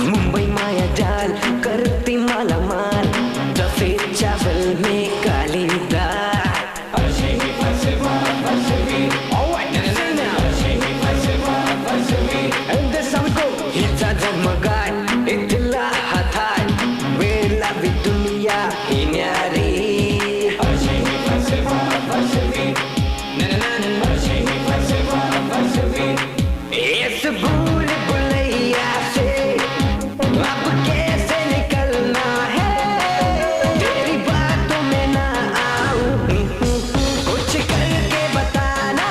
मुंबई माया जाल करती मला माल जसे चावल में काली दाल हिचा जन्मगाठ इथला हाताळ वेळ लावी दुनिया ही न्यारी इस भूल भुलैया से अब कैसे निकलना है तेरी बातों में ना आऊं कुछ करके बताना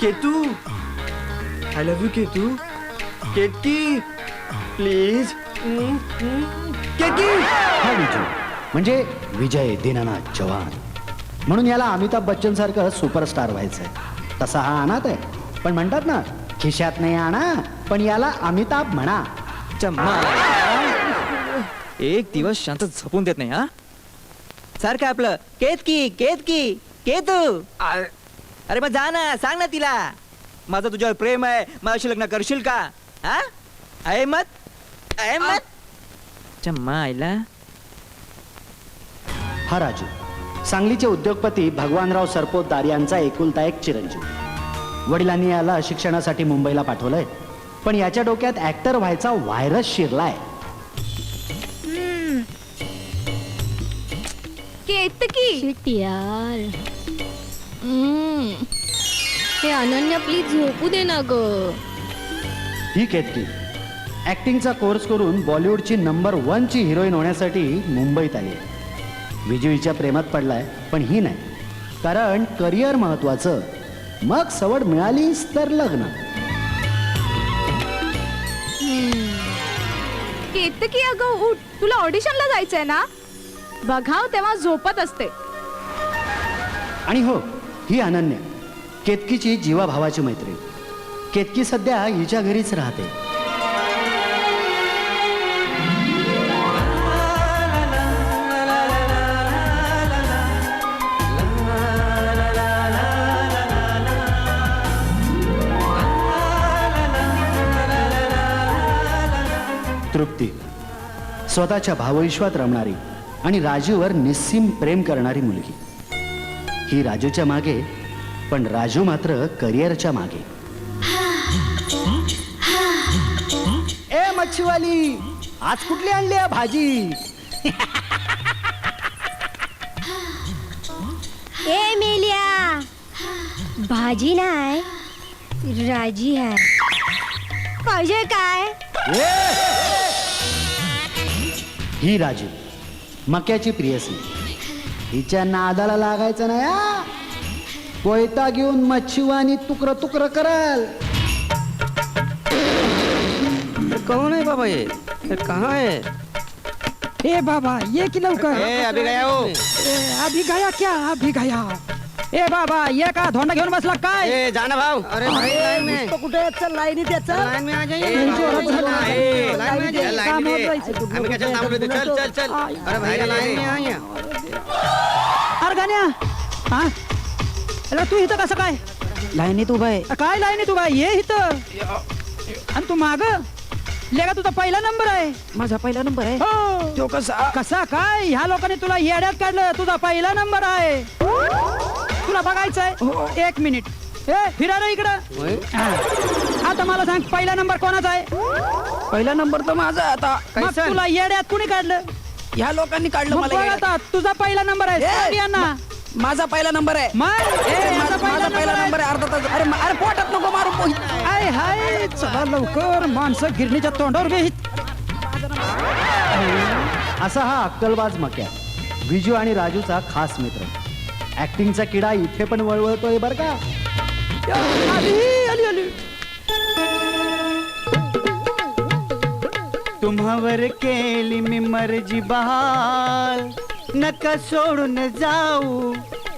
Ketu I love you Ketu Ketaki please Ketaki. हा विजू म्हणजे विजय दीनानाथ जवान म्हणून याला अमिताभ बच्चन सारखं सुपरस्टार व्हायचंय. तसा हा अनाथ आहे पण म्हणतात ना खिशात नाही आणा पण याला अमिताभ म्हणा. एक दिवस शांत झोपून देत नाही. हा सारखं आपलं केतकी केतकी केतू. अरे मग जा ना सांग ना तिला माझं तुझ्यावर प्रेम आहे माझ्याशी लग्न करशील का. हा अहमद चम्मा आईला. हा राजू सांगलीचे उद्योगपती भगवानराव सरपोतदार यांचा एकुलता एक चिरंजीव. वडिलांनी याला शिक्षणासाठी मुंबईला पाठवलंय पण याच्या डोक्यात ऍक्टर व्हायचा व्हायरस शिरलाय. केतकी यार हे अनन्या प्लीज झोपू दे ना ग. ही केतकी ऍक्टिंगचा कोर्स करून बॉलिवूडची नंबर 1 ची हिरोईन होण्यासाठी मुंबईत आली आहे. विजू हिच्या प्रेमात पडलाय पण ही नाही कारण करिअर महत्वाचं. मग सवड मिळालीच तर लग्न. केतकी अगं उठ तुला ऑडिशनला जायचंय ना. बघाव तेव्हा झोपत असते. आणि हो ही अनन्या केतकीची जीवाभावाची मैत्रीण. केतकी सध्या हिच्या घरीच राहते. तृप्ती स्वतःच्या भावविश्वात रमणारी आणि राजूवर निस्सीम प्रेम करणारी मुलगी. ही राजूच्या मागे पण राजू मात्र करिअरच्या मागे. ए मच्छीवाली आज कुठली आणली आहे भाजी. ए मेलिया भाजी नाही राजी आहे. पाहिजे काय. ही राजू मक्याची प्रियसी. हिच्या नादाला लागायचं नाही हा. कोयता घेऊन मच्छीवानी तुकर तुकर करल. कौन है बाबा ये कहाँ है. ए बाबा ये कि लवकर. अभी गया हो. अभी गया क्या अभी गया. ए बाबा ये का धोंडा घेऊन बसला काय. जाना भाव. अरे भाई लाइन में तो कुठे चल लाईनी त्याचा. लाइन में आ जाइए. चल चल चल. अरे भाई लाइन में आइए. अरे गाण्या हा अरे तू इथं कसं काय लाईनीत उभा आहे. काय लाईनीत उभा आहे ये इथं. आणि तू माग लेगा तुझा पहिला नंबर आहे. माझा पहिला नंबर आहे. हो तो कसा कसा काय ह्या लोकांनी तुला येड्यात काढलं. तुझा पहिला नंबर आहे. तुला बघायचंय. एक मिनिट ए फिरा रे इकडं. आता मला सांग पहिला नंबर कोणाचा आहे? पहिला नंबर तर माझा आहे आता मग तुला येड्यात कुणी काढलं? ह्या लोकांनी काढलं मग मला बघ येड्यात. आता तुझा पहिला नंबर आहे सांग यांना. माझा पहिला नंबर आहे मग माझा पहिला नंबर आहे अर्धा तास अरे अरे पोटात नको मारू आय हाय चला लवकर माणसं गिरणीच्या तोंडावर बे. असा हा अक्कलबाज मक्या विजू आणि राजूचा खास मित्र. ऍक्टिंगचा किडा इथे पण वळवळतोय बर का. आली. तुम्हावर केली मी मर्जी बहाल, नका सोडून जाऊ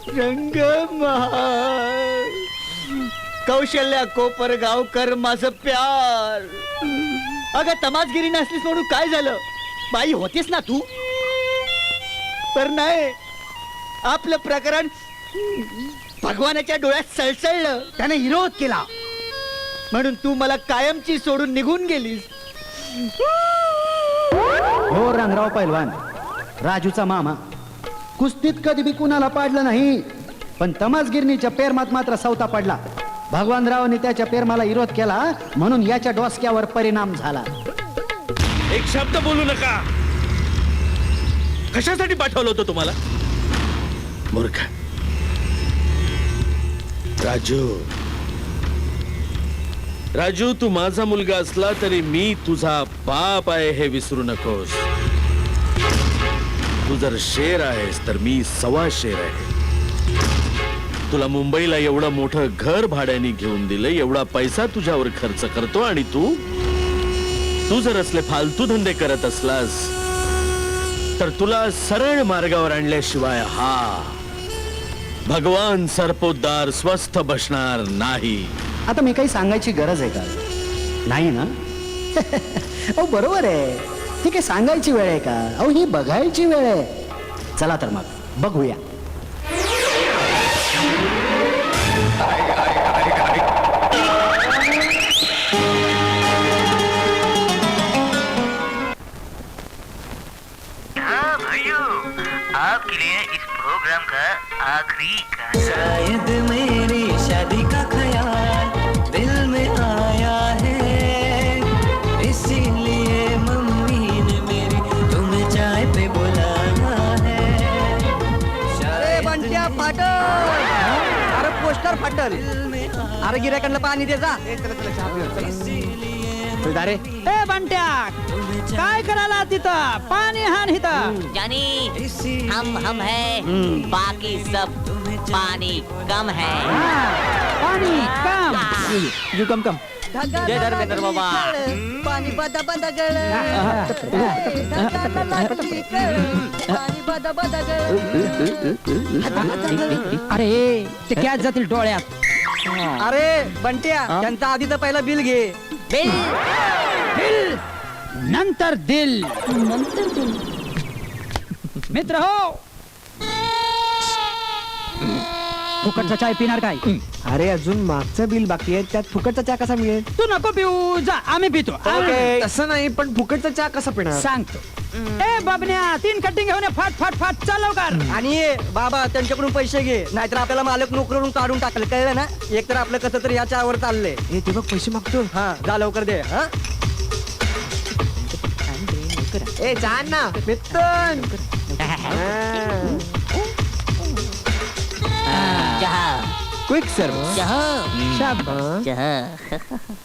रंग महाल. कौशल्या कोपरगावकर माझं प्यार. अगं तमासगिरी नसलीस म्हणून काय झालं, बाई होतीस ना तू. पर नाही, आपलं प्रकरण भगवानाच्या डोळ्यात सळसळलं, त्याने विरोध केला म्हणून तू मला कायमची सोडून निघून गेलीस. हो रंगराव पैलवान, राजूचा मामा. कुस्तीत कधी बी कुणाला पाडलं नाही, पण तमासगिरणीच्या पेरमात मात्र सवता पडला. भगवानरावने त्याच्या पेरमाला विरोध केला म्हणून याच्या डोसक्यावर परिणाम झाला. एक शब्द बोलू नका. कशासाठी पाठवलं होतं तुम्हाला? मूर्ख राजू, तू माझा मुलगा असला तरी मी तुझा बाप आहे हे विसरू नकोस. तू जर शेर आहेस तर मी सवा शेर आहे. तुला मुंबईला एवढं मोठं घर भाड्याने घेऊन दिलं, एवढा पैसा तुझ्यावर खर्च करतो आणि तू जर असले फालतू धंदे करत असलास तर तुला सरळ मार्गावर आणल्याशिवाय हा भगवान सरपोतदार स्वस्थ बसणार नाही. आता मी काही सांगायची गरज आहे का? नाही ना. अहो बरोबर आहे, ही काही सांगायची वेळ आहे का? अहो ही बघायची वेळ आहे. चला तर मग बघूया. आपके लिए इस प्रोग्राम का आखिरी गाना। शायद मेरी शादी का ख्याल दिल में आया है, इसीलिए मम्मी ने मेरी तुम्हें चाय पे बुलाया है. अरे बंट्या फाटल, अरे पोस्टर फाटल, अरे गिऱ्हाईकांना पाणी दे जा. रे ए बंट्या काय करायला तिथं? पाणी हान इथं. जानी हम है बाकी सब पानी कम है. पाणी काम. यू कम जय धर्मेंद्र बाबा. पाणी बदा बदा गळ, पाणी बदा बदा अरे ते गॅस जातील डोळ्यात. अरे बंट्या, त्यांचा आधीचं पहिला बिल घे. दिल नंतर दिल. मित्र हो, फुकटचा चाय पिणार काय? अरे अजून मागचं बिल बाकी आहे, त्यात फुकटचा चहा कसा मिळेल? तू नको पिऊ, जा आम्ही पितो. तसं नाही, पण फुकटचा चहा कसा पिणार? सांगतो. ए बाबन्या, 3 कटिंग घेऊन ये, फाट फाट फाट चल लवकर. आणि बाबा त्यांच्याकडून पैसे घे, नाहीतर आपल्याला मालक नोकरीवरून काढून टाकलं, कळलं ना? एक तर आपलं कसं तरी या चहावर चाललंय. ते बघ पैसे मागतो. हा जा लवकर दे. हा ए छान ना मित्तन. क्विक सर्व.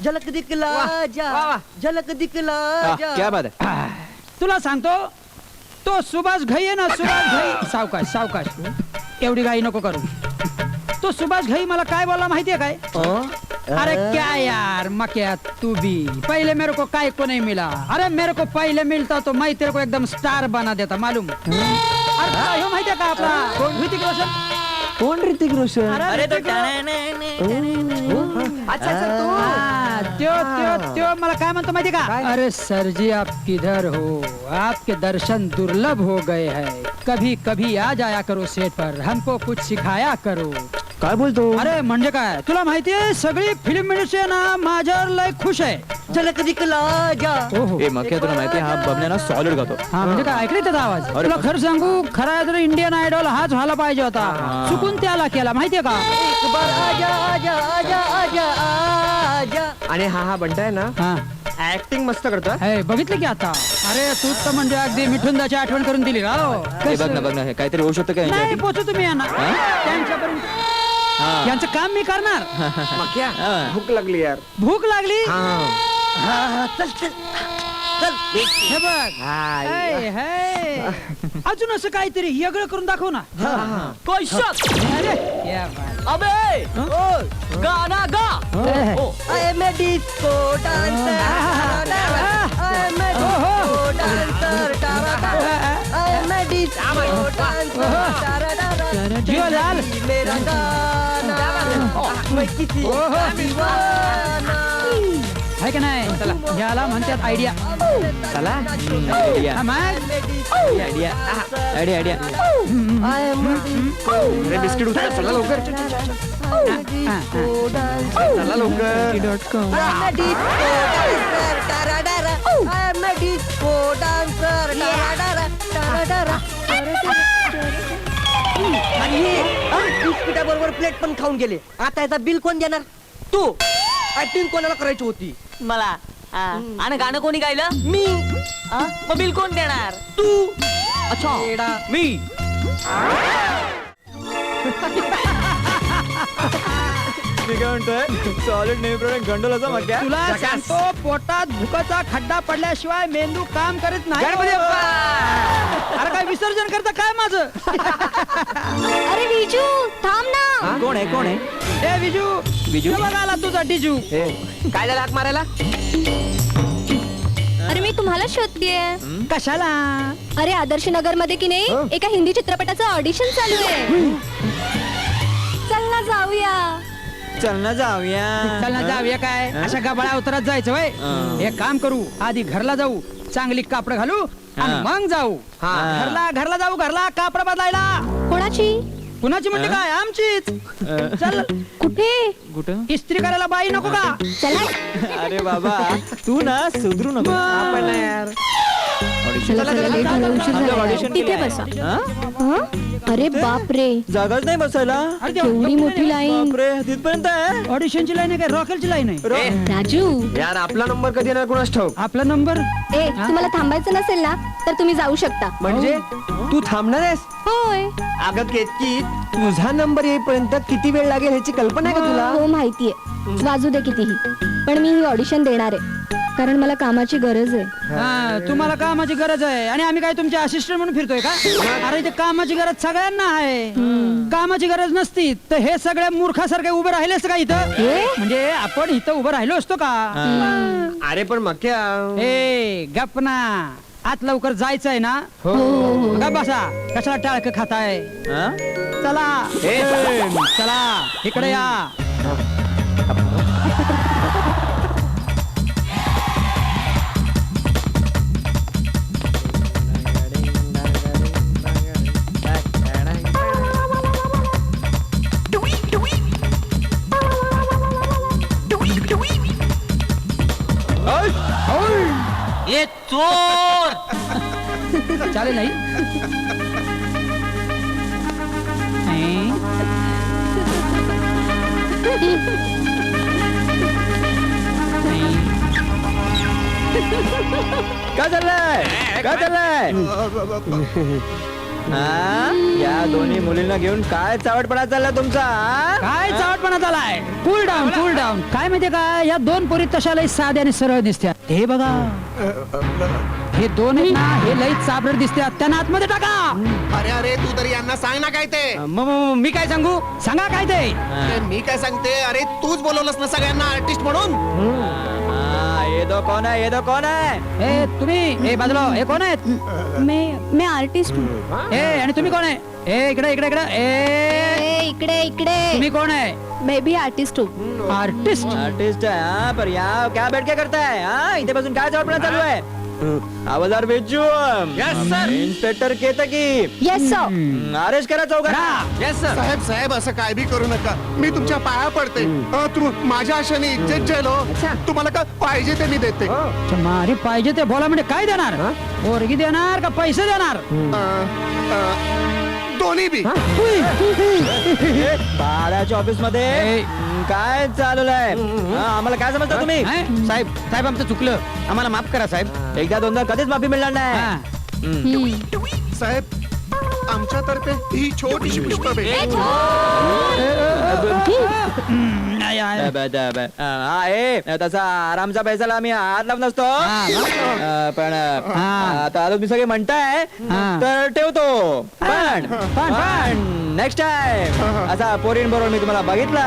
झलक दिखला जा, झलक दिखला जा. क्या बात है. तुला सांगतो, तो सुभाष घाई आहे ना, सुभाष घाई. सावकाश सावकाश, एवढी घाई नको करू. तो सुभाष घाई मला काय बोलला माहितीये काय? अरे क्या यार मक्या, तू भी पहले मेरे को काय को नहीं मिला. अरे मेरे को पहले मिलता तो मैं तेरे को एकदम स्टार बना देता, मालूम. अरे तुला ह्यो माहितीये का आपला कोण? ऋतिक रोशन. कोण ऋतिक रोशन? अरे तो अच्छा तू. त्यो मला काय म्हणतो माहिती का? अरे सर जी आप किधर हो, आपके दर्शन दुर्लभ हो गए हैं. कभी कभी आ जाया करो सेट पर, हमको कुछ सिखाया करो. काय बोलतो? अरे म्हणजे काय, तुला माहितीये सगळी फिल्म इंडस्ट्री ना माझ्यावर लय खुश आहे. झलक दिखला जा. ओहो. ए मग तुला माहिती हा बबल्या ना सॉलिड गातो. हा म्हणजे काय ऐकले त्याचा आवाज अरे तुला बा- खरं सांगू खरा तर इंडियन आयडॉल हाच व्हायला पाहिजे होता चुकून त्याला केला माहितीये का एक बार आजा आजा आजा आजा आजा. आणि हा बंटाय ना हा ऍक्टिंग मस्त करतो हे बघितलं की आता अरे तू तर म्हणजे अगदी मिठुंदाची आठवण करून दिली राव हे बघ ना हे काहीतरी होऊ शकतं काय नाही यांच्यासाठी? पोचू तुम्ही यांना त्यांच्यापर्यंत हा. यांचं काम मी करणार मक्या हा. भूक लागली यार भूक लागली हा चल चल चल. हे बघ हे, हे. अजून असं काहीतरी वेगळं करून दाखव ना अरे, या बाय. अबे गाना गा हे. I am a disco dancer. I am a disco dancer. I am a disco dancer. Jio लाल मेरा गाना मैं किसी का दीवाना. आहे का नाही चला याला म्हणतात आयडिया चला idea idea idea idea I am a disco अरे बिस्किट उचला चला लवकर disco dancer. चला लवकर I am a disco dancer. Taradara. I am a disco dancer. Taradara. Taradara. आणि बिस्किटा बरोबर प्लेट पण खाऊन गेले आता याचा बिल कोण देणार तू ऍक्टिंग कोणाला करायची होती मला हा. आणि गाणं कोणी गायलं मी हा? मग बिल कोण देणार तू अच्छा येडा. मी मी काय म्हणतोय सॉलिड नेहमीप्रमाणे गंडोलाचा मग काय तुला सांगतो पोटात भुकाचा खड्डा पडल्याशिवाय मेंदू काम करत नाही अरे काय विसर्जन करता काय माझं अरे विजू थांब ना कोण आहे ए विजू विजू? हे बघ आला तुझा डिजू काय झालं हाक मारायला अरे मी तुम्हाला शोधतेय कशाला अरे आदर्श नगर मध्ये की नाही एका हिंदी चित्रपटाचं ऑडिशन चालू आहे चल ना जाऊया चल ना जाऊया चल ना जाऊया काय अशा गबाळा उतरत जायचं वय एक काम करू आधी घरला जाऊ चांगली कापड घालू आणि हा. मग जाऊ घरला जाऊ घरला कापड बदलायला कोणाची कुणाची म्हणजे काय आमचीच चल कुठे कुठं इस्त्री करायला बाई नको का चला अरे बाबा तू ना सुधरू नको आपण ना यार चला, चला, late झालं, उशीर झाला. ऑडिशन तिथे बसा हं? अरे बाप रे जागाच नाही बसायला अरे ते केवढी मोठी लाईन बापरे तिथपर्यंत आहे ऑडिशनची लाईन आहे काय रॉकेलची लाईन आहे राजू यार आपला नंबर कधी येणार कोणास ठाऊक आपला नंबर ए तुम्हाला थांबायचं नसेल ना तर तुम्ही जाऊ शकता म्हणजे तू थांबणार आहेस होय अगं केतकी तुझा नंबर येईपर्यंत किती वेळ लागेल ह्याची कल्पना आहे का तुला हो माहितीये वाजू दे कितीही पण मी ही ऑडिशन देणार आहे कारण मला कामाची गरज आहे हा तुम्हाला कामाची गरज आहे आणि आम्ही काय तुमचे असिस्टंट म्हणून फिरतोय का अरे ते कामाची गरज सगळ्यांना आहे कामाची गरज नसती तर हे सगळ्या मूर्खासारखे उभे राहिले असते का इथं म्हणजे आपण इथं उभं राहिलो असतो का अरे पण मक्या ए गपना आत लवकर जायचंय ना गप बसा कशाला टाळक खाताय हा? चला चला इकडे या ये चोर चालेल नाही काय चाललंय काय चाललंय हा? या दोन्ही मुलींना घेऊन काय चावटपणा चाललाय तुमचा हा? काय चावटपणा झालाय कूल डाऊन काय माहितीये का या दोन पोरी तशा लई साध्या आणि सरळ दिसत्यात हे बघा हे दोन आहेत ना हे लई चाबरट दिसत्यात त्यांना आतमध्ये टाका अरे अरे तू तरी यांना सांग ना काय ते मी काय सांगू सांगा काय ते अरे, मी काय सांगते अरे तूच बोलवलंस ना सगळ्यांना आर्टिस्ट म्हणून हा, ये दो कौन है ये दो कौन है हे तुम्ही हे बाजूला हे कोण आहेत मी आर्टिस्ट हे आणि तुम्ही कोण आहे ए इकडे इकडे इकडे ए इकडे इकडे तुम्ही कोण आहे मैं भी आर्टिस्ट हूँ आर्टिस्ट आर्टिस्ट है हाँ पर यहाँ क्या बैठ के करता है हाँ इधर बसून काय चावटपणा चालू आहे आवाजार बेचू inspector Ketaki yes sir. Arrest करा चौघांना. साहेब साहेब असं काय बी करू नका, मी तुमच्या पाया पडते. तू माझ्या आशाने इज्जत जेलो, तुम्हाला का पाहिजे ते मी देते. मारी पाहिजे ते बोला म्हणजे काय देणार पोरगी देणार का पैसे देणार दोन्ही बी. बाळाच्या ऑफिस मध्ये काय चाललंय आम्हाला काय समजता तुम्ही? साहेब साहेब आमचं चुकलं आम्हाला माफ करा साहेब. एकदा दोनदा कधीच माफी मिळणार नाही. साहेब आमच्यातर्फे ही छोटीशी पुष्प भेट. तसा आरामचा पैसाला आम्ही हात लावत नसतो. पण आता तुम्ही सगळे म्हणताय तर ठेवतो. पण नेक्स्ट टाइम असा पोरीन बरोबर मी तुम्हाला बघितला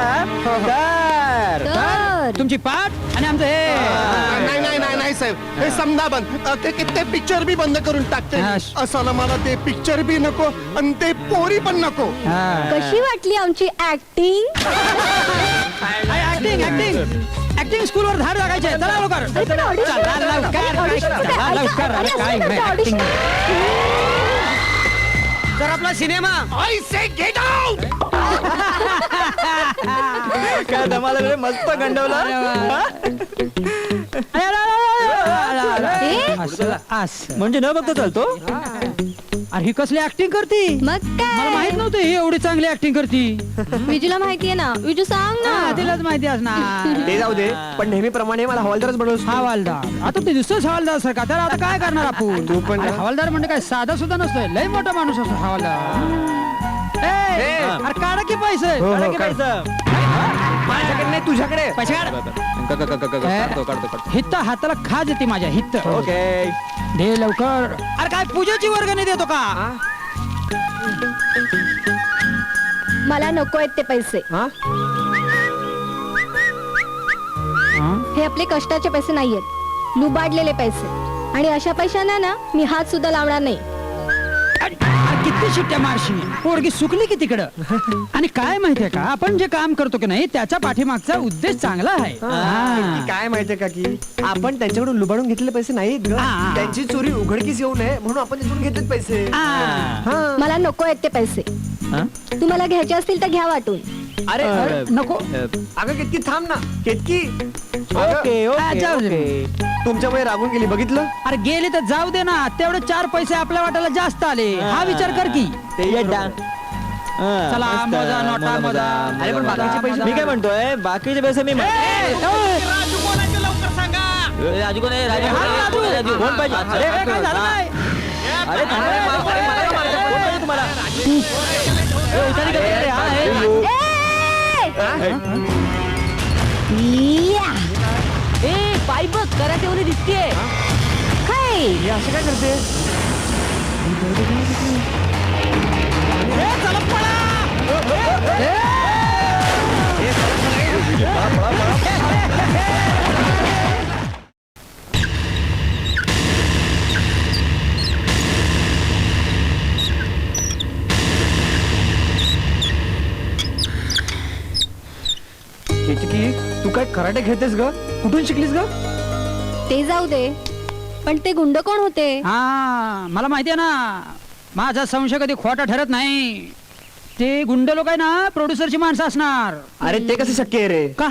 तर तुमची पाठ आणि आमचं हे नाही नाही नाही नाही साहेब, हे समजा बंद. ते पिक्चर बी बंद करून टाकते. असं मला ते पिक्चर बी नको आणि ते पोरी पण नको. कशी वाटली आमची ऍक्टिंग? ऍक्टिंग ऍक्टिंग ऍक्टिंग स्कूलवर धाड लागायचे. चला लवकर चला लवकर. अरे काय acting? तर आपला cinema I say get out! काय धमाल रे, मस्त गंडवलं. म्हणजे न बघता चालतो. अरे ही कसली ऍक्टिंग करती? मग मला काय माहित नव्हतं ही एवढी चांगली ऍक्टिंग करती. विजूला माहितीये ना. विजू सांग हा, ना. तिलाच माहिती असणार. ते जाऊ दे, पण नेहमीप्रमाणे मला हवालदारच बनवस. हवालदार आता ते दिसतोच हवालदार सारखा. तर आता काय करणार आपण? तू पण अरे हवालदार म्हणजे काय साधा सुद्धा नसतोय, लय मोठा माणूस असतो हवालदार. अरे काढा की पैसे. काढा की पैसा. माझ्याकडे नाही, तुझ्याकडे. पैसे काढ. काढतो. हित्त हाताला खाज येते माझ्या हित्त. ओके दे लवकर. अरे काय पूजेची वर्गणी देतो का? मला नको आहेत ते पैसे. हा? हे आपले कष्टाचे पैसे नाहीयेत, लुबाडलेले पैसे. आणि अशा पैशांना ना मी हात सुद्धा लावणार नाही. अरे किती शिट्ट्या मारशी पोरगी सुकली की तिकडं. आणि काय माहितीये का, आपण जे काम करतो की नाही त्याच्या पाठीमागचा उद्देश चांगला आहे. की काय माहितीये का की आपण त्यांच्याकडून लुबाडून घेतलेले पैसे नाहीत ग. हा. त्यांची चोरी उघडकीस येऊ नये म्हणून आपण त्याच्याकडून घेतलेत पैसे. हा. मला नको आहेत ते पैसे. तुम्हाला घ्यायचे असतील तर घ्या वाटून. अरे नको. अगं केतकी थांब ना. केतकी ओके जाऊ दे. तुमच्यामुळे रागून गेली बघितलं. अरे गेले तर जाऊ दे ना, तेवढे 4 पैसे आपल्या वाट्याला जास्त आले. हा विचार कर की. चला मोजा नोटा मोजा. अरे पण बाकीचे पैसे मी काय म्हणतोय, बाकीचे पैसे मी राजू कोणाचे लवकर सांगा. राजू कोण आहे? राजू कोण पाहिजे? अरे काय झालं नाही? अरे थांबा रे, मला कोण पाहिजे तुम्हाला? ए, उतारी करते रे, हा, हे. पाय बघ कराटे दिसतेय. हे असं काय करते? केतकी तू काय कराटे खेळतेस ग? कुठून शिकलीस ग? ते जाऊ दे, पण ते गुंड कोण होते? हा मला माहिती आहे ना, माझा संशय कधी खोटा ठरत नाही. ते गुंड लोक आहे ना, प्रोड्युसरची माणसं असणार. अरे ते कसं शक्य आहे रे? का?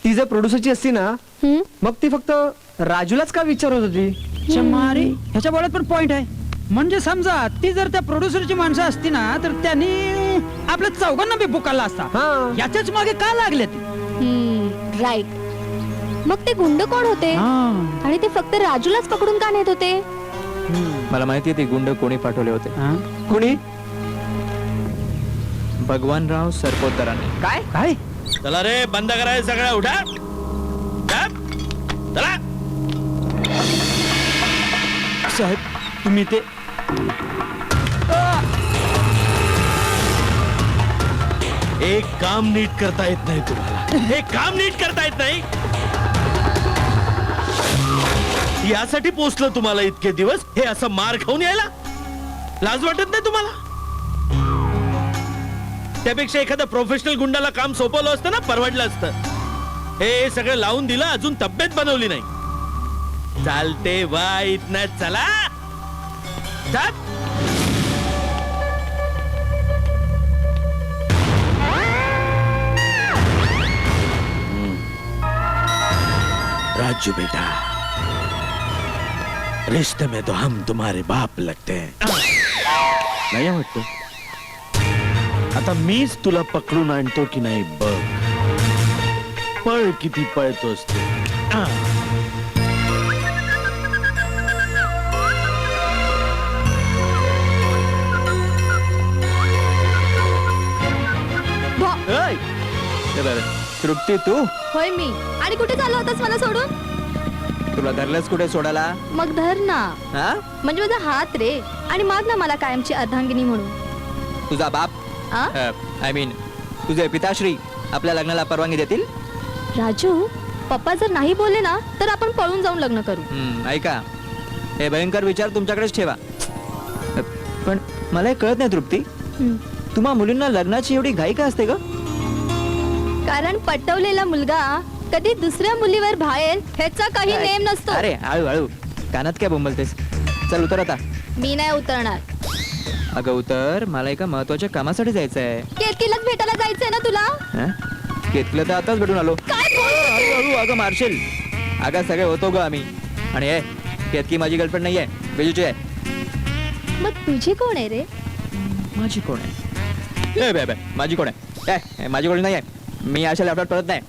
ती जर प्रोड्युसरची असती ना हं? मग ती फक्त राजूलाच का विचारत होती? चमारी ह्याच्या बोलत पण पॉइंट आहे. म्हणजे समजा ती जर त्या प्रोड्युसरची माणसं असती ना तर त्यांनी आपल्या चौघांना बी बुकाला असता. हा. याच्याच मागे का लागले ते? राईट. मग ते गुंड कोण होते? आणि ते फक्त राजूलाच पकडून का नेत होते? मला माहिती ते गुंड कोणी पाठवले होते. कोणी? भगवानराव सरपोतदारांनी. काय काय? चला रे, बंद करायचं सगळं. उठा चला. साहेब तुम्ही ते एक काम नीट करता येत नाही तुम्हाला. एक काम नीट करता येत नाही. यासाठी पोचलं तुम्हाला इतके दिवस, हे असं मार खाऊन यायला लाज वाटत नाही तुम्हाला? त्यापेक्षा एखाद्या प्रोफेशनल गुंडाला काम सोपवलं असतं ना, परवडलं असतं. हे सगळं लावून दिलं, अजून तब्येत बनवली नाही. चालते वा इथनं चला चल. राजू बेटा, रिश्ते में तो हम तुम्हारे बाप लगते हैं. नाही वाटत आता मीच तुला पकडून आणतो की नाही बघ. पळ किती पळतोस तू. ऐ, ते बरं. तृप्ती तू होय मी. आणि कुठे चालला होतास मला सोडून? तुला धरलंच कुठे सोडायला? मग धर ना. हा म्हणजे माझा हात रे. आणि माग ना मला कायमची अर्धांगिनी म्हणून. तुझा बाप आ? आय मीन तुझे पिताश्री आपल्या लग्नाला परवानगी देतील? राजू, पप्पा जर नाही बोलले ना तर आपण पळून जाऊन लग्न करू. ऐका, हे भयंकर विचार तुमच्याकडेच ठेवा. पण मला हे कळत नाही तृप्ती, हं. तुम्हा मुलींना लग्नाची एवढी घाई का असते ग? कारण पटवलेला मुलगा कधी दुसऱ्या मुलीवर भाळेल ह्याचा काही नेम नसतो. अरे हळू हळू, कानात काय बोंबलतेस? चल उतर आता. मी नाही उतरणार. अगं उतर, मला एका महत्वाच्या कामासाठी जायचंय. केतकीलाच भेटायला जायचंय ना तुला? हं? केतकीला तर आताच भेटून आलो. काय बोलतोस? हळू अगं मारशील. अगं सगळे होतो ग आम्ही. आणि हे केतकी माझी गर्लफ्रेंड नाहीये, बिजूची आहे. मग तुझी कोण आहे रे? माझी कोण आहे? ए बे बे, माझी कोण आहे? ए, माझी कोणी नाहीये. मी अशा लॅपटॉप पडत नाही.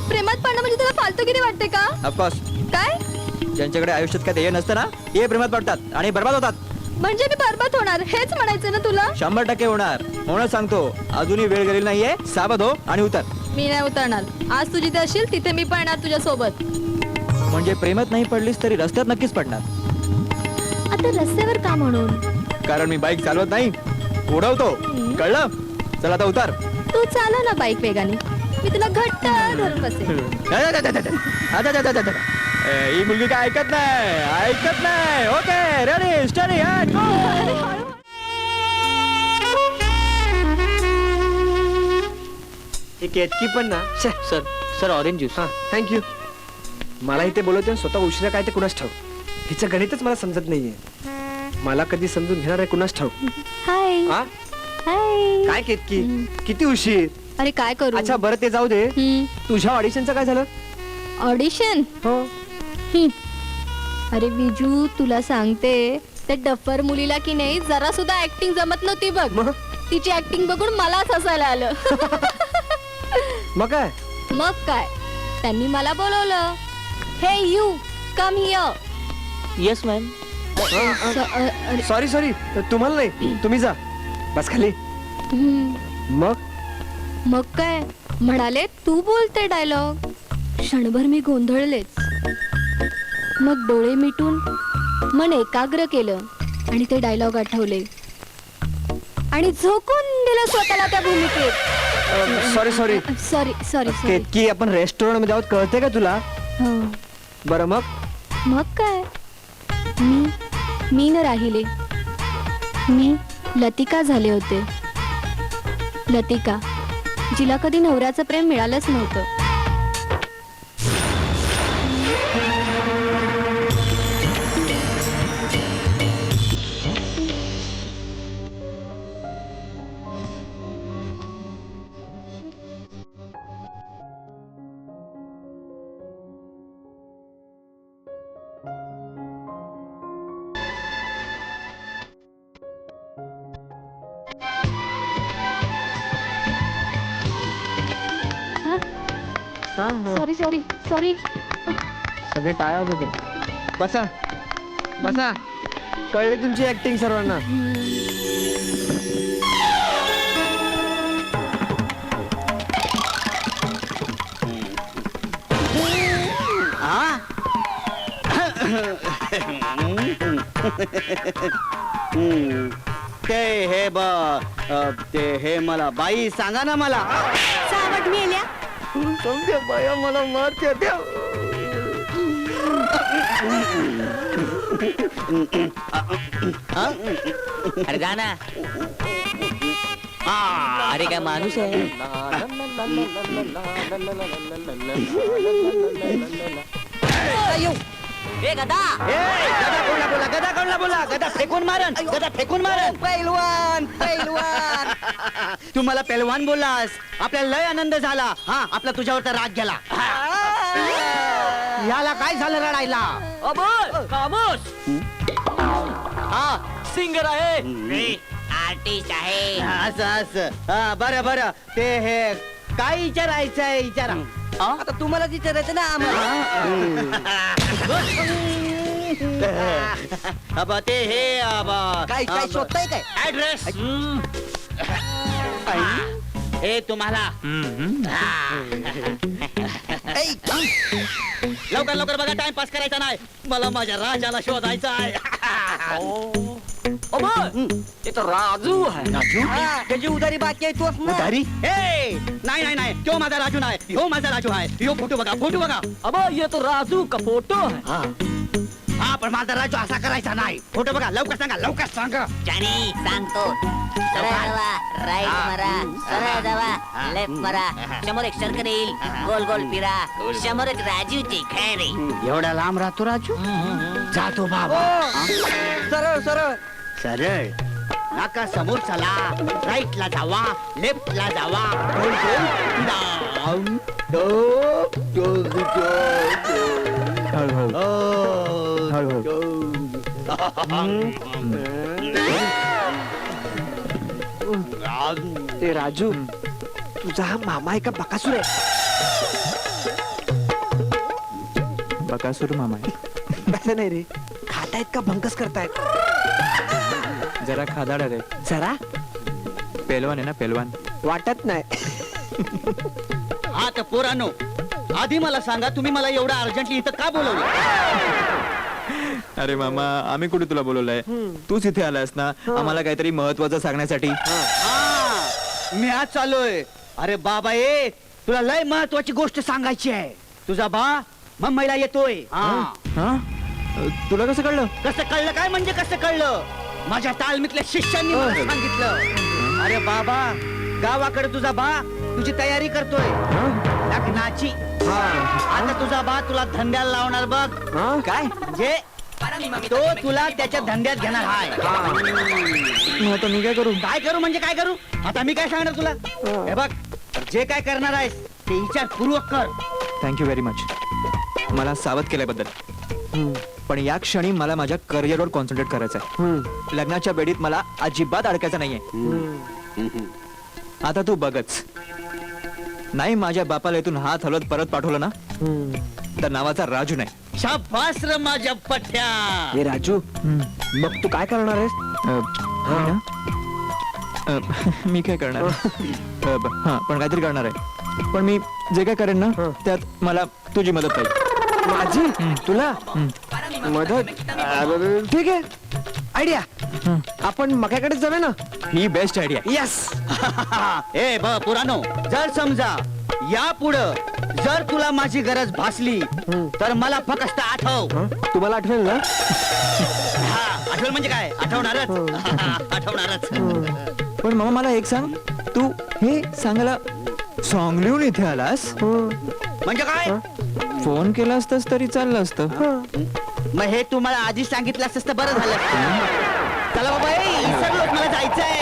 प्रेमात पडणं म्हणजे तुला फालतूगिरी वाटते का? ऑफकोर्स, काय ज्यांच्याकडे आयुष्यात काय ध्येय नसतं ना, हे प्रेमात पडतात आणि बर्बाद होतात. म्हणजे मी बरबाद होणार हेच म्हणायचं ना तुला? 100% होणार. म्हणून सांगतो, अजूनही वेळ गेलेली नाहीये. सावध हो आणि उतर. मी नाही उतरणार. आज तू जिथे असशील तिथे मी पण येणार तुझ्या सोबत. म्हणजे प्रेमात नाही पडलीस तरी रस्त्यात नक्कीच पडणार. आता रस्त्यावर का म्हणून? कारण मी बाईक चालवत नाही, उडवतो. कळलं? चला आता उतर. तू चालव ना बाईक वेगाने, मी तुला घट्ट धरून बसेल. ही मुलगी काय ऐकत नाही. ओके, रेडी, स्टडी, ही केतकी पण ना. Sir orange juice. हा थँक्यू. मला इथे बोलवते स्वतः उशिरा काय ते कुणास ठाऊक. हिचं गणितच मला समजत नाहीये. मला कधी समजून घेणार आहे कुणास ठाऊक. हाय. हा हाय. काय केतकी, किती उशीर. अरे काय करू? अच्छा बरं ते जाऊ दे. तुझ्या ऑडिशनचं काय झालं? ऑडिशन? हो. अरे बिजू, तुला सांगते, त्या डफर मुलीला की नाही जरा सुद्धा ऍक्टिंग जमत नव्हती बघ. मग? तिची ऍक्टिंग बघून मलाच हसायला आलं. मग काय? मग काय, त्यांनी मला बोलवलं. हे you come here. Yes ma'am. Sorry तुम्हाला नाही, तुम्ही जा. बस खाली. मग काय म्हणाले, तू बोलते डायलॉग. क्षणभर मी गोंधळलेच. मग डोळे मिटून मन एकाग्र केलं आणि ते डायलॉग आठवले आणि झोकून दिलं स्वतःला त्या भूमिकेत. सॉरी. केतकी, आपण रेस्टॉरंट मध्ये आहोत, कळते का तुला? बरं मग काय, मी न राहिले. मी लतिका झाले होते. लतिका, जिला कधी नवऱ्याचं प्रेम मिळालंच नव्हतं. सॉरी. सगळे टाळा होते. बसा. कळली तुमची ऍक्टिंग सर्वांना. ते हे मला बाई सांगा ना मला. सावट मेल्या. समजा बाया मला मारते त्या. अरे जा ना. अरे काय माणूस आहे. ए गदा गदा कोणला बोला गदा फेकून मारन पैलवान पैलवान तुम्हाला पेलवान बोललास आपल्याला लय आनंद झाला. हा आपला तुझ्यावरचा राग गेला. याला काय झालं रडायला? अबोल खामोश. हा सिंगर आहे, आर्टिस्ट आहे. असं बरं ते हे काय विचारायचंय विचारा. आता तुम्हाला विचारायचं ना आम्हाला. ते हे काय काय शोधताय काय? ऍड्रेस हे तुम्हाला लवकर बघा, टाइमपास करायचा नाही. मला माझ्या राजाला शोधायचा आहे. ते तर राजू आहे. हा, त्याची उधारी बाकी आहे तोच ना. नाही तो माझा राजू नाही, ह्यो माझा राजू आहे. ह्यो फोटो बघा. अब ये तो राजू का फोटो है. हा पण माझा राजू असा करायचा नाही. फोटो बघा, लवकर सांगा. जानी सांगतो. सरळ जावा, राईट मारा, सरळ जावा, लेफ्ट मारा. समोर एक सर्कल येईल, गोल गोल फिरा. समोर एक राजूचे घर आहे. एवढा लांब राहतो राजू? जातो बाबा. सरळ सरळ सरळ नाका समोर चला, राईटला जावा, लेफ्टला जावा, गोल गोल ते राजू तुझा हा मामा आहे का बकासूर आहे? बकासूर मामा आहे. तसं नाही रे, खातायत का भंकस करतायत? जरा खादाड रे. जरा पेलवान आहे ना पेलवान. वाटत नाही. हा तर पोरानो, आधी मला सांगा तुम्ही मला एवढा अर्जंटली इथं का बोलवलं? अरे मामा आम्ही कुठे तुला बोलवलंय, तूच इथे आलास ना आम्हाला काहीतरी महत्वाचं सांगण्यासाठी. मी आज चाललोय. अरे बाबा ये, तुला लय महत्वाची गोष्ट सांगायची आहे. तुझा बा मुंबईला येतोय. हा तुला कसं कळलं? कसं कळलं काय म्हणजे कसं कळलं? माझ्या तालमीतल्या शिष्यांनी मला सांगितलं. अरे बाबा गावाकडे तुझा बा तुझी तयारी करतोय लग्नाची. आता तुझा बा तुला धंद्याला लावणार बघ. काय म्हणजे तो तुला त्याच्या धंद्यात घेणार आहे. आता मी काय करू? काय करू म्हणजे काय करू? आता मी काय सांगणार तुला? हे बघ, जे काय करणार आहेस ते विचारपूर्वक कर. थँक्यू व्हेरी मच मला सावध केल्याबद्दल. पण या क्षणी मला माझ्या करिअरवर कॉन्सन्ट्रेट करायचं आहे. लग्नाच्या बेडीत मला अजिबात अडकायचं नाहीये. आता तू बघच, नाही माझ्या बापाला इथून हात हलवत परत पाठवलं ना तर नावाचा राजू नाही. शाबास रे माझ्या पठ्या. हे राजू मग तू काय करणार आहेस? मी काय करणार हा पण काहीतरी करणार आहे. पण मी जे काय करेन ना त्यात मला तुझी मदत पाहिजे. माझी तुला मदत? ठीक आहे, आयडिया. आपण मक्याकडे जाऊया ना. ही बेस्ट आयडिया. यस. ए ब पुरानो, जर समजा या पुढं जर तुला माझी गरज भासली तर मला फक्त आठव. तुम्हाला आठवेल ना? हा आठवल म्हणजे काय? आठवणारच. पण मामा मला एक सांग, तू हे सांगायला सॉंग लिहून इथे आलास म्हणजे काय? फोन केला असतास तरी चाललं असतं. मग हे तू मला आधी सांगितलं असतं तर बरं झालं. चला बाबा विसरलोच, मला जायचंय.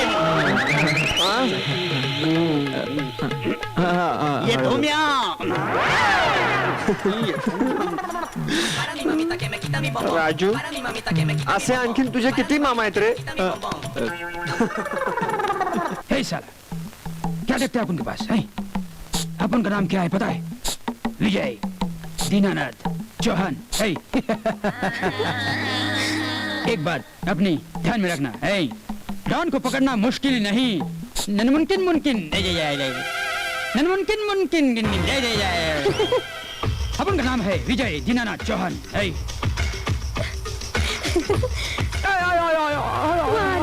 येतो म्या. राजू असे आणखीन तुझे किती मामा आहेत रे? हे साला क्या देखते हैं अपन के पास है? अपन का नाम क्या है पता है? विजय दीनानाथ चौहान है। एक बात अपनी ध्यान में रखना है, डॉन को पकड़ना मुश्किल नहीं, ननमुमकिन मुमकिन ननमुमकिन मुमकिन अपन का नाम है विजय दीनानाथ चौहान है।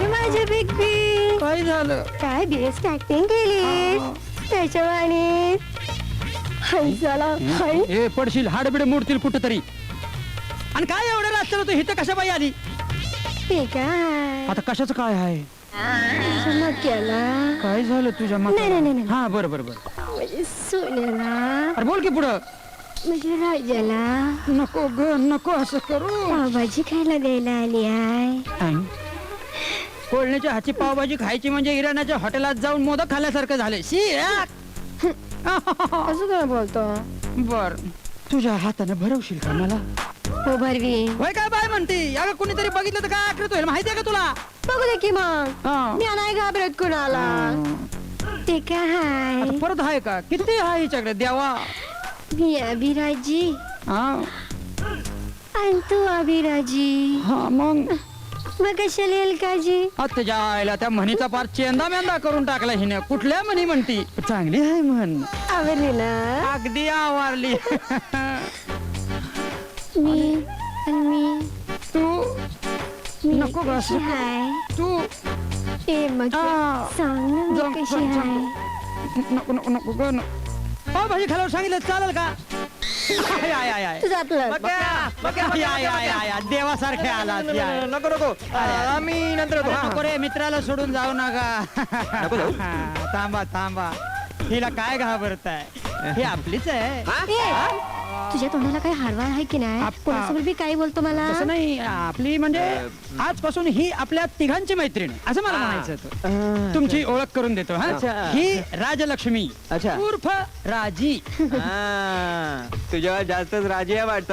माझे बिग बी काय झालं? काय बेस्ट ऍक्टिंग केली त्याच्यावाणी. हे पडशील, हाडबिड मोडतील कुठं तरी. आणि काय एवढं रात्र तू इथं कशा बाई आली? ते काय आता कशाचं काय आहे? केला काय झालं तुझ्या नाही, नाही, नाही, मग? नाही. हा बरं बरं बरं. सोन्याला अरे बोल की पुढं. म्हणजे राजाला नको ग नको असं करू पावभाजी खायला द्यायला आली आहे. कोळण्याच्या हातची पावभाजी खायची म्हणजे इराणाच्या हॉटेलात जाऊन मोदक खाल्ल्यासारखं झालं शी असं काय बोलतो? बर तुझ्या हाताने भरवशील का मला हो भरवी. होय काय बाय म्हणते अगं कोणीतरी बघितलं तर काय आकृत होईल माहितीये का तुला बघू दे की मग. हा. मी नाही घाबरत कुणाला. ते काय हाय? आता परत आहे का किती आहे हिच्याकडे द्यावा मी अभिराजी हा आणि तू अभिराजी. हा मग मग कशाला येईल काजी? त्याच्या आईला त्या म्हणीचा पार चेंदा मेंदा करून टाकला हिने कुठल्या म्हणी म्हणती चांगली आहे म्हण आवडली ना? अगदी आवारली मी तू नको ग कशी असं. हाय? तू ए मग आ. सांग ना मी जम- कशी जम- जम- हाय? नको नको नको ग पावभाजी खाल्यावर सांगितलं चालेल का आय, आय, आय, आय. तुझं आपलं. आय, आय, आय, आय, आय. देवासारखे आलात या. नको नको आम्ही नंतर येतो. हा. नको रे मित्राला सोडून जाऊ नका नको जाऊ. थांबा थांबा हिला काय घाबरताय ही आपलीच आहे ए, तुझ्या तोंडाला काही हारवाळ आहे की नाही? कोणासमोर बी काय बोलतो मला? तसं नाही आपली म्हणजे आजपासून ही आपल्या तिघांची मैत्रीण आहे, असं मला म्हणायचं होतं. तुमची ओळख करून देतो हा अच्छा. ही राजलक्ष्मी अच्छा. उर्फ राजी तुझ्या जास्तच राजी आहे वाटत.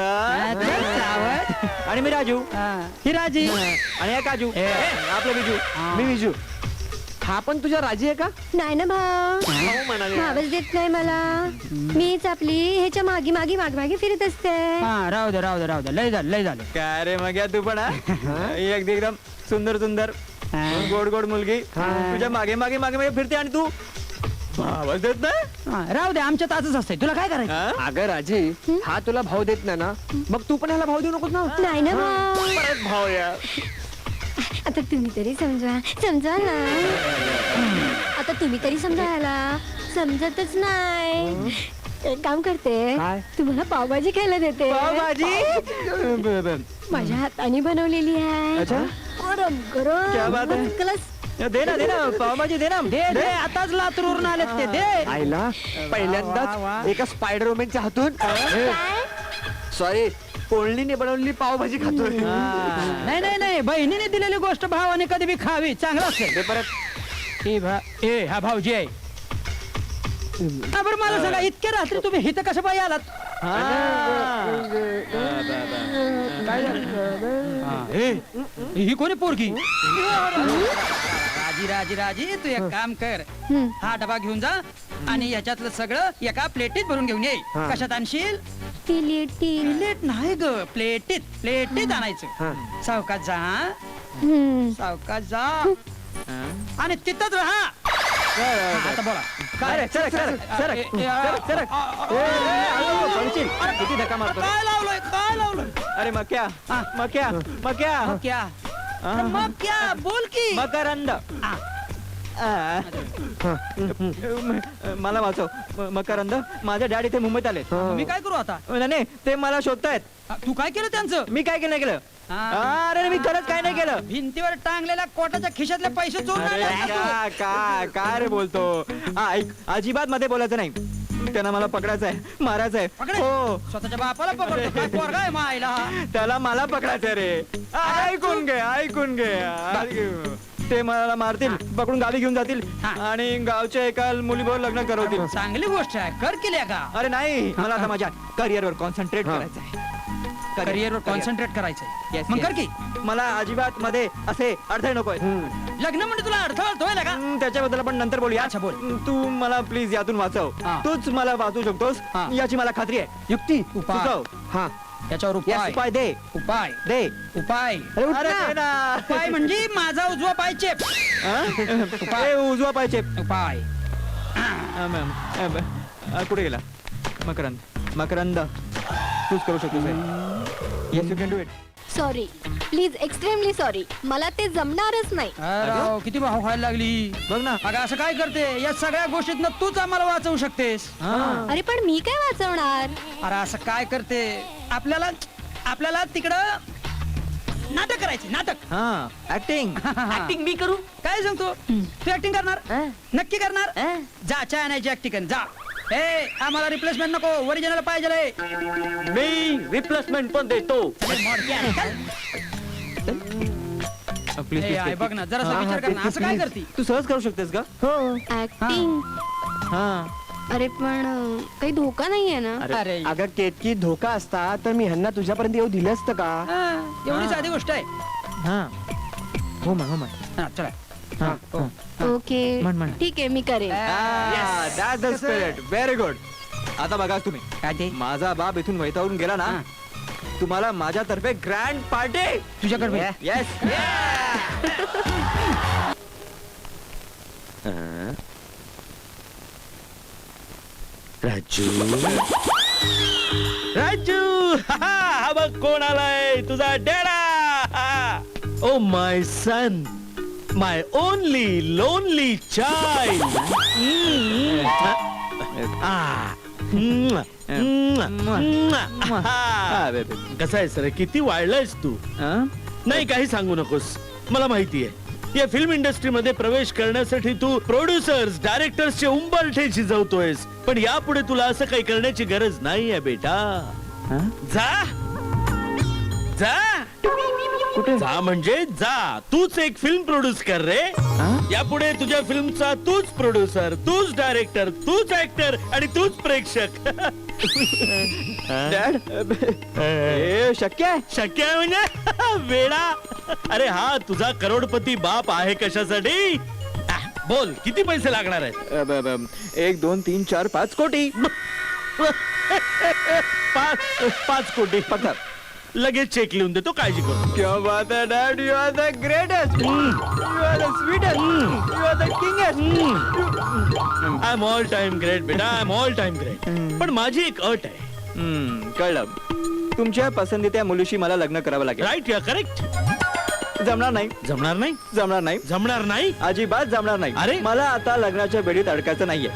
आणि मी राजू ही राजी आणि हा काजू आपलं बिजू. मी विजू हा पण तुझ्या राजी आहे का? नाही ना भाऊ. भाऊ म्हणाले. भावच देत नाही मला. मीच आपली ह्याच्या मागे मागे मागे मागे फिरत असते. हा राहू दे राहू दे राहू दे लय झालं लय झालं काय रे मग या तू पण हा? एक एकदम सुंदर सुंदर गोड गोड मुलगी तुझ्या मागे मागे मागे मागे फिरते आणि तू आवाज देत नाही. हा, राहू दे आमच्यात आजच असतंय तुला काय करायचं हा? अगं राजी हा तुला भाव देत नाही ना मग तू पण ह्याला भाव देऊ नकोस ना. नाही ना भाऊ. परत भाऊ या. आता तुम्ही तरी समजा ना. आता तुम्ही तरी समजायला समजतच नाही. एक काम करते काय? तुम्हाला पावभाजी खायला देते. पावभाजी माझ्या हाताने बनवलेली आहे. अच्छा. गरम क्या बात गरम है? कलस. दे ना पावभाजी दे ना. दे दे आताच लातूरून आलेत ते दे आईला वा, वा. पहिल्यांदाच एका स्पायडर वुमनच्या हातून काय? सॉरी कोळणीने बनवलेली पावभाजी खातोय. नाही नाही नाही बहिणीने दिलेली गोष्ट भावाने कधी बी खावी चांगलं असेल ते परत हा भाऊजी आहे हा, बरं मला सांगा इतक्या रात्री तुम्ही इथं कसं बाई आलात काय झालं हा, ही कोणी पोरगी राजी राजी राजी तू एक काम कर हा डबा घेऊन जा आणि याच्यातलं सगळं एका प्लेटीत भरून घेऊन ये कशात आणशील प्लेट प्लेट नाही ग प्लेटीत आणायचं सावकाश जा सावकाश जा आणि तिथंच राहा आता बोला काय रे सरक सरक सरक सरक सरक पडशील. किती धक्का मारतो रे. काय लावलोय अरे मक्या मक्या मक्या क्या मग क्या बोल की मकरंद मला वाचव मकरंद माझे डॅडी ते मुंबईत आले. मी काय करू आता नाही ते मला शोधतायत. तू काय केलं त्यांचं मी काय केलं केलं अरे मी खरंच काय नाही केलं. भिंतीवर टांगलेल्या कोटाच्या खिशातले पैसे चोरून अरे आणले का तू? काय रे बोलतो ऐक अजिबात मध्ये बोलायचं नाही. त्यांना मला पकडायचं आहे मारायचं आहे. पकडे. हो स्वतःच्या बापाला पकडतो काय पोरगा आहे मायला त्याला मला पकडायचं रे. ऐकून घे ते मला मारतील पकडून गावी घेऊन जातील आणि गावच्या एका मुलीबरोबर लग्न करवतील. चांगली गोष्ट आहे कर केली का अरे नाही मला आता माझ्या करिअरवर कॉन्सन्ट्रेट करायचं आहे. करिअरवर कॉन्सन्ट्रेट करायचंय मग कर की मला अजिबात मध्ये असे अडथळे नकोय. लग्न म्हणजे तुला अडथळा होतोय ना का त्याच्याबद्दल आपण नंतर बोलूया. अच्छा, बोल. तू मला प्लीज यातून वाचव. हा. तूच मला वाचू शकतोस हा. याची मला खात्री आहे. युक्ती उपाय सुचव. हा याच्यावर Yes, उपाय उपाय दे उपाय दे. उपाय अरे दे ना. उपाय म्हणजे माझा उजवा पाय चेप हा? ए, उजवा पाहिजे उपाय कुठे गेला मकरंद तूच करू शकतोस. Yes you can do it. Sorry please extremely sorry. मला ते जमणारच नाही. अरे किती भाव व्हायला लागली बघ ना. अगं असं काय करते या सगळ्या गोष्टीतनं तूच आम्हाला वाचवू शकतेस अरे पण मी काय वाचवणार? अरे असं काय करते आपल्याला तिकडं नाटक करायचे नाटक हा ऍक्टिंग ऍक्टिंग मी करू काय सांगतो तू ऍक्टिंग करणार नक्की करणार जा चाय आणायची ऍक्टिंग कर जा ए आम्हाला रिप्लेसमेंट नको ओरिजिनल पाहिजे रे. मी रिप्लेसमेंट पण देतो. प्लीज ए, आहे बघ ना जरा विचार कर ना असं काय करती. तू सहज करू शकतेस का? ऍक्टिंग. हा. अरे पण काही धोका नाहीये ना. अरे अगं केतकी धोका असता तर मी ह्यांना तुझ्यापर्यंत येऊ दिलं असतं का? एवढी साधी गोष्ट आहे. हा. हो मग हो मग. हा, चला. हा, हा. ओके म्हण. ठीक आहे मी करेन. That's the spirit. Very good. आता बघा तुम्ही काय ते माझा बाप इथून वैतावून गेला ना, तुम्हाला माझ्यातर्फे ग्रँड पार्टी. तुझ्याकडे येस. राजू राजू हा बघ कोण आलाय तुझा डेडा. Oh my son, my only lonely child. कसा आहेस रे? किती वाढलायस तू? नाही काही सांगू नकोस, मला माहितीये या फिल्म इंडस्ट्रीमध्ये प्रवेश करण्यासाठी तू प्रोड्युसर्स डायरेक्टर्सचे उंबरठे शिजवतोयस, पण यापुढे तुला असं काही करण्याची गरज नाहीये बेटा. जा जा कुठे जा म्हणजे जा. तूच एक फिल्म प्रोड्यूस कर रे. यापुढे तुझ्या फिल्मचा तूच प्रोड्युसर, तूच डायरेक्टर, तूच ऍक्टर आणि तूच प्रेक्षक. डॅड शक्य आहे? शक्य आहे म्हणजे वेडा. अरे हा तुझा करोडपती बाप आहे कशासाठी? बोल किती पैसे लागणार आहेत? 1 2 3 4 5 कोटी. 5 कोटी पकड. लगेच चेक लिहून देतो, काळजी करू. क्या बात है dad, you are the greatest, you are the sweetest, you are the kingest. I am all time great बेटा, I am all time great. पण माझी एक अट आहे. कळलं. तुमच्या पसंतीच्या मुलीशी मला लग्न करावं लागेल. राईट या करेक्ट. जमणार नाही. जमणार नाही. जमणार नाही. जमणार नाही. अजिबात जमणार नाही. अरे मला आता लग्नाच्या बेडीत अडकायचं नाहीये.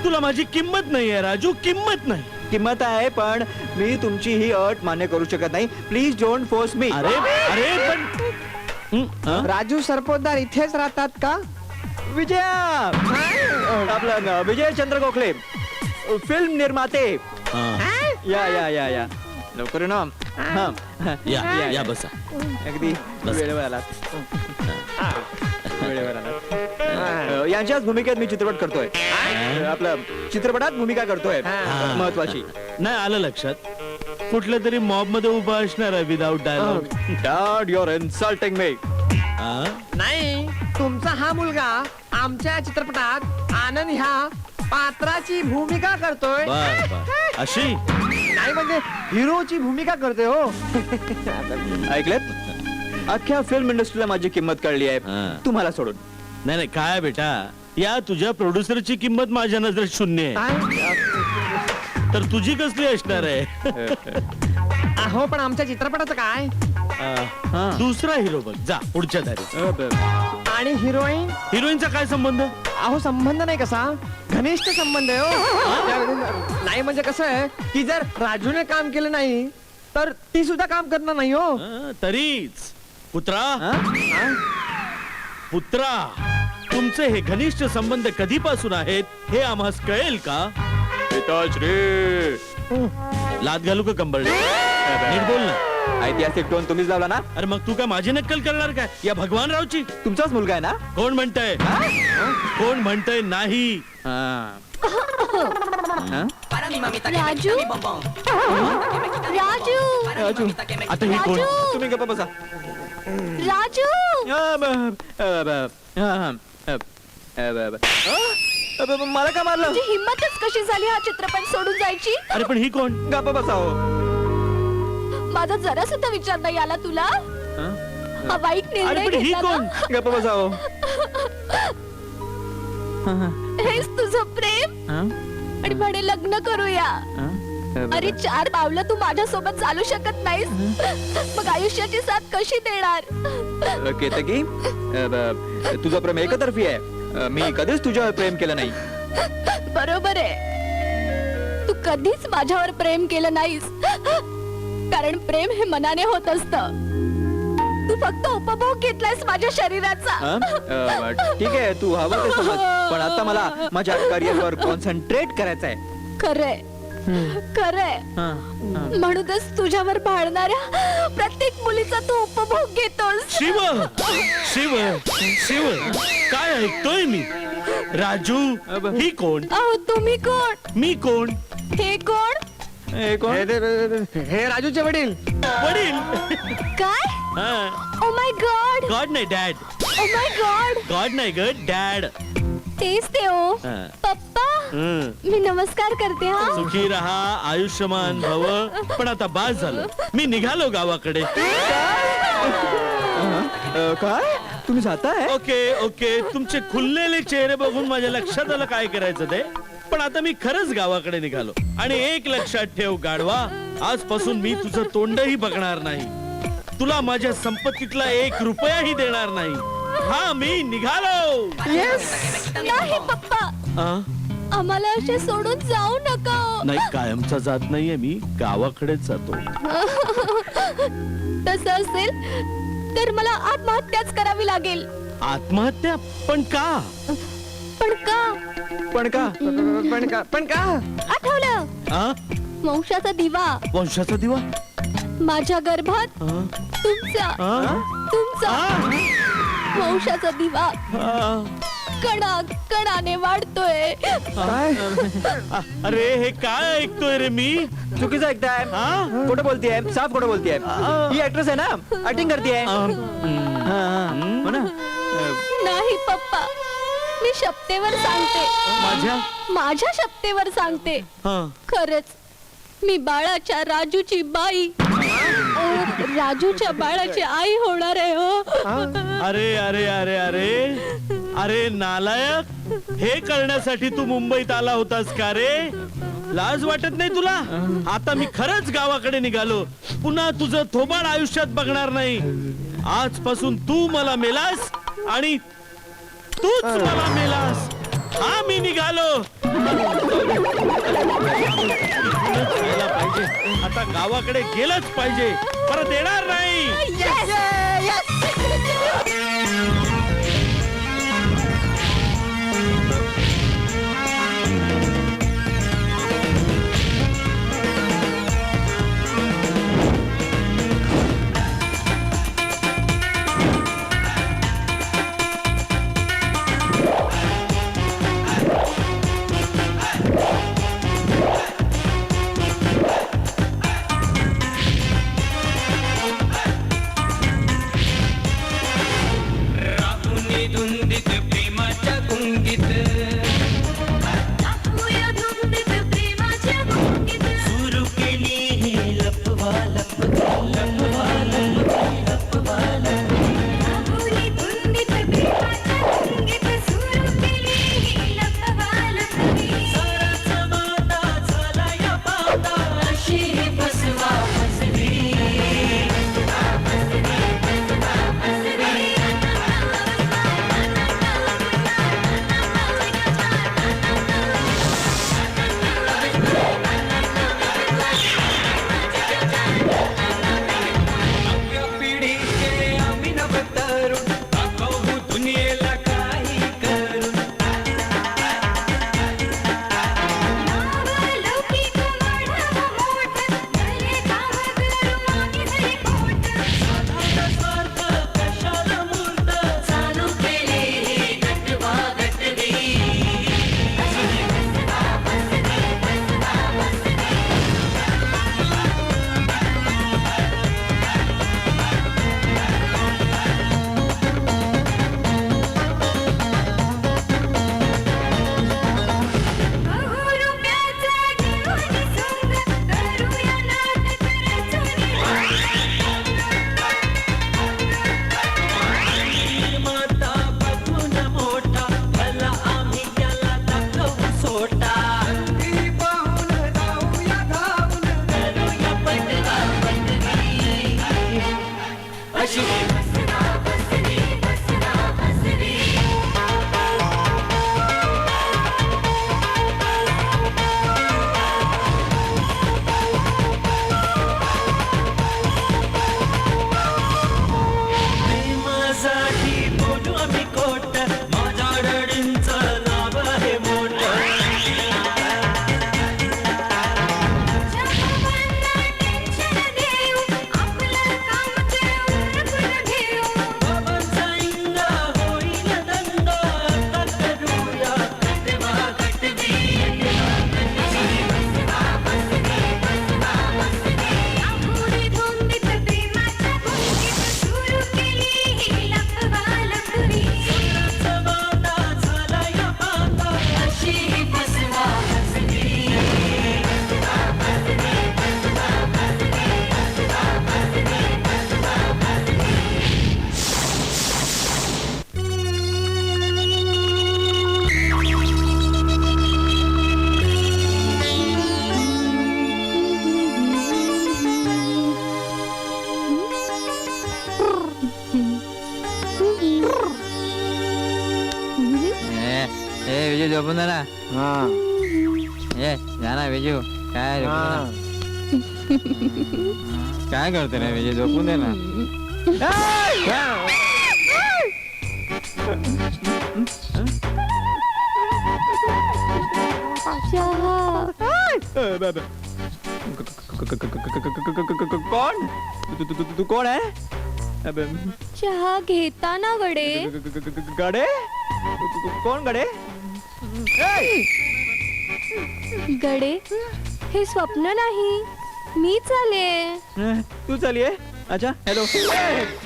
तुला माझी किंमत नाहीये राजू, किंमत नाही. किंमत आहे पण मी तुमची ही अट मान्य करू शकत नाही. Please don't force me. अरे अरे पण राजू सरपोतदार इथेच राहतात का? विजया, आपला विजय चंद्र गोखले, फिल्म निर्माते. या लवकर ना. या बसा. अगदी वेळेवर आलात. वेळेवर आलात. यांच्याच भूमिकेत मी चित्रपट करतोय. आपलं चित्रपटात भूमिका करतोय महत्वाची. नाही आलं लक्षात. कुठल्या तरी मॉब मध्ये उभा असणार आहे without dialogue. Dad you are insulting me. नाही, तुमचा हा मुलगा आमच्या चित्रपटात आनंद ह्या पात्राची भूमिका करतोय. अशी नाही म्हणजे हिरोची भूमिका करतोय. हो ऐकलेत? अख्ख्या फिल्म इंडस्ट्रीला माझी किंमत कळली आहे, तुम्हाला सोडून. नाही नाही काय बेटा, या तुझ्या प्रोड्युसरची किंमत माझ्या नजरेत 0 आहे. तर तुझी कसली असणार आहे? अहो पण आमच्या चित्रपटाचं काय? दुसरा हिरो बघ जा पुढच्या दारी. आणि हिरोईन? हिरोईनचा काय संबंध? अहो संबंध नाही, कसा घनिष्ठ संबंध आहे. हो नाही म्हणजे कसं आहे की जर राजूने काम केलं नाही तर ती सुद्धा काम करणार नाही. हो तरीच पुत्रा तुमचे हे घनिष्ठ संबंध कधीपासून आहेत हे आम्हास कळेल का? लात घालू का कंबरडे? नीट बोल ना. ऐतिहासिक टोन तुम्हीच लावला ना. अरे मग तू काय माझी नक्कल करणार काय या भगवान रावची? तुमचाच मुलगा आहे ना. कोण म्हणतंय? कोण म्हणतंय नाही? राजू राजू आता ही कोण? तुम्ही गप्पा बसा. राजू मला का मारलं? तुझी हिम्मतच कशी झाली हा चित्रपट सोडून जायची? अरे पण ही कोण? गप्पा बसाओ. माझा जरा सुद्धा विचार नाही आला तुला? हा वाईट अरे निर्णय पण ही घेतला कोण? ना? गप्पा बसाओ. हेच तुझं प्रेम आणि म्हणे लग्न करूया. अरे 4 पावलं तू माझ्या सोबत चालू शकत नाहीस, मग आयुष्याची साथ कशी देणार? केतकी, तुझं प्रेम एकतर्फी आहे. मी कधीच तुझ्यावर प्रेम केलं नाही. बरोबर आहे, तू कधीच माझ्यावर प्रेम केलं नाहीस, कारण प्रेम हे मनाने होत असतं. तू फक्त उपभोग घेतलायस माझ्या शरीराचा ठीक आहे तू हवं ते समज पण आता मला माझ्या करिअरवर कॉन्सन्ट्रेट करायचं आहे खरंय खरंय म्हणूनच तुझ्यावर भाळणाऱ्या प्रत्येक मुलीचा तू उपभोग घेतोस. शिव शिव शिव काय ऐकतोय मी राजू ही कोण अहो तुम्ही कोण? मी कोण हे कोण? हे राजूचे वडील. वडील काय? Oh my God. गॉड नाही dad oh my God. God नाही ग डॅड तेच ते हो हा. पप्पा. मी नमस्कार करते हा. सुखी रहा आयुष्यमान भव पण आता बास झालं मी निघालो गावाकडे काय तुम्ही जाताय? ओके ओके तुमचे खुललेले चेहरे बघून माझ्या लक्षात आलं काय करायचं ते पण आता मी खरंच गावाकडे निघालो आणि एक लक्षात ठेव गाढवा आजपासून मी तुझं तोंडही बघणार नाही तुला माझ्या संपत्तीतला 1 रुपयाही देणार नाही हा मी निघालो. नाही पप्पा आ? आम्हाला असे सोडून जाऊ नका हो. नाही कायमचा जात नाहीये मी गावाकडेच जातो. तसं असेल तर मला आत्महत्याच करावी लागेल. आत्महत्या पण का पण का? पण का? पण का आठवलं आ? वंशाचा दिवा वंशाचा दिवा माझ्या गर्भात आ? तुमचा आ? तुमचा वंशाचा दिवा आ? कणा कणाने वाढतोय. अरे हे काय ऐकतोय रे मी चुकीचं ऐकताय खोटं बोलतीये साफ खोटं बोलतीये ही ऍक्ट्रेस आहे ना ऍक्टिंग करतीये हो ना नाही पप्पा मी शपथेवर सांगते माझ्या शपथेवर सांगते खरंच मी बाळाच्या राजूची बाई राजूच्या बाळाची आई होणार आहे हो. अरे अरे अरे अरे अरे नालायक हे करण्यासाठी तू मुंबईत आला होतास का रे लाज वाटत नाही तुला आता मी खरंच गावाकडे निघालो पुन्हा तुझं थोबाड आयुष्यात बघणार नाही आजपासून तू मला मेलास आणि तूच मला मेलास हा मी निघालो पाहिजे आता गावाकडे गेलंच पाहिजे परत येणार नाही. ए विजू झोपून दे ना. हा ए जा ना विजू. काय झोपून दे ना. काय करते रे विजय, झोपून दे ना. चहा. कोण तू कोण आहे? चहा घेता ना गडे. गडे कोण गडे? गडे हे स्वप्न नाही, मीच आले. तू चालिये. अच्छा हॅलो.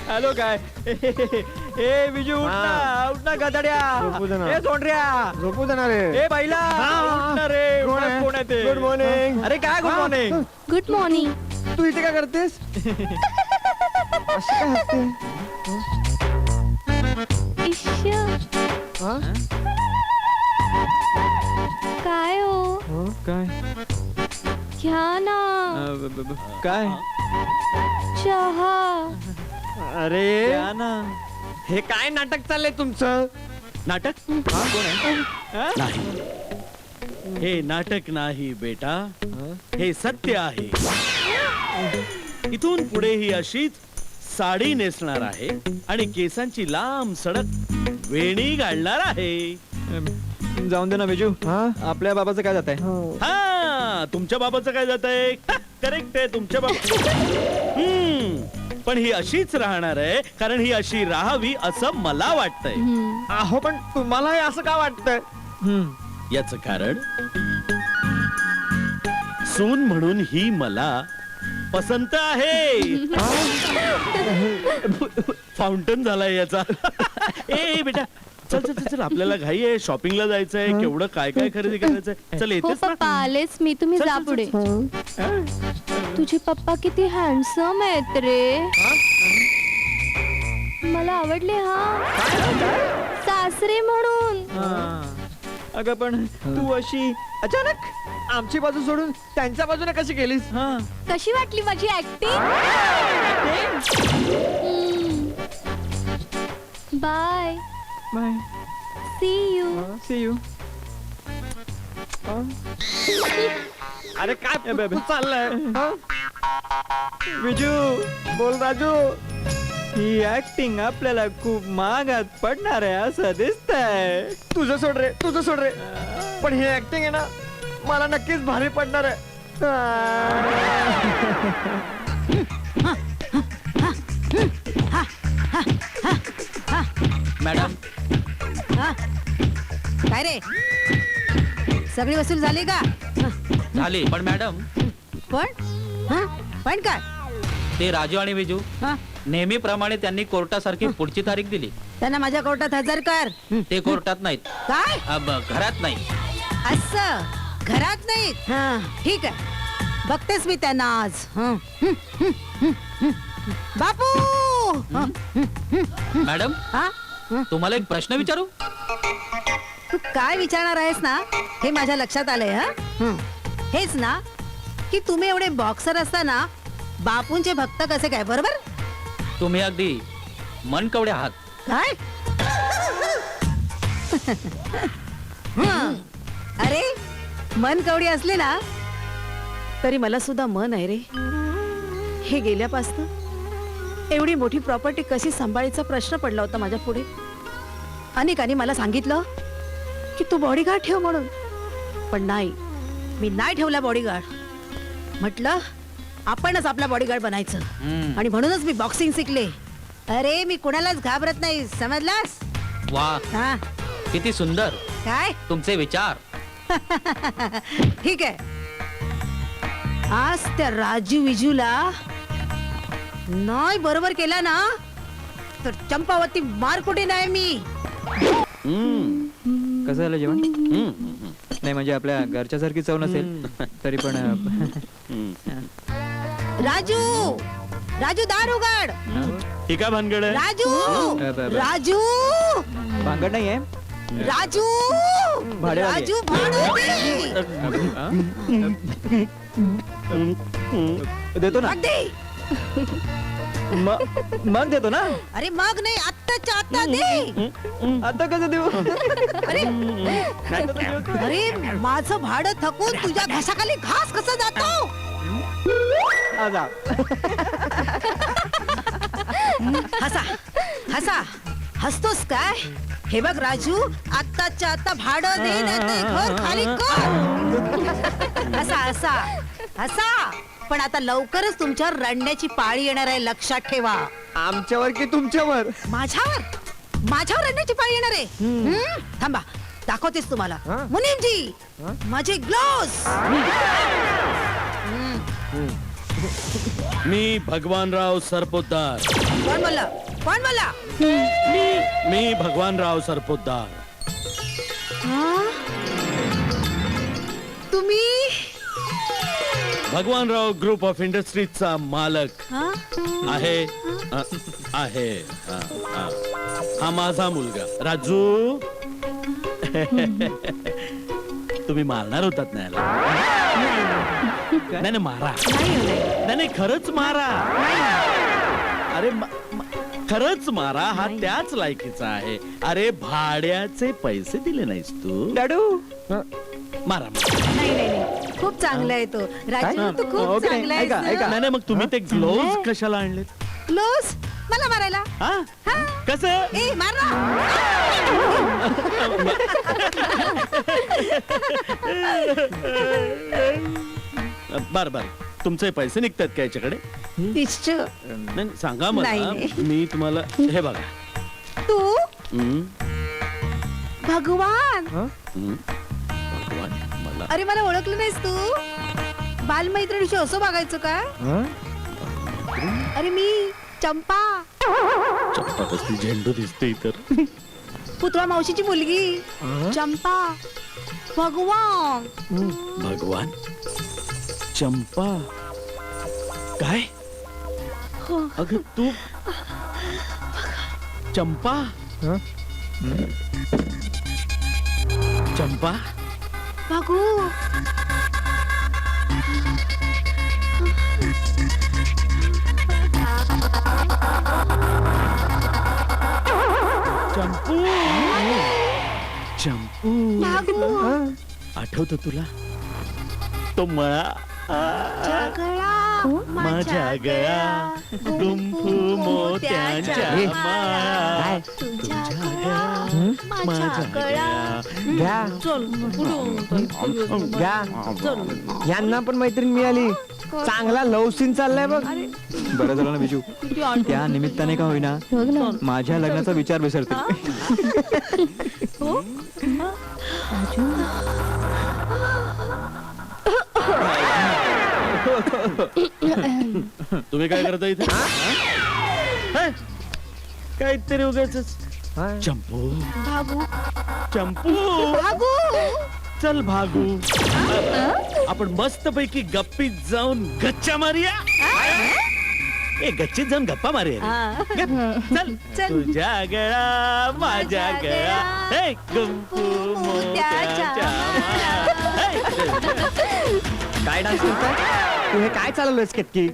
हॅलो काय? ए विजू उठ ना, उठ ना गधड्या. झोपू दे ना. ए सोंडऱ्या झोपू देणार रे. ए बाईला उठ ना रे. कोण आहे? कोण आहे ते? Good morning. अरे काय गुड मॉर्निंग? Good morning. तू इथे काय करतेस? अशी काय हसते? इश्य हा? काय हो, काय घ्या ना काय? चहा. अरे द्या ना. हे काय नाटक चाललंय तुमचं? नाटक कोण आहे? नाही, हे नाटक नाही बेटा, हे सत्य आहे. इथून पुढे ही अशीच साडी नेसणार आहे आणि केसांची लांब सडक वेणी घालणार आहे. जाऊन दे ना विजू. हा? आपल्या बाबाचं काय जात आहे? हा, तुमच्या बाबाचं काय जात आहे? करेक्ट आहे, तुमच्या बाबा. पण ही अशीच राहणार आहे कारण ही अशी राहावी असं मला वाटतंय. अहो पण तुम्हाला हे असं का वाटतंय? याच कारण सून म्हणून ही मला पसंत आहे. फाउंटन झालाय याचा. ए बेटा चल चल चल चल, आपल्याला घाई आहे, शॉपिंगला जायचंय. केवढं काय काय खरेदी करायचंय. चल हो येतेस पप्पा ना? आलेच मी, तुम्ही चल, जा चल, पुढे. चल, तुझे पप्पा किती हँडसम आहेत रे. मला आवडले हा, सासरे म्हणून. अगं पण तू अशी अचानक आमची बाजू सोडून त्यांच्या बाजूने कशी गेलीस? कशी वाटली माझी acting? Bye. Bye. See you. See you. अरे काय चाललंय? विजू बोल राजू. ही ऍक्टिंग आपल्याला खूप महागात पडणार आहे असं दिसतंय. तुझं सोड रे, तुझं सोड रे. पण हे ऍक्टिंग आहे ना, मला नक्कीच भारी पडणार आहे. मॅडम काय रे, सगळी वसूल झाली का? झाली, पण मॅडम पण काय? ते राजू आणि विजू हा? नेहमीप्रमाणे त्यांनी कोर्टासारखी पुढची तारीख दिली. त्यांना माझ्या कोर्टात हजर कर. ते कोर्टात नाहीत, काय घरात नाही. असं घरात नाही? ठीक आहे, बघतेस मी त्यांना आज. बापू. मॅडम हा? तुम्हाला एक प्रश्न विचारू? तू काय विचारणार आहेस ना, हे माझ्या लक्षात आलंय. हेच ना की तुम्ही एवढे बॉक्सर असताना बापूंचे भक्त कसे काय, बरोबर? तुम्ही अगदी मनकवडे आहात. काय? अरे मन कवडी असले ना तरी मला सुद्धा मन आहे रे. हे गेल्यापासून एवढी मोठी प्रॉपर्टी कशी सांभाळायचा प्रश्न पडला होता माझ्या पुढे. अनेकांनी मला सांगितलं की तू बॉडीगार्ड ठेव म्हणून, पण नाही, मी नाही ठेवला बॉडीगार्ड. म्हटलं आपणच आपला बॉडीगार्ड बनायचं. आणि म्हणूनच मी बॉक्सिंग शिकले. अरे मी कुणालाच घाबरत नाही, समजलास? वा, हा किती सुंदर काय? तुमचे विचार. ठीक आहे, आज त्या राजू विजूला नाही बरोबर केला ना तर चंपावती मार कुठे नाही मी. कसं झालं जेवण? नाही म्हणजे आपल्या घरच्या सारखी चव नसेल तरी पण. राजू, राजू दार उघड. ही काय भानगड आहे? राजू, राजू, भांगड नाहीये. राजू, भाडेवाली. राजू भाडे देतो ना. दे. मग देतो ना. अरे मग नाही, आत्ता आत्ताच्या आता दे. आता कसं देऊ अरे माझं भाडं थकून तुझ्या घशाखाली घास कसा जातो. जा. हसा हसा हसतोस काय. हे बघ राजू, आत्ताच्या आता भाडं दे नाहीतर घर खाली कर. हसा हसा हसा. पण आता लवकरच तुमच्यावर रडण्याची पाळी येणार आहे, लक्षात ठेवा. आमच्यावर की तुमच्यावर? माझ्यावर रडण्याची पाळी येणार आहे. थांबा, दाखवतेस तुम्हाला. मुनीमजी, माझे ग्लोव्स. मी भगवानराव सरपोतदार. कोण बोलला? कोण बोलला? मी भगवानराव सरपोतदार. तुम्ही भगवानराव ग्रुप ऑफ इंडस्ट्रीजचा मालक आहे. आहे हा माझा मुलगा राजू. तुम्ही मारणार होतात ना याला? नाही मारा. नाही खरंच मारा. अरे खरंच मारा. हा त्याच लायकीचा आहे. अरे भाड्याचे पैसे दिले नाहीस तू. डाडू मारा. नाही खूप चांगला आहे तो राजू. तू खूप चांगला आहे. नाही मग तुम्ही ते ग्लोव्ज कशाला आणलेत? ग्लोव्स मला मारायला. कसं? ए मार ना. बर तुमचे पैसे निघतात का याच्याकडे? नाही सांगा मला. नाही. मी तुम्हाला हे बघा. तू हम्म, भगवान. भगवान मला अरे मला ओळखलं नाहीस तू? बालमैत्रिणीशी असं बघायचं का? अरे मी चंपा, चप्पा कसली झेंडू दिसते तर. पुतळा मावशीची मुलगी चंपा. भगवान. भगवान चंपा काय? अगं तू चंपा. चंपा भागू. चंपू. चंपू भागू. आठवत तुला तो मळा माझ्या गळा गुंफू मोत्यांच्या माळा तुझ्या गळा माझ्या गळा. घ्या घ्या. यांना पण मैत्रीण मिळाली. चांगला लव सीन चाललाय बघ. बरं झालं ना बिजू, त्या निमित्ताने का होईना माझ्या लग्नाचा विचार विसरते. तुम्ही काय करता इथे? काहीतरी उगाच. चंपू भागू. चंपू भागू. चल भागू. आपण मस्त पैकी गप्पीत जाऊन गच्चा मारूया. गच्चीत जाऊन गप्पा मारूया. चल तुझ्या गळा माझ्या गळा गुंफू मोत्याच्या काय डान्स करताय तू? हे काय चालवलंयस केतकी?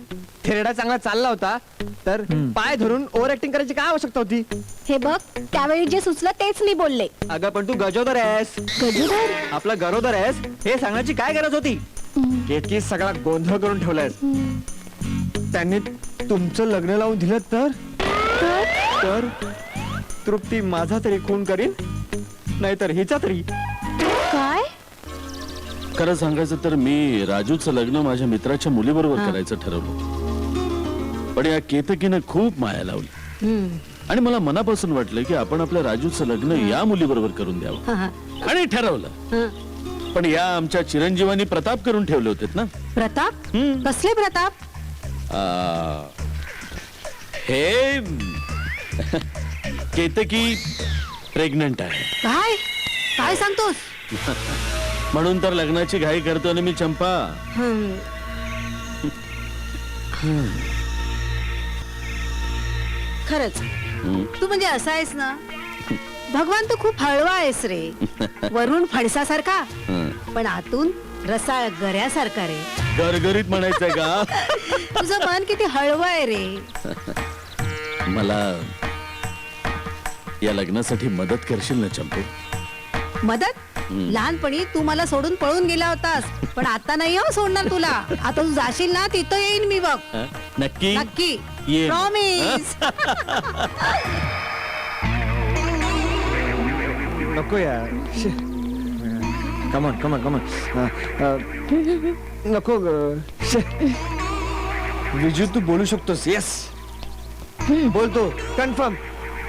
थेरडा चांगला चालला होता तर पाय धरून ओव्हर ऍक्टिंग करायची काय आवश्यकता होती? हे बघ, त्यावेळी जे सुचलं तेच मी बोलले. अगं पण तू गजोदर आहेस. गजूदार. आपला गरोदर आहेस हे सांगण्याची काय गरज होती? केतकी सगळा गोंधळ करून ठेवलायस. त्यांनी तुमचं लग्न लावून दिलं तर तृप्ती माझा तरी खून करीन, नाहीतर हिचा तरी. काय? खरं सांगायचं तर मी राजूचं लग्न माझ्या मित्राच्या मुलीबरोबर करायचं ठरवलं. पण या केतकीनं खूप माया लावली आणि मला मनापासून वाटलं की आपण आपल्या राजूचं लग्न या मुलीबरोबर करून द्यावं आणि ठरवलं. पण या आमच्या चिरंजीवानी प्रताप करून ठेवले होते ना. प्रताप? कसले प्रताप? हे केतकी प्रेग्नंट आहे. काय काय सांगतोस? म्हणून तर लग्नाची घाई करतो ना मी चंपा. खरंच तू म्हणजे असा आहेस ना. भगवान तू खूप हळवा आहेस रे. वरून फणसासारखा पण आतून रसाळ गऱ्यासारखा रे. गरगरीत म्हणायचंय का? तुझं मन किती हळवं आहे रे. मला या लग्नासाठी मदत करशील ना चंपू? मदत लहानपणी तू मला सोडून पळून गेला होतास पण आता नाही हो सोडणार तुला. आता तू जाशील ना तिथं येईन मी बघ. हं? नक्की नक्की ये. प्रॉमिस. नको यार. Come on come on come on. नको ग. विजू तू बोलू शकतोस. येस बोलतो कन्फर्म.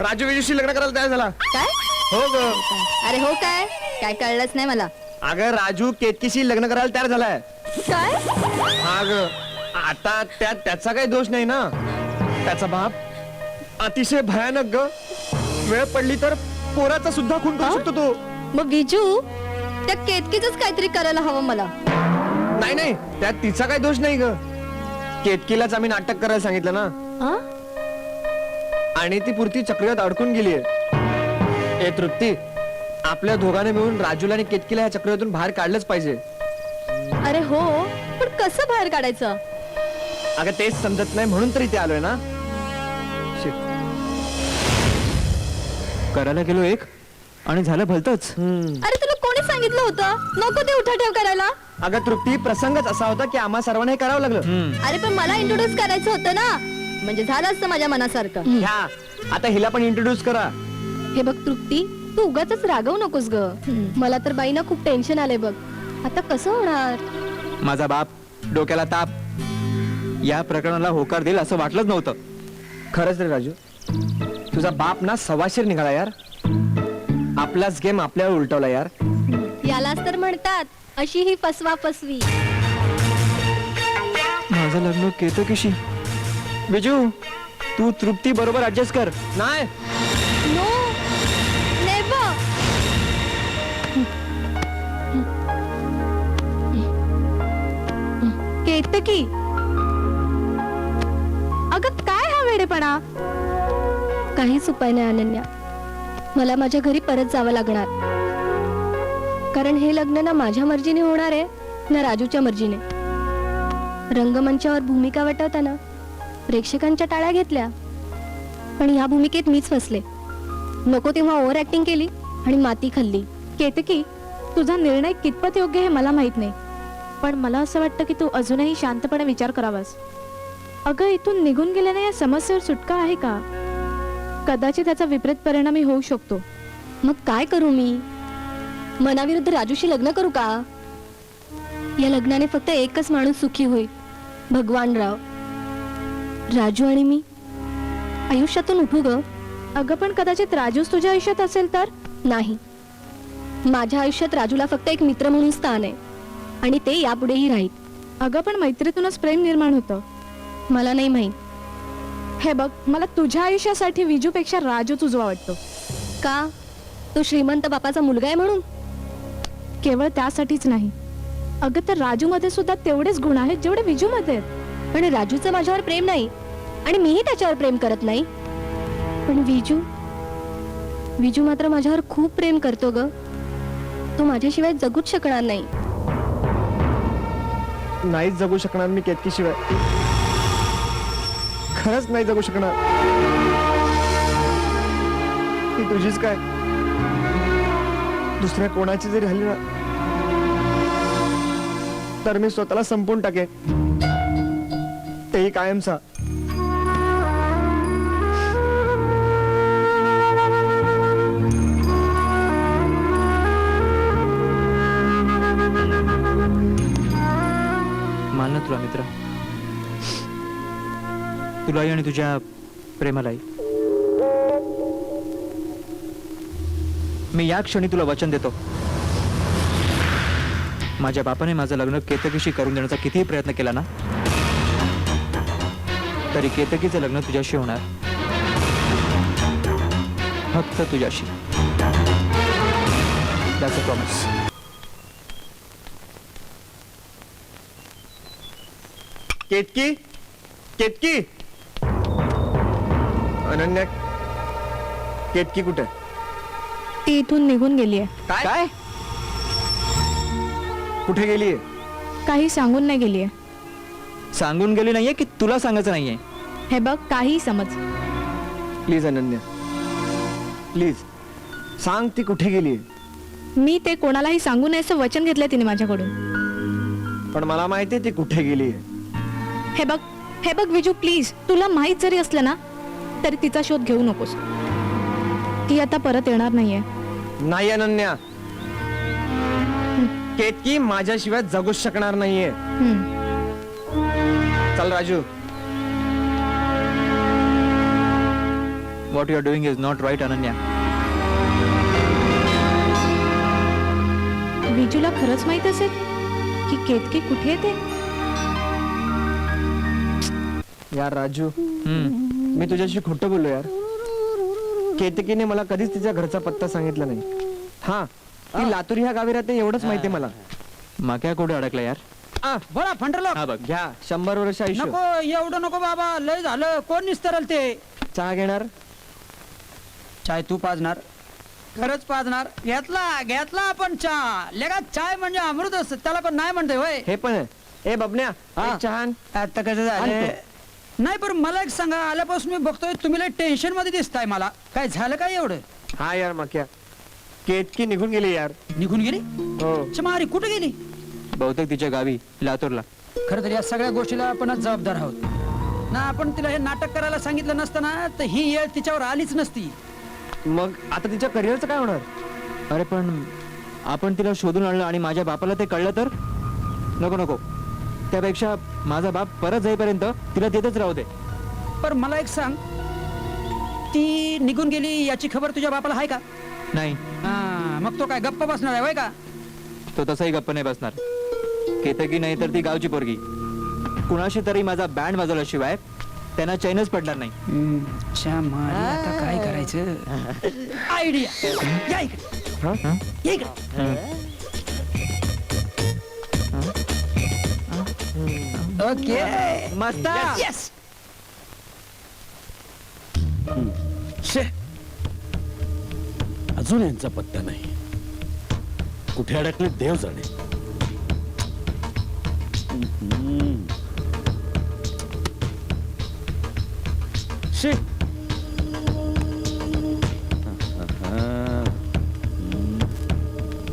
राजू विजूशी लग्न करायला तयार झाला. काय हो ग. अरे हो काय काय कळलंच नाही मला. अगं राजू केतकीशी लग्न करायला तयार झालाय. काय हा ग. आता त्याचा काही दोष नाही ना. त्याचा बाप अतिशय भयानक ग. वेळ पडली तर पोराचा सुद्धा खून करू शकतो तो. मग विजू त्या केतकीच काहीतरी करायला हवं मला. नाही नाही त्यात तिचा काही दोष नाही ग. केतकीलाच आम्ही नाटक करायला सांगितलं ना हा? आणि ती पुरती चक्रीत अडकून गेलीये. ए तृप्ती आपल्या दोघांनी मिळून राजूला आणि केतकीला या चक्रीतून बाहेर काढलंच पाहिजे. अरे हो पण कसं बाहेर काढायचं. अगं तेच समजत नाही म्हणून तरी ते आलोय ना. करायला गेलो एक आणि झालं भलतच. अरे तुला कोणी सांगितलं होतं नको ते उठाठेव करायला. अगं तृप्ती प्रसंगच असा होता की आम्हा सर्वांना हे करावं लागलं. अरे पण मला इंट्रोड्यूस करायचं होतं ना म्हणजे झालं असतं माझ्या मनासारखं. ह्या आता हिला पण इंट्रोड्यूस करा. हे बघ तृप्ती तू उगाच रागवू नकोस ग. मला तर बाईना खूप टेन्शन आले बघ. आता कसं होणार. माझा बाप डोक्याला ताप. या प्रकरणाला होकार देईल असं वाटलंच नव्हतं. खरंच रे राजू तुझा बाप ना सवाशीर निघाला यार. आपलाच गेम आपल्यावर उलटवला यार. यालाच तर म्हणतात अशी ही फसवा फसवी. माझं लग्न केतकीशी. विजू तू तृप्ती बरोबर ऍडजस्ट कर. नाही नो नेव्हर. केतकी अगं काय हा वेडेपणा. काहीच उपाय नाही अनन्या. मला माझ्या घरी परत जावं लागणार कारण हे लग्न ना माझ्या मर्जीने होणार आहे ना राजूच्या मर्जीने. रंगमंचावर भूमिका वटवताना प्रेक्षकांच्या टाळ्या घेतल्या पण या भूमिकेत मीच फसले. नको तेव्हा ओव्हर ऍक्टिंग केली आणि माती खाल्ली. केतकी तुझा निर्णय कितपत योग्य हे मला माहित नाही पण मला असं वाटतं की तू अजूनही शांतपणे विचार करावास. अगं इथून निघून गेल्याने या समस्येवर सुटका आहे का. कदाचित त्याचा विपरीत परिणामही होऊ शकतो. मग काय करू मी. मनाविरुद्ध राजूशी लग्न करू का. या लग्नाने फक्त एकच माणूस सुखी होईल भगवानराव. राजू आणि मी आयुष्यातून उठू ग. अगं पण कदाचित राजूच तुझ्या आयुष्यात असेल तर. नाही माझ्या आयुष्यात राजूला फक्त एक मित्र म्हणून स्थान आहे आणि ते यापुढेही राहील. अगं पण मैत्रीतूनच प्रेम निर्माण होतं. मला नाही माहित. हे बघ मला तुझ्या आयुष्यासाठी विजूपेक्षा राजूच उजवा वाटतो. का तो श्रीमंत बापाचा मुलगा आहे म्हणून. केवळ त्यासाठीच नाही अगं तर राजू मध्ये सुद्धा तेवढेच गुण आहेत जेवढे विजू मध्ये आहेत. पण राजूचं माझ्यावर प्रेम नाही आणि मीही त्याच्यावर प्रेम करत नाही. पण विजू मात्र माझ्यावर खूप प्रेम करतो ग. तो माझ्याशिवाय जगूच शकणार नाही. नाहीच जगू शकणार मी केतकीशिवाय. खरंच नाही जगू शकणार. ती तुझीच काय दुसऱ्या कोणाची जरी झाली ना तर मी स्वतःला संपवून टाकेन तेही कायमचा. मान ना तुला मित्र. तुलाही आणि तुझ्या प्रेमालाही. मी या क्षणी तुला वचन देतो माझ्या बापाने माझं लग्न केतकीशी करून देण्याचा कितीही प्रयत्न केला ना तरी केतकीचं लग्न तुझ्याशी होणार. फक्त तुझ्याशी. That's a promise. Ketaki Ketaki Ananya Ketaki कुठे. ती इथून निघून गेलीये. काय कुठे गेलीये. काही सांगून नाही गेलीये. सांगून गेली नाहीये की तुला सांगायचं नाहीये. हे बघ काही समज. प्लीज अनन्या प्लीज सांग ती कुठे गेली. मी ते कोणालाही सांगू नये असं वचन घेतलंय तिने माझ्याकडून. पण मला माहितीये ती कुठे गेली. हे बघ विजू, प्लीज, तुला माहित जरी असलं ना तरी तिचा शोध घेऊ नकोस. ती आता परत येणार नाहीये. नाही अनन्या, केतकी माझ्याशिवाय जगूच शकणार नाहीये. चल Raju. What you are doing is not right Ananya. विजूला खरंच माहित असेल की केतकी कुठे येते. यार राजू, मी तुझ्याशी खोटं बोललो यार. केतकीने मला कधीच तिच्या घरचा पत्ता सांगितला नाही. हा, ती लातूर ह्या गावी राहते एवढंच माहितीये मला. माक्या कुठे अडकला यार. बोला फंडरलो. हा बघ. घ्या 100 वर्ष आयुष्य. नको एवढं नको बाबा, लय झालं. कोण निस्तरल ते. चहा घेणार. चाय तू पाजणार. खरंच पाजणार. घेतला आपण चहा. लेगा चाय म्हणजे अमृत असत, त्याला पण नाही म्हणते होय. हे पण आहे. ए बबन्या, एक चहा आण. आता कसं झालं. नाही पण मला एक सांगा, आल्यापासून मी बघतोय तुम्ही लय टेन्शन मध्ये दिसताय. मला काय झालं काय एवढं. हा यार मक्या, केतकी निघून गेली यार. निघून गेली. हो. मारी कुठे गेली. बहुतेक तिच्या गावी लातूरला. खरं तर या सगळ्या गोष्टीला आपणच जबाबदार आहोत ना. आपण तिला हे नाटक करायला सांगितलं नसतं ना तर ही येळ तिच्यावर आलीच नसती. मग आता तिच्या करिअरचं काय होणार. अरे पण आपण तिला शोधून आणलं आणि माझ्या बापाला ते कळलं तर. नको, त्यापेक्षा माझा बाप परत जाईपर्यंत तिला तिथेच राहू दे. पण मला एक सांग, ती निघून गेली याची खबर तुझ्या बापाला आहे का. नाही, मग तो काय गप्प बसणार आहे होय का. तो तसाही गप्प नाही बसणार. केतकी नाही तर ती गावची पोरगी कुणाशी तरी माझा बँड वाजवल्याशिवाय त्यांना चैनच पडणार नाही. आता काय करायचं. आयडिया. या इकडे. या इकडे. ओके मस्त. यस. अजून यांचा पत्ता नाही. कुठे अडकले देव जाणे. शे.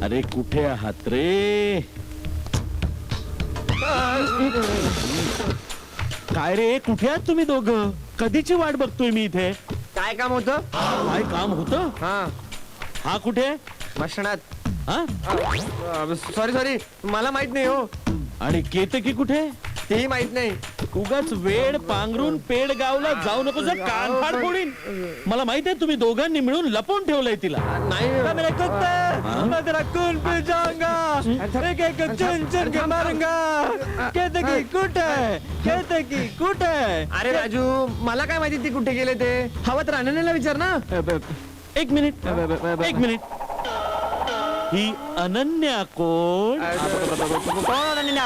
अरे कुठे आहात रे. काय रे, कुठे आहात तुम्ही दोघं. कधीची वाट बघतोय मी इथे. काय काम होतं. काय काम होतं. हा कुठे. मशणात. हा, सॉरी मला माहित नाही हो. आणि केतकी कुठे. तेही माहित नाही. उगाच वेड पांघरून पेड गावला जाऊ नको, जर कानफाड फोडीन. मला माहित आहे तुम्ही दोघांनी मिळून लपवून ठेवलंय तिला. नाही. केतकी कुठे. अरे राजू, मला काय माहिती ती कुठे गेले ते. हवं तर अनन्याला विचार ना. एक मिनिट. ही अनन्या कोण. कोण अनन्या.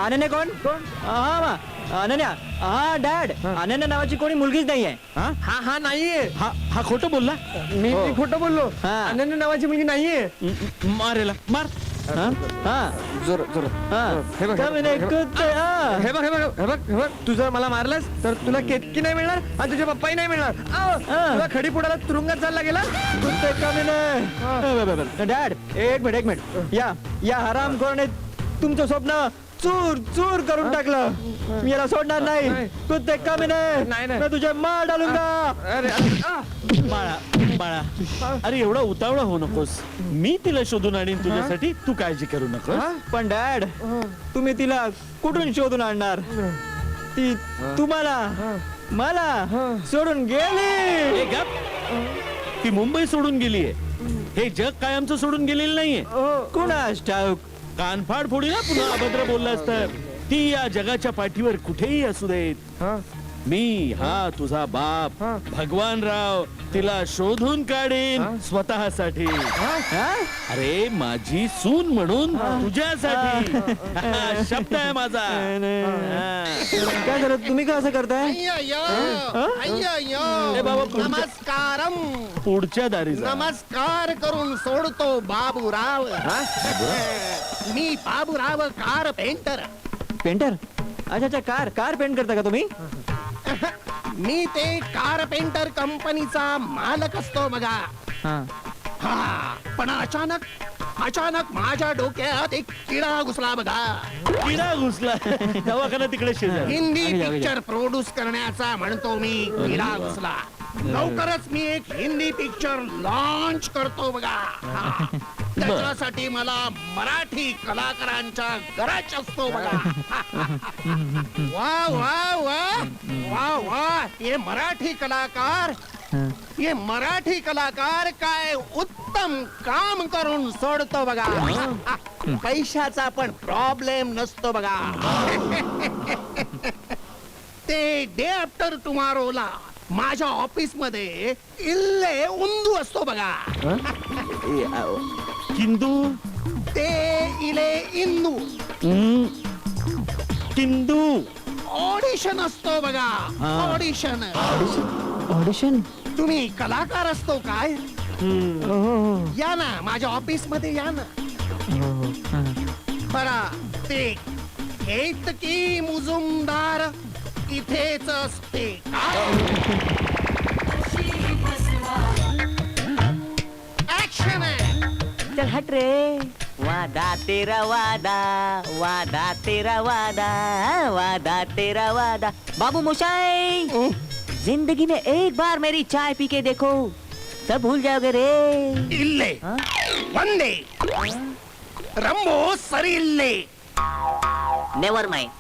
अनन्या कोण. अनन्या. हा डॅड, अनन्या नावाची कोणी मुलगीच नाहीये. हा नाहीये. हा खोटं बोलला. मी खोटं बोललो. हा. अनन्या नावाची मुलगी नाहीये. मारेला मार. जोर हे बघ तू जर मला मारलास तर तुला केतकी नाही मिळणार आणि तुझ्या पप्पाही नाही मिळणार. तुला खडी पुढाला तुरुंगात चालला गेला. डॅड एक मिनिट. या हरामखोराने तुमचं स्वप्न चूर करून टाकलं. मी याला सोडणार नाही. कुत्ते कमी नाही. मैं तुझे मार डालूंगा. बाळा अरे एवढा उतावळा हो नकोस. मी तिला शोधून आणीन तुझ्यासाठी, तू काळजी करू नकोस. पण डॅड, तुम्ही तिला कुठून शोधून आणणार. ती तुम्हाला मला सोडून गेली. ती मुंबई सोडून गेलीये. हे जग कायमचं सोडून गेलेलं नाहीये. कुणास ठाऊक. कानफाड फोडी ना पुन्हा अभद्र बोललास तर. ती या जगाच्या पाठीवर कुठेही असू देत. मी हा तुझा बाप भगवानराव तिला शोधून काढेन स्वतःसाठी. अरे माझी सून म्हणून तुझ्यासाठी. शब्द आहे माझा. काय झालं, तुम्ही का असं करताय. नमस्कारम. पुढच्या दारी जा. नमस्कार करून सोडतो बाबूराव. मी बाबूराव कार पेंटर. पेंटर. अच्छा कार पेंट करता का तुम्ही. मी ते कारपेंटर कंपनीचा मालक असतो बघा. हा हा पण अचानक माझ्या डोक्यात एक किडा घुसला बघा. किडा घुसला दवाखाना तिकडे शेजारी. हिंदी जाऊ दे. पिक्चर प्रोड्यूस करण्याचा म्हणतो मी, किडा घुसला. लवकरच मी एक हिंदी पिक्चर लॉन्च करतो बघा. हा. त्याच्यासाठी मला मराठी कलाकारांच्या गरज असतो बघा. वा वा वा वा वा हे मराठी कलाकार काय उत्तम काम करून सोडतो बघा. पैशाचा पण प्रॉब्लेम नसतो बघा. ते डे आफ्टर टुमारोला माझ्या ऑफिस मध्ये इल्ले उंदू असतो बघा. किंदू ते इले इंदू किंदू ऑडिशन असतो बघा. ऑडिशन ऑडिशन तुम्ही कलाकार असतो काय? या ना माझ्या ऑफिस मध्ये या ना. बरा ते केतकी मुजुमदार इथेच असते ऍक्शन चल हट रे. वादा तेरा वादा, वादा तेरा वादा, वादा तेरा वादा. बाबू मोशाई, जिंदगी में एक बार मेरी चाय पी के देखो, सब भूल जाओगे रे. इल्ले वंदे रंबो सरी इल्ले नेवर माइंड.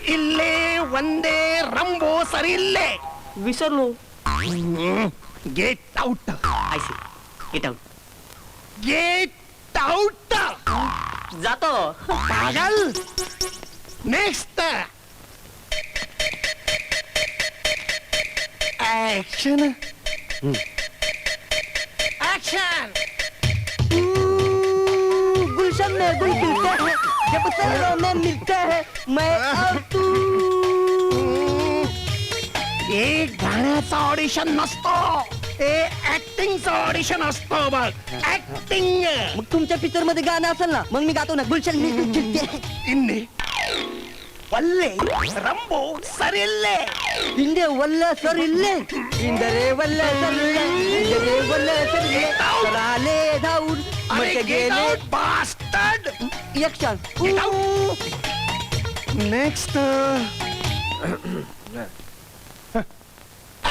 इल्ले वंदे रंबो सरी इल्ले. विसरलो. Get out I see. Get out. Get out. जातो. पागल. Next action action. गुलशन में गुल खिलते हैं, जब सरों में मिलते हैं, मैं और तू. एक गाण्याचा ऑडिशन नसतो, हे ऍक्टिंगचं ऑडिशन असतो बघ. ऍक्टिंग. मग तुमच्या पिक्चर मध्ये गाणं असेल ना, मग मी गातो ना. गुलशन में गुल खिलते हैं. इन्ने वल्ले रंबो सरिल्ले. ಹಿಂದೆ ಒಲ್ಲ ಸರಿಲ್ಲೆ, ಹಿಂದರೆ ಒಲ್ಲ ಸರಿಲ್ಲೆ, ಹಿಂದರೆ ಒಲ್ಲ ಸರಿಲ್ಲೆ, ಸರಾಲೆ ಧಾವುರ್ अरे ಮತ್ತೆ गेट गेले आउट बास्टर्ड. यक्षण. Get out. Next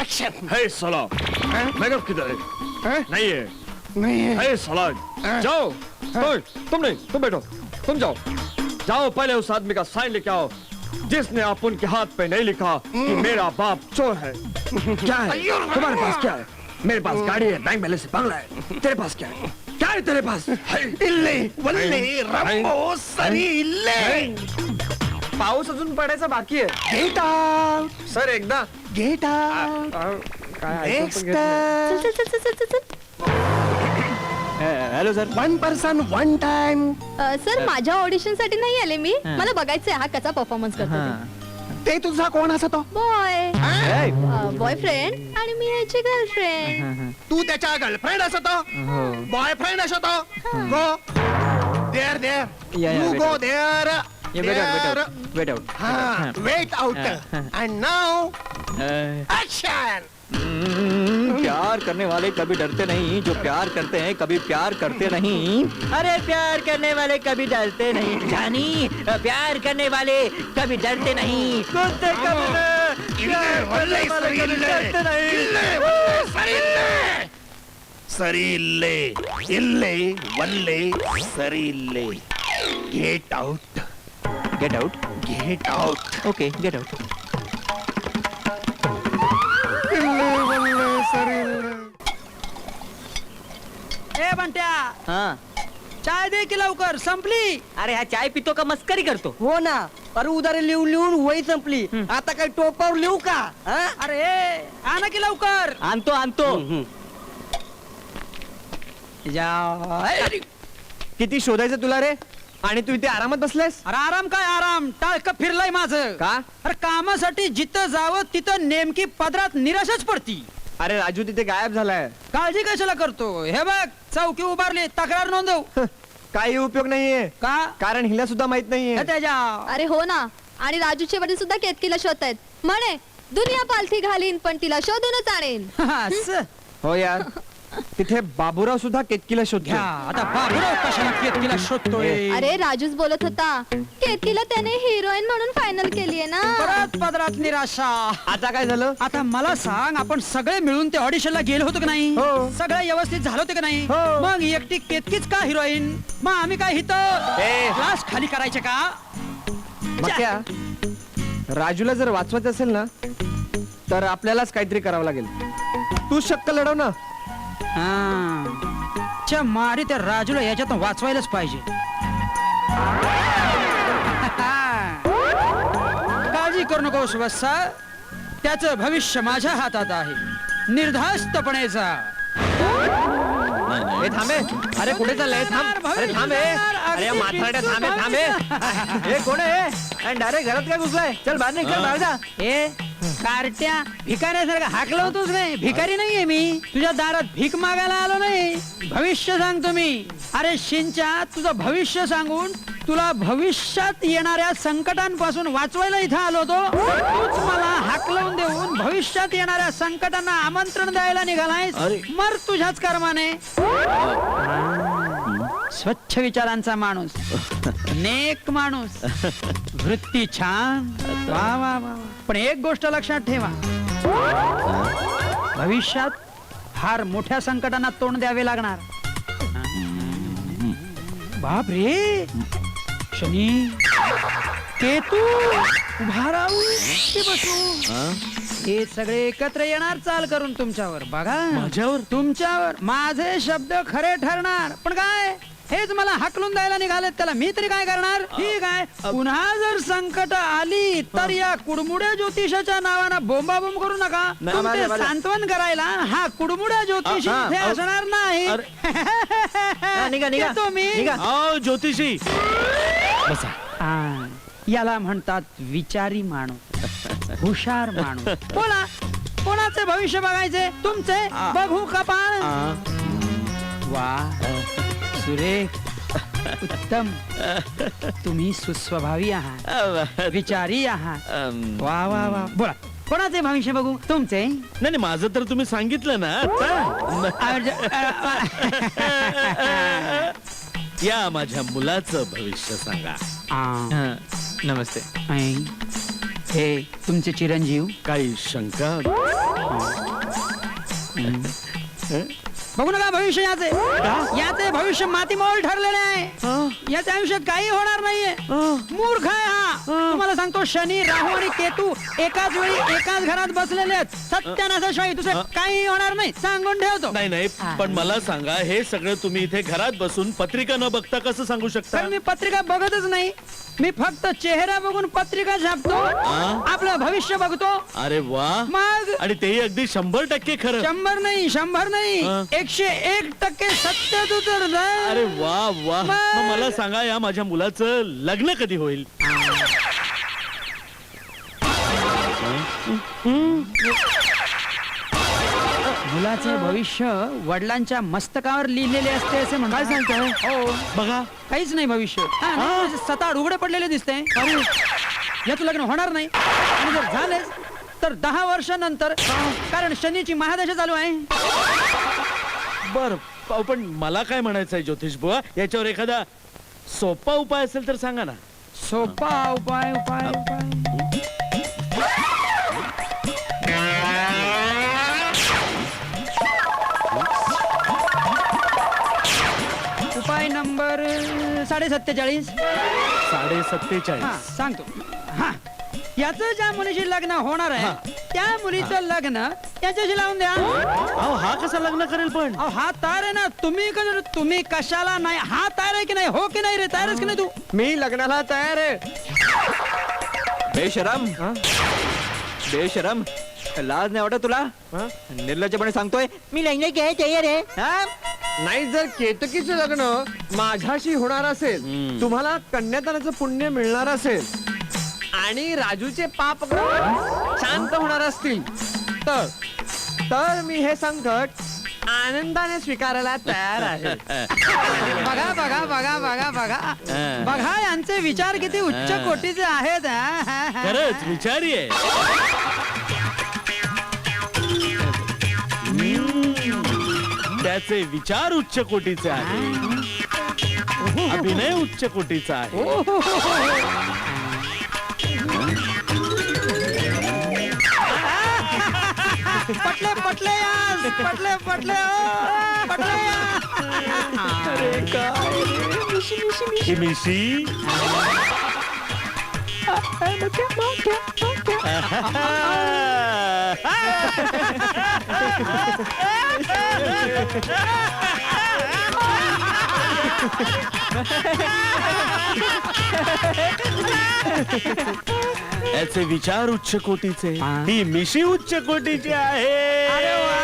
action. है साला मेकअप किधर है? नहीं है. नहीं है. है साला. जाओ. तुम नहीं, तुम बैठो. तुम जाओ. जाओ पहले उस आदमी का साइन लेके आओ जिसने आप उनके हाथ पे नहीं लिखा कि मेरा बाप चोर है. क्या है तुम्हारे पास? क्या है? मेरे पास गाड़ी है, बैंक बैलेंस है, बंगला है. तेरे पास क्या है? क्या है तेरे पास? इल्ले वल्ले रंबो सरी इल्ले. पाऊस अजून पडायचा बाकी आहे. Get out. सर एकदा गेट आउट. नेक्स्ट चल चल चल चल चल चल. Hello sir. One person one time. Sir माझ्या ऑडिशन साठी नाही आले मी. मला बघायचंय हा कसा परफॉर्मन्स करतो. ते तुझा कोण असा तो? बॉय बॉयफ्रेंड आणि मी याची गर्लफ्रेंड. तू त्याच्या गर्लफ्रेंड असतो, बॉयफ्रेंड असतो. Go there there. Yeah, you wait go out. There. Wait out. हाँ wait out. And now action. प्यार करने वाले कभी डरते नहीं, जो प्यार करते हैं कभी प्यार करते नहीं. अरे प्यार करने वाले कभी डरते नहीं जानी, प्यार करने वाले कभी डरते नहीं. कुत्ते कभी इल्ले वल्ले सरी इल्ले. इल्ले वल्ले सरी इल्ले. सरी इल्ले. इल्ले वल्ले सरी इल्ले. Get out. Get out. Get out. Okay get out. ए बंट्या हा. चाय दे की लवकर, संपली. अरे हा चाय पितो का मस्करी करतो? हो ना. अरे उदारे लिहून लिहून वही संपली. आता काय टोपावर लिहू का? अरे आणा की लवकर. आणतो आणतो. किती शोधायचं तुला रे? आणि तू इथे आरामात बसलायस? अरे आराम काय आराम, टाळक फिरलाय माझं. का? अरे कामासाठी जिथं जावं तिथं नेमकी पदरात निराशच पडती. अरे राजू तिथे गायब झालाय. काळजी कशाला करतो? हे बघ चौकी उभारली, तक्रार नोंदव. काही उपयोग नाहीये, का? कारण हिला सुद्धा माहित नाहीये. हे त्याच्या अरे हो ना. आणि राजूचे वडील सुद्धा केतकीला शोधतायत. म्हणे दुनिया पालथी घालीन पण तिला शोधूनच आणेन. असं. हो यार तिथे बाबूराव सुद्धा केतकीला शोधतो. घ्या आता बाबूराव कशाला केतकीला शोधतोय. अरे राजूच बोलत होता केतकीला त्याने हिरोईन म्हणून फायनल केलीये ना. परत पदरात निराशा. आता काय झालं? आता मला सांग, आपण सगळे मिळून ते ऑडिशनला गेलो होतो की नाही? हो. सगळं व्यवस्थित झालं होतं की नाही? हो. मग एकटी केतकीच का हिरोईन? मग आम्ही काय इथं ए. क्लास खाली करायचे का? मक्या, राजूला जर वाचवायचं असेल ना तर आपल्यालाच काहीतरी करावं लागेल. तू शक्क लढव ना. च्या मारी त्या राजूला याच्यातून वाचवायलाच पाहिजे. काळजी करू नकोस वत्सा, त्याचं भविष्य माझ्या हातात आहे. निर्धास्तपणे जा. ए थांबे. अरे कुठे चाललंय? थांब. अरे थांबे. अरे म्हातारड्या थांबे थांबे. हे कोण आहे डायरेक्ट घरात काय घुसलाय? चल बाहेर निघ, चल बाहेर जा. ए कारट्या, भिकाऱ्यासारखं हाकलं होतोच नाही. भिकारी नाहीये मी, तुझ्या दारात भीक मागायला आलो नाही. भविष्य सांगतो मी. अरे शिंच्या, तुझं भविष्य सांगून तुला भविष्यात येणाऱ्या संकटांपासून वाचवायला इथं आलो होतो. तूच मला हाकलवून देऊन भविष्यात येणाऱ्या संकटांना आमंत्रण द्यायला निघालायस. मर तुझ्याच कर्माने. स्वच्छ विचारांचा माणूस, नेक माणूस, वृत्ती छान. वा वा वा. पण एक गोष्ट लक्षात ठेवा, भविष्यात फार मोठ्या संकटांना तोंड द्यावे लागणार. बाप रे, शनी, केतू, उभा राहू की बसू, हे सगळे एकत्र येणार चाल करून तुमच्यावर. बघा, माझ्यावर? तुमच्यावर माझे शब्द खरे ठरणार. पण काय, हेच मला हाकलून द्यायला निघाले, त्याला मी तरी काय करणार? ठीक आहे, पुन्हा जर संकट आली तर या कुडमुड्या ज्योतिषाच्या नावानं बोंबाबोंब करू नका. तुमचे सांत्वन करायला हा कुडमुड्या ज्योतिषी इथे असणार नाही. निघा निघा येतो मी. आओ ज्योतिषी. बसा. याला म्हणतात विचारी माणूस, हुशार माणूस. बोला, कोणाचे भविष्य बघायचे? तुमचे बघू कपाळ. वा, सुरेख, उत्तम. तुम्ही सुस्वभावी आहात, विचारी आहात. वा वा वा. बोला, कोणाचे भविष्य बघू? तुमचे? नाही माझं तर तुम्ही सांगितलं ना. या माझ्या मुलाचं भविष्य सांगा. नमस्ते. हे तुमचे चिरंजीव. काही शंका? बघू नका भविष्य याचे. याचे भविष्य मातीमोल ठरलेले आहे. याच्या आयुष्यात काही होणार नाहीये. मूर्ख आहे हा. तुम्हाला सांगतो, शनी, राहू आणि केतू एकाच वेळी एकाच घरात बसलेले आहेत. सत्यानाशाशिवाय दुसरं काही होणार नाही, सांगून ठेवतो. नाही नाही, पण मला सांगा, हे सगळं तुम्ही इथे घरात बसून पत्रिका न बघता कसं सांगू शकता? तर मी पत्रिका बघतच नाही. मी फक्त चेहरा बघून पत्रिका छापतो, आपलं भविष्य बघतो. अरे वा. मग आणि तेही अगदी 100% खरं. 100 नाही, 100 नाही, 101% सत्य तू तर. अरे वा वा. मग मला सांगा, या माझ्या मुलाचं लग्न कधी होईल? मुलाचे भविष्य वडिलांच्या मस्तकावर लिहिलेले असते असे म्हणतात. काय सांगताय? हो, बघा, काहीच नाही भविष्य. सताड उघडे पडलेले दिसते. याचं लग्न होणार नाही. आणि जर झालेच तर 10 वर्षानंतर, कारण शनीची महादशा चालू आहे. बर. पण मला काय म्हणायचंय ज्योतिष बुवा, याच्यावर एखादा सोपा उपाय असेल तर सांगा ना. सोपा उपाय? उपाय उपाय नंबर 47.47. 47.47. सांगतो. याच ज्या मुलीशी लग्न होणार आहे त्या मुलीचं लग्न याच्याशी लावून द्या. अहो, हा कसा लग्न करेल? पण हा तयार आहे ना. तुम्ही कशाला नाही? हा तयार आहे की नाही? हो की नाही रे? तयारच की नाही तू? मी लग्नाला तयार आहे. बेशरम, बेशरम, लाज नाही वाटत तुला? निर्लज्जपणे सांगतोय मी लग्न काय तयार आहे. नाही, जर केतकीचं लग्न माझ्याशी होणार असेल, तुम्हाला कन्यादानाचं पुण्य मिळणार असेल आणि राजूचे पाप शांत होणार असतील तर मी हे संकट आनंदाने स्वीकारायला तयार आहे. बघा बघा बघा बघा बघा बघा, यांचे विचार किती उच्च कोटीचे आहेत. खरंच विचारी आहे. त्याचे विचार उच्च कोटीचे आहे अभिनय उच्च कोटीचा आहे पटले पटले यार पटले पटले पटले ही मिशी याचे विचार उच्च कोटीचे ही मिशी उच्च कोटीची आहे वा,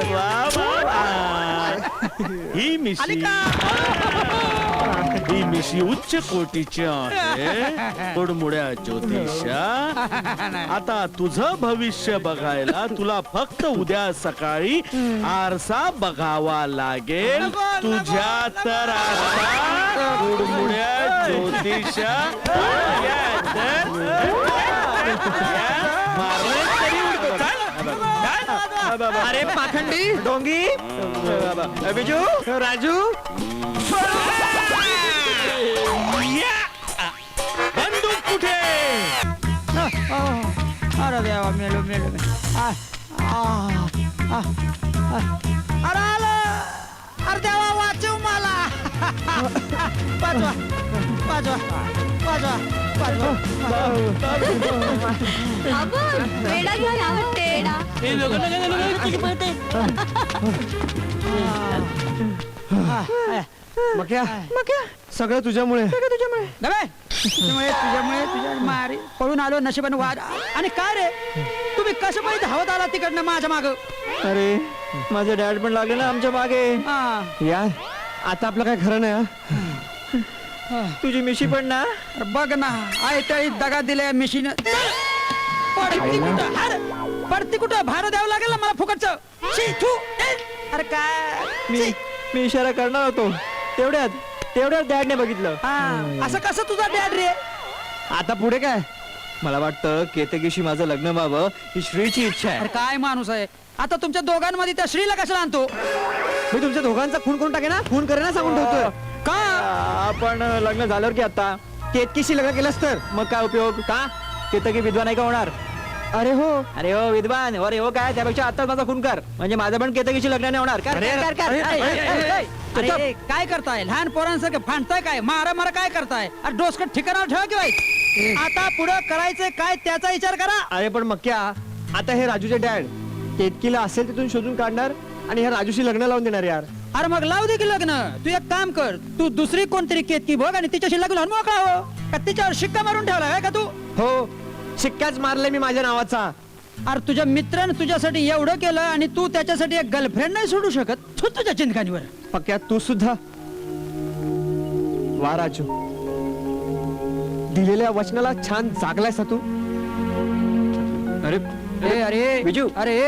वा, वा. ही मिशी उच्च कोटीची आहे तोडमुड्या ज्योतिषा आता तुझं भविष्य बघायला तुला फक्त उद्या सकाळी आरसा बघावा लागेल तुझ्या तर आता तोडमुड्या ज्योतिषा अरे पाखंडी डोंगी बिजू राजू बंदूक कुठे अरे देवा मेलो मेलो अरे आलं अरे देवा वाचव मला वाचवा वाचवा वाचवा वाचवा वेडा झाला वाटते मक्या सगळं तुझ्यामुळे तुझ्यामुळे तुझ्या मारी पळून आलो नशिबाने वाद आणि काय रे तुम्ही कसं पाहिजे धावत आला तिकडनं माझ्या माग अरे माझे डॅड पण लागले ना आमच्या मागे यार आता आपलं काय खरं नाही हा? तुझी मिशी पण ना बघ ना आयत्या दगा दिल्या मिशीन पडती कुठं भार द्यावं लागेल ना मला फुकटचं अरे काय मी इशारा करणार होतो तेवढ्यात डॅडने बघितलं असं कसं तुझा डॅड रे आता पुढे काय मला वाटतं केतकीशी माझं लग्न व्हावं ही श्रीची इच्छा आहे अरे काय माणूस आहे आता तुमच्या दोघांमध्ये त्या श्रीला कशाला आणतो मी तुमच्या दोघांचा खून करून टाके ना खून करे ना सांगून ठेवतोय का आपण लग्न झाल्यावर की आता केतकीशी लग्न केलंस तर मग काय उपयोग का केतकी विद्वान आहे का होणार अरे हो अरे हो विद्वान अरे हो काय त्यापेक्षा आताच माझा खून कर म्हणजे माझं पण केतकीशी लग्न नाही होणार कर, कर, कर, कर. अरे काय करताय लहान पोरांसारखं फांडताय काय मारा मारा काय करताय अरे डोसकट ठिकाणावर ठेवा किंवा आता पुढं करायचंय काय त्याचा विचार करा अरे पण मक्या आता हे राजूचे डॅड केतकीला असेल तिथून शोधून काढणार आणि ह्या राजूशी लग्न लावून देणार यार अरे मग लावू दे की लग्न तू एक काम कर तू दुसरी कोणतरी केतकी बघ आणि तिच्याशी लग्न लावून मोकळा हो का तिच्यावर शिक्का मारून ठेवला का तू हो शिक्काच मारलाय मी माझ्या नावाचा अरे तुझ्या मित्रानं तुझ्यासाठी एवढं केलं आणि तू त्याच्यासाठी एक गर्लफ्रेंड नाही सोडू शकत तू तुझ्या चिंतकानीवर पक्या तू सुद्धा वा राजू दिलेल्या वचनाला छान जागलायस तू अरे अरे अरे बिजू. अरे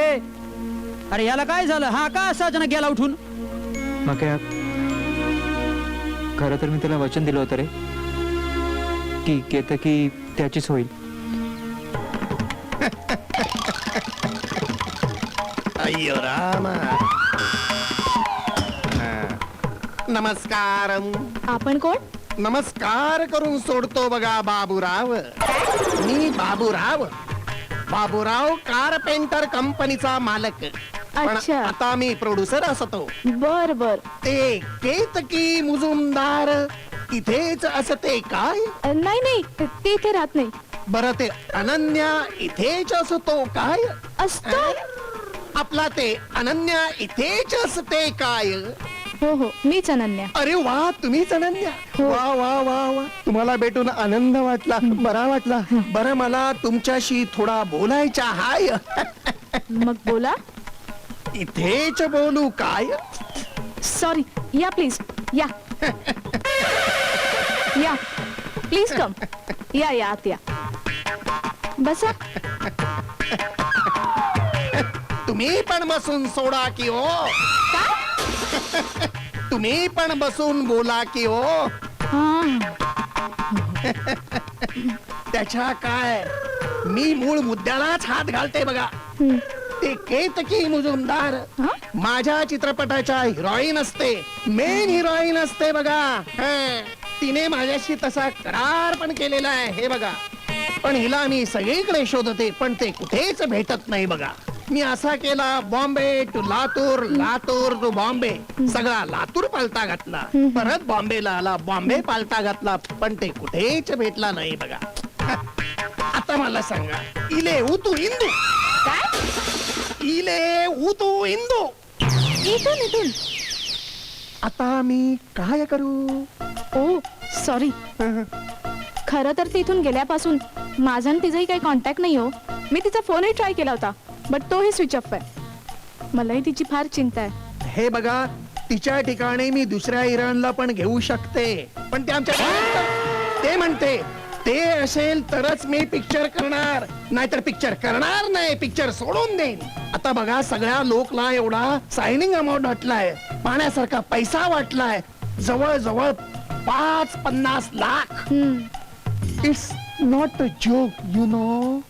अरे याला काय झालं हा का असा अचानक गेला उठून मग काय खरं तर मी त्याला वचन दिलं होतं रे की केतकी त्याचीच होईल अय्यो राम नमस्कार आपण कोण नमस्कार करून सोडतो बघा बाबूराव मी बाबूराव बाबूराव कारपेंटर कंपनीचा मालक पण अच्छा. आता मी प्रोड्युसर असतो बर बर ते केतकी मुजुमदार इथेच असते काय नाही नाही ते इथे राहत नाही बरं ते अनन्या इथेच असतो काय असतो आपला ते अनन्या इथेच असते काय हो हो मीच अनन्या अरे वा तुम्हीच अनन्या हो. वा वा वा वा तुम्हाला भेटून आनंद वाटला बरा वाटला बरं मला तुमच्याशी थोडा बोलायचा हाय मग बोला इथेच बोलू काय सॉरी या प्लीज या या प्लीज कम या या आत या बसा तुम्ही पण बसून सोडा की हो तुम्ही पण बसून बोला की हो हा त्याच्या काय मी मूळ मुद्द्यालाच हात घालते बघा हं. ते केतकी मुजुमदार माझ्या चित्रपटाच्या हिरोईन असते, मेन हिरोईन असते बघा. हं. तिने माझ्याशी तसा करार पण केलेला आहे हे बघा. पण हिला मी सगळीकडे शोधते पण ते कुठेच भेटत नाही बघा. मी असा केला बॉम्बे टू लातूर, लातूर टू बॉम्बे, सगळा लातूर पालता घातला, परत बॉम्बेला आला, बॉम्बे पालता घातला, पण ते कुठेच भेटला नाही बघा. आता मला सांगा, इले उतू इंदू काय? इले उतू इंदू इथून आता मी काय करू? ओ सॉरी, खरं तर ती इथून गेल्यापासून माझा आणि तिचाही काही कॉन्टॅक्ट नाही हो. मी तिचा फोनही ट्राय केला होता बट तोही स्विच ऑफ आहे. मलाही तिची फार चिंता आहे. हे बघा, तिच्या ठिकाणी मी दुसऱ्या हिरोईनला पण घेऊ शकते, पण ते आमच्या ते म्हणते ते असेल तरच मी पिक्चर करणार, नाहीतर पिक्चर करणार नाही, पिक्चर सोडून देईन. आता बघा, सगळ्या लोकला एवढा सायनिंग अमाऊंट वाटलाय, पाण्यासारखा पैसा वाटलाय, जवळ 50 lakh. It's not a joke, you know.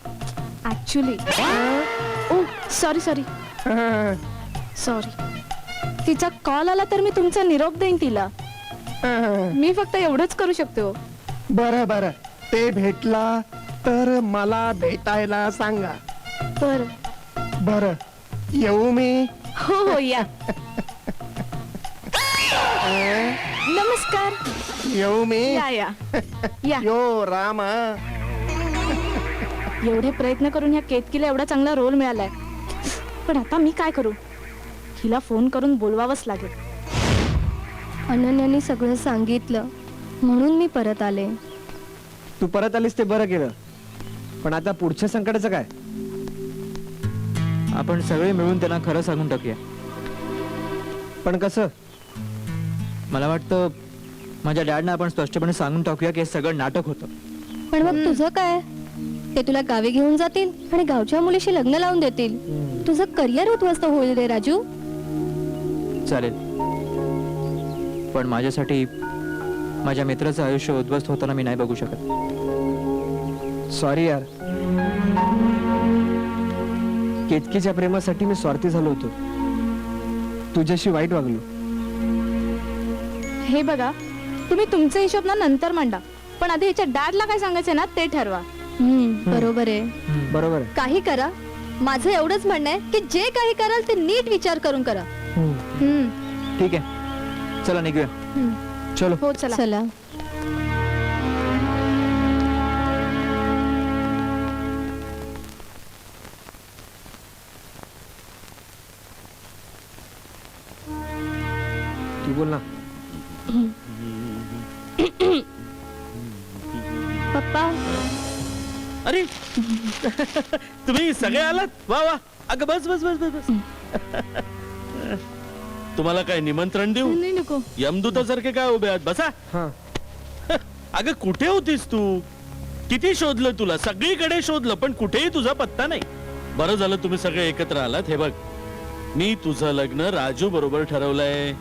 Actually oh sorry तिचा कॉल आला तर मी तुमचा निरोप देईन तिला. मी फक्त एवढंच करू शकतो. बरं, ते भेटला तर मला भेटायला सांगा. बरं, येऊ मी? हो या. नमस्कार. येऊ मी? या यो रामा. एवढे प्रयत्न करून ह्या केतकीला एवढा चांगला रोल मिळालाय, पण आता मी काय करू? हिला फोन करून बोलवावंच लागेल. अनन्याने सगळं सांगितलं म्हणून मी परत आले. तू परत आलीस ते बरं केलं, पण आता पुढच्या संकटाचं काय? आपण सगळे मिळून त्यांना खरं सांगून टाकूया. पण कसं? मला वाटतं माझ्या डॅडना आपण स्पष्टपणे सांगून टाकूया की हे सगळं नाटक होतं. पण मग तुझं काय? ते तुला गावी घेऊन जातील आणि गावच्या मुलीशी लग्न लावून देतील. तुझं करिअर उद्ध्वस्त होईल रे राजू. चालेल, पण माझ्यासाठी माझ्या मित्राचं आयुष्य उद्ध्वस्त होताना मी नाही बघू शकत. सॉरी यार, केतकीच्या प्रेमासाठी मी स्वार्थी झालो होतो, तुझ्याशी वाईट वागलो. हे बघा, तुम्ही तुमचे हिशोब ना नंतर मांडा, पण आधी ह्याच्या डॅडला काय सांगायचं ना ते ठरवा. बरोबर आहे. बरोबर आहे. काही करा, माझं एवढंच म्हणणं आहे की जे काही कराल ते नीट विचार करून करा. ठीक आहे, चला निघूया. चलो. हो चला. तू बोल ना. पप्पा, अरे तुम्ही सगळे आलात? वा वा. अगं बस. तुम्हाला काय निमंत्रण देऊ? नाही नको. यमदूतासारखे काय उभे आहात? बसा. हा. अगं कुठे होतीस तू? किती शोधलं तुला, सगळीकडे शोधलं, पण कुठेही तुझा पत्ता नाही. बरं झालं तुम्ही सगळे एकत्र आलात. हे बघ, मी तुझं लग्न राजू बरोबर ठरवलंय.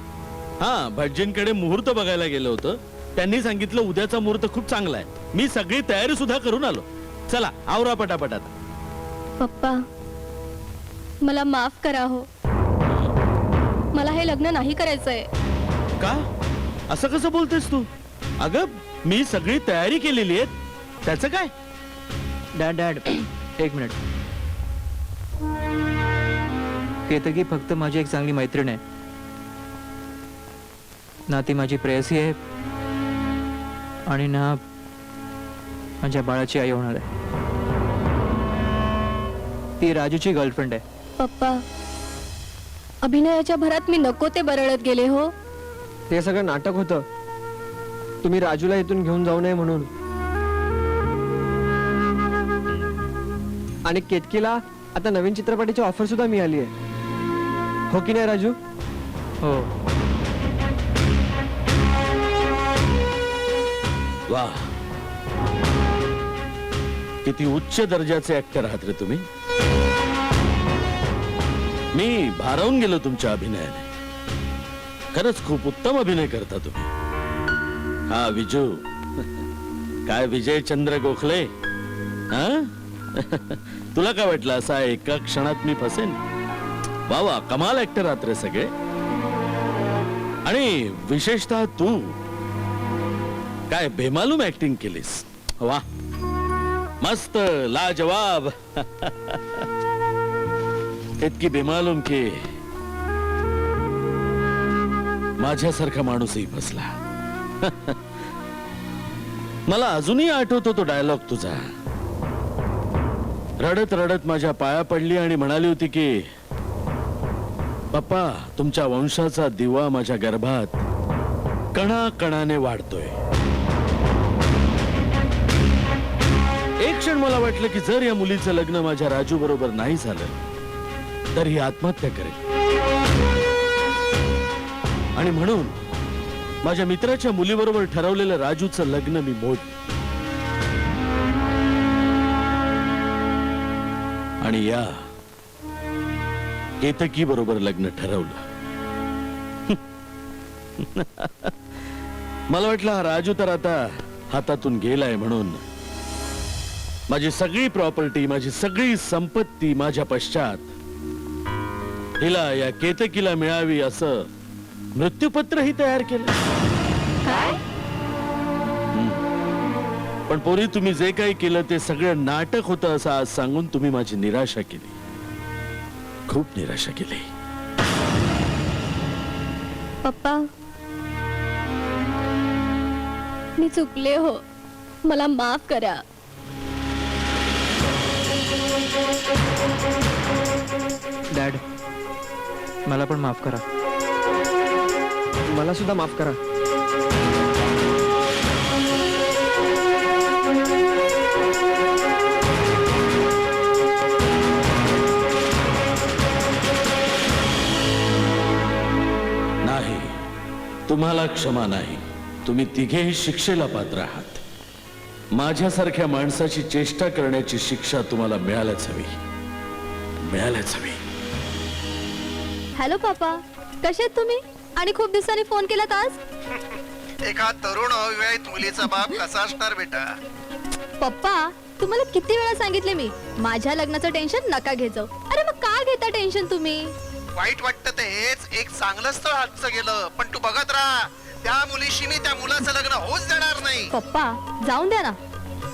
हा, भटजींकडे मुहूर्त बघायला गेलो होतं, त्यांनी सांगितलं उद्याचा मुहूर्त खूप चांगला आहे. मी सगळी तयारी सुद्धा करून आलो. चला आवरा पटापटात. पप्पा, मला माफ करा हो. मला हे लग्न नाही करायचंय. का? असं कसं बोलतेस तू? अगं मी सगळी तयारी केलेली आहे, त्याचं काय? डॅड एक मिनिट. केतकी फक्त माझी एक चांगली मैत्रीण आहे ना, ती माझी प्रेयसी आहे आणि ना माझ्या बाळाची आई होणार आहे. ती राजूची गर्लफ्रेंड आहे. पप्पा, अभिनयाच्या भरात मी नको ते बरळत गेले हो. ते सगळं नाटक होतं, तुम्ही राजूला इथून घेऊन जाऊ नये म्हणून. आणि केतकीला आता नवीन चित्रपटाची ऑफर सुद्धा मिळाली आहे, हो की नाही राजू? हो. वा, किती उच्च दर्जाचे ऍक्टर आहात रे तुम्ही. मी भारावून गेलो तुमच्या अभिनयाने. खरंच खूप उत्तम अभिनय करता तुम्ही. हा विजू, काय विजय चंद्र गोखले, हा तुला काय वाटलं असा एका क्षणात मी फसेन? वा वा, कमाल ऍक्टर आहात रे सगळे. आणि विशेषतः तू काय बेमालूम ऍक्टिंग केलीस. वा, मस्त, लाजवाब. इतकी बेमालूम की माझ्यासारखा माणूसही फसला. मला अजूनही आठवतो तो डायलॉग तुझा. रडत रडत माझ्या पाया पडली आणि म्हणाली होती की पप्पा, तुमच्या वंशाचा दिवा माझ्या गर्भात कणा कणाने वाढतोय. एक क्षण मला वाटलं की जर या मुलीचं लग्न माझ्या राजू बरोबर नाही झालं तर ही आत्महत्या करेल. आणि म्हणून माझ्या मित्राच्या मुलीबरोबर ठरवलेलं राजूचं लग्न मी मोडलं. आणि या केतकी बरोबर लग्न ठरवलं. मला वाटलं हा राजू तर आता हातातून गेलाय म्हणून माझी सगळी प्रॉपर्टी, माझी सगळी संपत्ती माझ्या पश्चात हिला, या केतकीला मिळावी असं मृत्यूपत्रही तयार केलं. काय? पण पोरी, तुम्ही जे काही केलं ते सगळं नाटक होतं असं आज सांगून तुम्ही माझी निराशा केली. खूप निराशा केली. पप्पा, मी चुकले हो, मला माफ करा. डॅड, मला पण माफ करा. मला सुद्धा माफ करा. नाही, तुम्हाला क्षमा नाही. तुम्ही तिघेही शिक्षेला पात्र आहात. माझ्यासारख्या माणसाची चेष्टा करण्याची शिक्षा तुम्हाला मिळायलाच हवी, मिळायलाच हवी. हॅलो पापा, कसे आहेत तुम्ही? आणि खूप दिवसांनी फोन केलात आज. एका तरुण अविवाहित मुलीचा बाप कसा असणार बेटा? पप्पा, तुम्हाला किती वेळा सांगितले मी, माझ्या लग्नाचं टेन्शन नका घेत जाऊ. अरे मग का घेता टेन्शन तुम्ही? वाईट वाटतं तेच, एक चांगलं स्थळ हातचं गेलं. पण तू बघत राहा, त्या मुलीशी मी त्या मुलाचं लग्न होऊच देणार नाही. पप्पा, जाऊन द्या ना.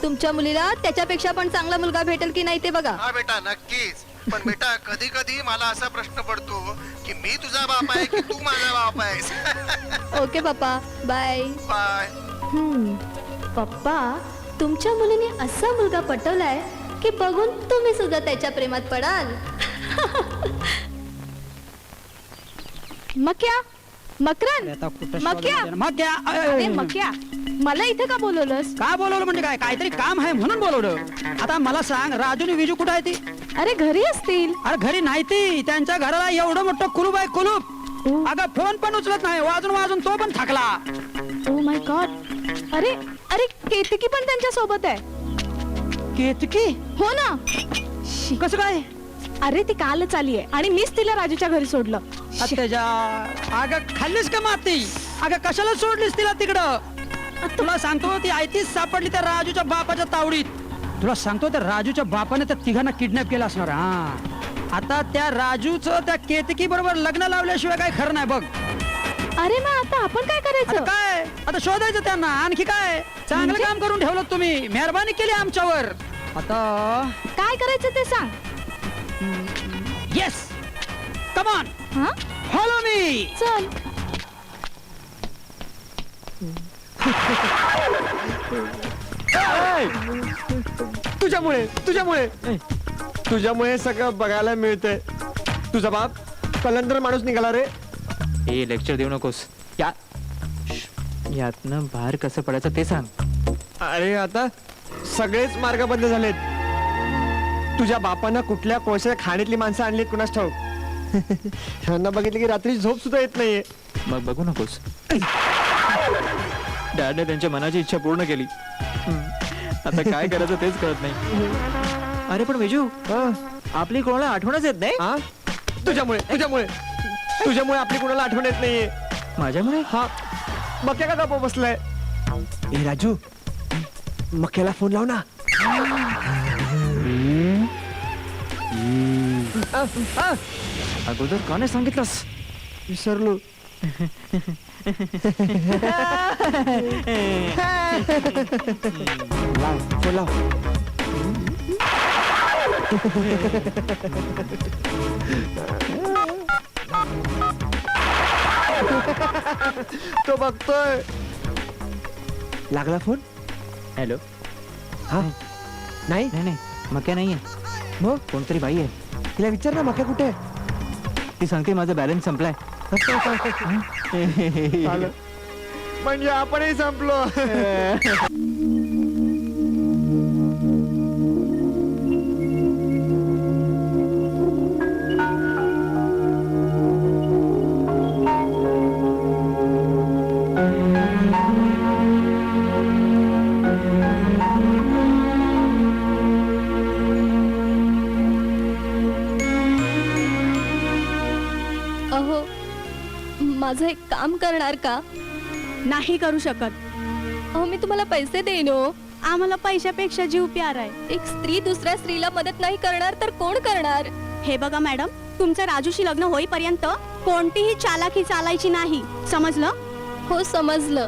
तुमच्या मुलीला त्याच्यापेक्षा पण चांगला मुलगा भेटेल की नाही ते बघा. हा बेटा, नक्कीच. पण बेटा, कधी कधी मला असा प्रश्न पडतो की मी तुझा बाप आहे की तू माझा बाप आहेस. ओके पप्पा, बाय. बाय. पप्पा, तुमच्या मुलीने असा मुलगा पटवलाय की बघून तुम्ही सुद्धा त्याच्या प्रेमात पडाल. मक्या, मकरन, आता कुठं मक्या, शोधायचं? मक्या, अरे मक्या, मला इथे का बोलवलंस? का बोलवलं म्हणजे काय? काहीतरी काम आहे म्हणून बोलवलं. आता मला सांग, राजू आणि विजू कुठं आहे ती? अरे घरी असतील. अरे घरी नाही ती. त्यांच्या घराला एवढं मोठं कुलूप आहे, कुलूप. अगं फोन पण उचलत नाही, वाजून वाजून तो पण थकला. Oh my God. अरे अरे, केतकी पण त्यांच्या सोबत आहे. केतकी? हो ना. कसं काय? अरे ती कालच आली आहे आणि मीच तिला राजूच्या घरी सोडलं. त्याच्या अगं खाल्लीस का माती? अगं कशाला सोडलीस तिला तिकडं? तुला सांगतो, ती आयतीच सापडली त्या राजूच्या बापाच्या तावडीत. तुला सांगतो, त्या राजूच्या बापाने त्या तिघांना किडनॅप केलं असणार. हा, आता त्या राजूचं त्या केतकी बरोबर लग्न लावल्याशिवाय काय खरं नाही बघ. अरे मग आता आपण काय आता करायचं? काय? आता शोधायचं त्यांना. आणखी काय? चांगलं काम करून ठेवलं तुम्ही, मेहरबानी केली आमच्यावर. आता काय करायचं ते सांग. येस, कम ऑन, हा, फॉलो मी. चल. तुझ्यामुळे तुझ्यामुळे तुझ्यामुळे सगळं बघायला मिळतंय. तुझा बाप कलंदर माणूस निघाला रे. हे लेक्चर देऊ नकोस. यातनं बाहेर कसं पडायचं ते सांग. अरे आता सगळेच मार्ग बंद झालेत. तुझ्या बापानं कुठल्या कोळशाच्या खाणीतली माणसं आणलीत कुणास ठाऊक. ह्यांना बघितलं की रात्री झोप सुद्धा येत नाहीये. मग बघू नकोस. डॅडने त्यांच्या मनाची इच्छा पूर्ण केली. आता काय करायचं तेच कळत नाही. अरे पण विजू, आपली कोणाला आठवणच येत नाही. हा, तुझ्यामुळे तुझ्यामुळे तुझ्यामुळे आपली कोणाला आठवण येत नाहीये. माझ्यामुळे? हा, मक्या का गप्प बसलाय? ए राजू, मक्याला फोन लाव ना. अगोदर का नाही सांगितलंस? विसरलो. फोन लाव. तो बघतोय. लागला फोन. हॅलो. हा नाही नाही नाही मक्या नाहीये. मग कोणतरी बाई आहे. तिला विचार ना मक्या कुठे आहे? ती सांगते माझा बॅलन्स संपलाय. आलं. म्हणजे आपणही संपलो. अहो माझं एक काम करणार का? नाही करू शकत. अहो मी तुम्हाला पैसे देईन हो. आम्हाला पैशापेक्षा जीव प्यार आहे. एक स्त्री दुसऱ्या स्त्रीला मदत नाही करणार तर कोण करणार? हे बघा मॅडम, तुमचं राजूशी लग्न होईपर्यंत कोणतीही चालाकी चालायची नाही, समजलं? हो समजलं,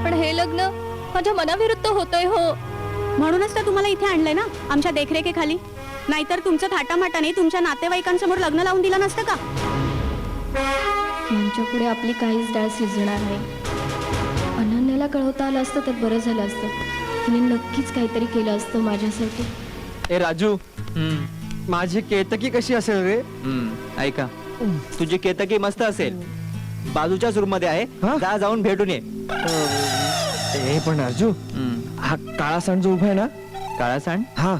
पण हे लग्न माझ्या मनाविरुद्ध होतंय हो. म्हणूनच तर तुम्हाला इथे आणलंय ना, आमच्या देखरेखीखाली. नाहीतर तुमचं थाटामाटाने तुमच्या नातेवाईकांसमोर लग्न लावून दिलं नसतं का? यांच्या पुढे आपली काहीच डाळ शिजणार नाही. अनन्याला कळवता आलं असतं तर बरं झालं असतं. तिने नक्कीच काहीतरी केलं असतं माझ्यासाठी. ए राजू, माझी केतकी कशी असेल रे? ऐका, तुझी केतकी मस्त असेल. बाजूच्याच रूम मध्ये आहे. हा? जा जाऊन भेटून ये. ए पण राजू, हा काळा सांड जो उभा आहे ना, काळा सांड? हा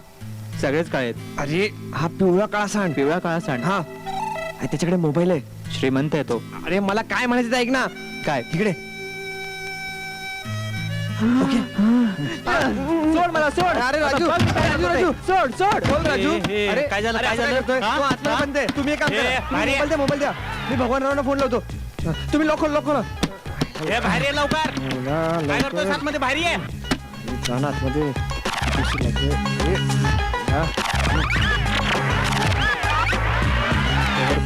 सगळेच काळे. अरे हा पिवळा काळा सांड. पिवळा काळा सांड. हा अरे, त्याच्याकडे मोबाईल आहे. श्रीमंत आहे तो. अरे मला काय म्हणायचं ते ऐक ना. काय? इकडे सोड मला, सोड. अरे राजू, राजू राजू सोड सोड. बोल राजू. अरे काय झालं, अरे, काय असं झालं? करतोय? हा? तो आतमध्ये बंद आहे. तुम्ही एक काम करा. तुम्ही मोबाईल द्या, मोबाईल द्या. मी भगवानरावना फोन लावतो. तुम्ही लवकर लवकर बाहेर ये लवकर. काय करतोय आतमध्ये? बाहेर ये. आतमध्ये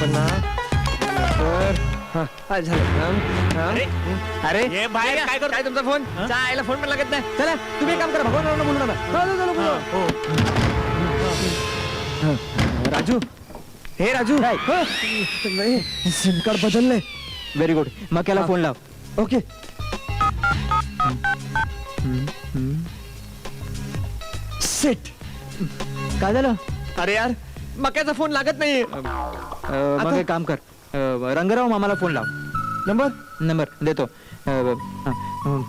पण ना अरे ये बाहेर. काय काय तुमचा फोन? आईला फोन पण लागत नाही. चला तुम्ही एक काम करा, भगवान बोलू नका. राजू, हे राजू, सिम कार्ड बदललंय. Very good. मग त्याला फोन लाव. ओके. सेट. काय झालं? अरे यार, मक्याचा फोन लागत नाही. मग एक काम कर, रंगराव मामाला फोन लाव. नंबर देतो.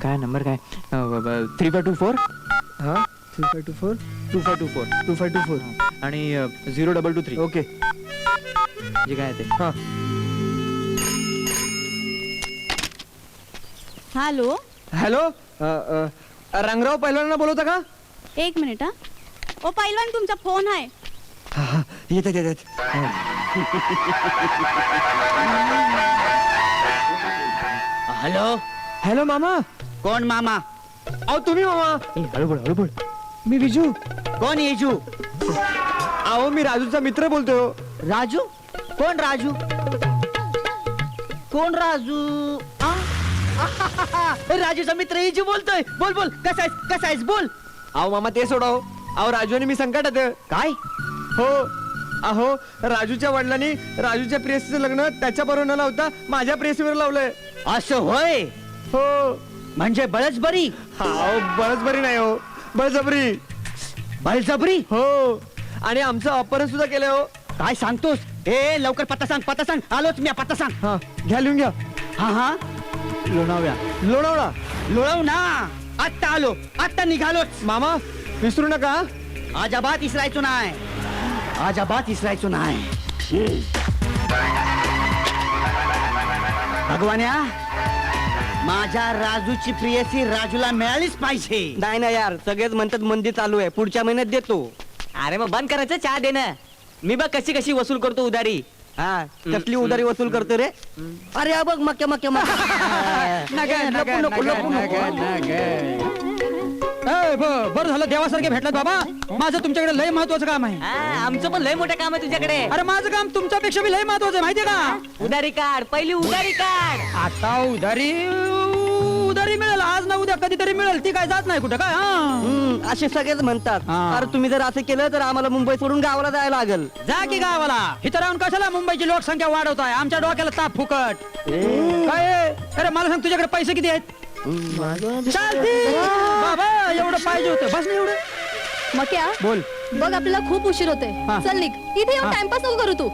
काय नंबर काय? 3524 हा 3524 2524 2524 आणि 0223. ओके. जे काय ते. हा हॅलो, हॅलो, रंगराव पहिल्यांदा बोलवता का? एक मिनिट हा. ओ पहिलवान, तुमचा फोन आहे. हा हा, येतात येतात. हॅलो, हॅलो मामा. कोण मामा? अहो तुम्ही मामा. हळू बोल. मी विजू. कोण येजू? अहो मी राजूचा मित्र बोलतोय. राजू? कोण राजू? कोण राजू? राजूचा मित्र येजू बोलतोय. बोल बोल, कसा आहेस बोल. अहो मामा ते सोडाव. अहो राजू आणि मी संकटात आहे. काय? हो. अहो राजूच्या वडिलांनी राजूच्या प्रेयसीचं लग्न त्याच्या बरोबर न लावता माझ्या प्रेयसीवर लावलंय. असं होय? हो. म्हणजे बळजबरी? अहो बळजबरी नाही हो, बळजबरी. बळजबरी? हो. आणि आमचं अपहरण सुद्धा केलंय हो. काय सांगतोस? ए लवकर पत्ता सांग. आलोच मी, पत्ता सांग. हा घ्या, लिहून घ्या. हा. लोणावळा. लोळव ना. आत्ता आलो, आत्ता निघालोच. मामा विसरू नका. अजाबात इसरायचो नाही. भगवान्या, माझ्या राजूची प्रियसी राजूला मिळालीच पाहिजे. नाही ना यार, सगळेच म्हणतात मंदी चालू आहे, पुढच्या महिन्यात देतो. अरे मग बंद करायचं चहा देणं. मी बघ कशी वसूल करतो उधारी. हा, कसली उधारी वसूल करतो रे? अरे हा बघ मक्या. बरं झालं देवासारखे भेटलात बाबा. माझं तुमच्याकडे लय महत्वाचं काम आहे. आमचं पण लय मोठं काम आहे तुझ्याकडे. अरे माझं काम तुमच्यापेक्षा बी लय महत्वाचं आहे माहितीये का. उधारी काढ, पहिली उधारी काढ. आता उधारी मिळेल आज ना उद्या कधीतरी मिळेल. ती काय जात नाही कुठं काय. असे सगळेच म्हणतात. हा. अरे तुम्ही जर असं केलं तर आम्हाला मुंबई सोडून गावाला जायला लागेल. जा की गावाला. इथं राहून कशाला मुंबईची लोकसंख्या वाढवताय. आमच्या डोक्याला ताप फुकट. काय आहे? अरे मला सांग तुझ्याकडे पैसे किती आहेत. चालतील. बाबा एवढं पाहिजे होतं बस ना एवढं. मग क्या बोल. बघ आपल्याला खूप उशीर होते. हा. चल निघ, इथे येऊन हा. टाइमपास नको करू तू.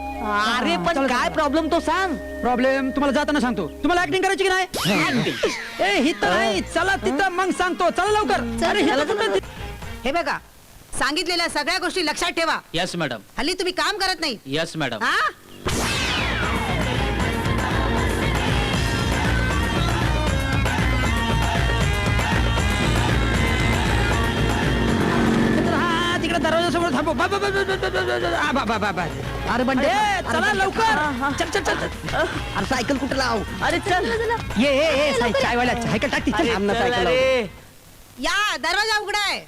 अरे पण काय प्रॉब्लेम तो सांग. प्रॉब्लेम तुम्हाला जाताना सांगतो. तुम्हाला ऍक्टिंग करायची की नाही. ए हिथं नाही चला तिथं मग सांगतो. चला लवकर. अरे हिथं कुठं? हे बघा, सांगितलेल्या सगळ्या गोष्टी लक्षात ठेवा. Yes madam. हल्ली तुम्ही काम करत नाही. Yes madam. हा हा, तिकडे दरवाजासमोर थांबव. अरे बंडे चला लवकर. चल चल चल. अरे सायकल कुठे लाव. अरे चल. ये चायवाल्या सायकल टाकती. अरे थांब ना, चल, सायकल अरे. या दरवाजा उघडाय.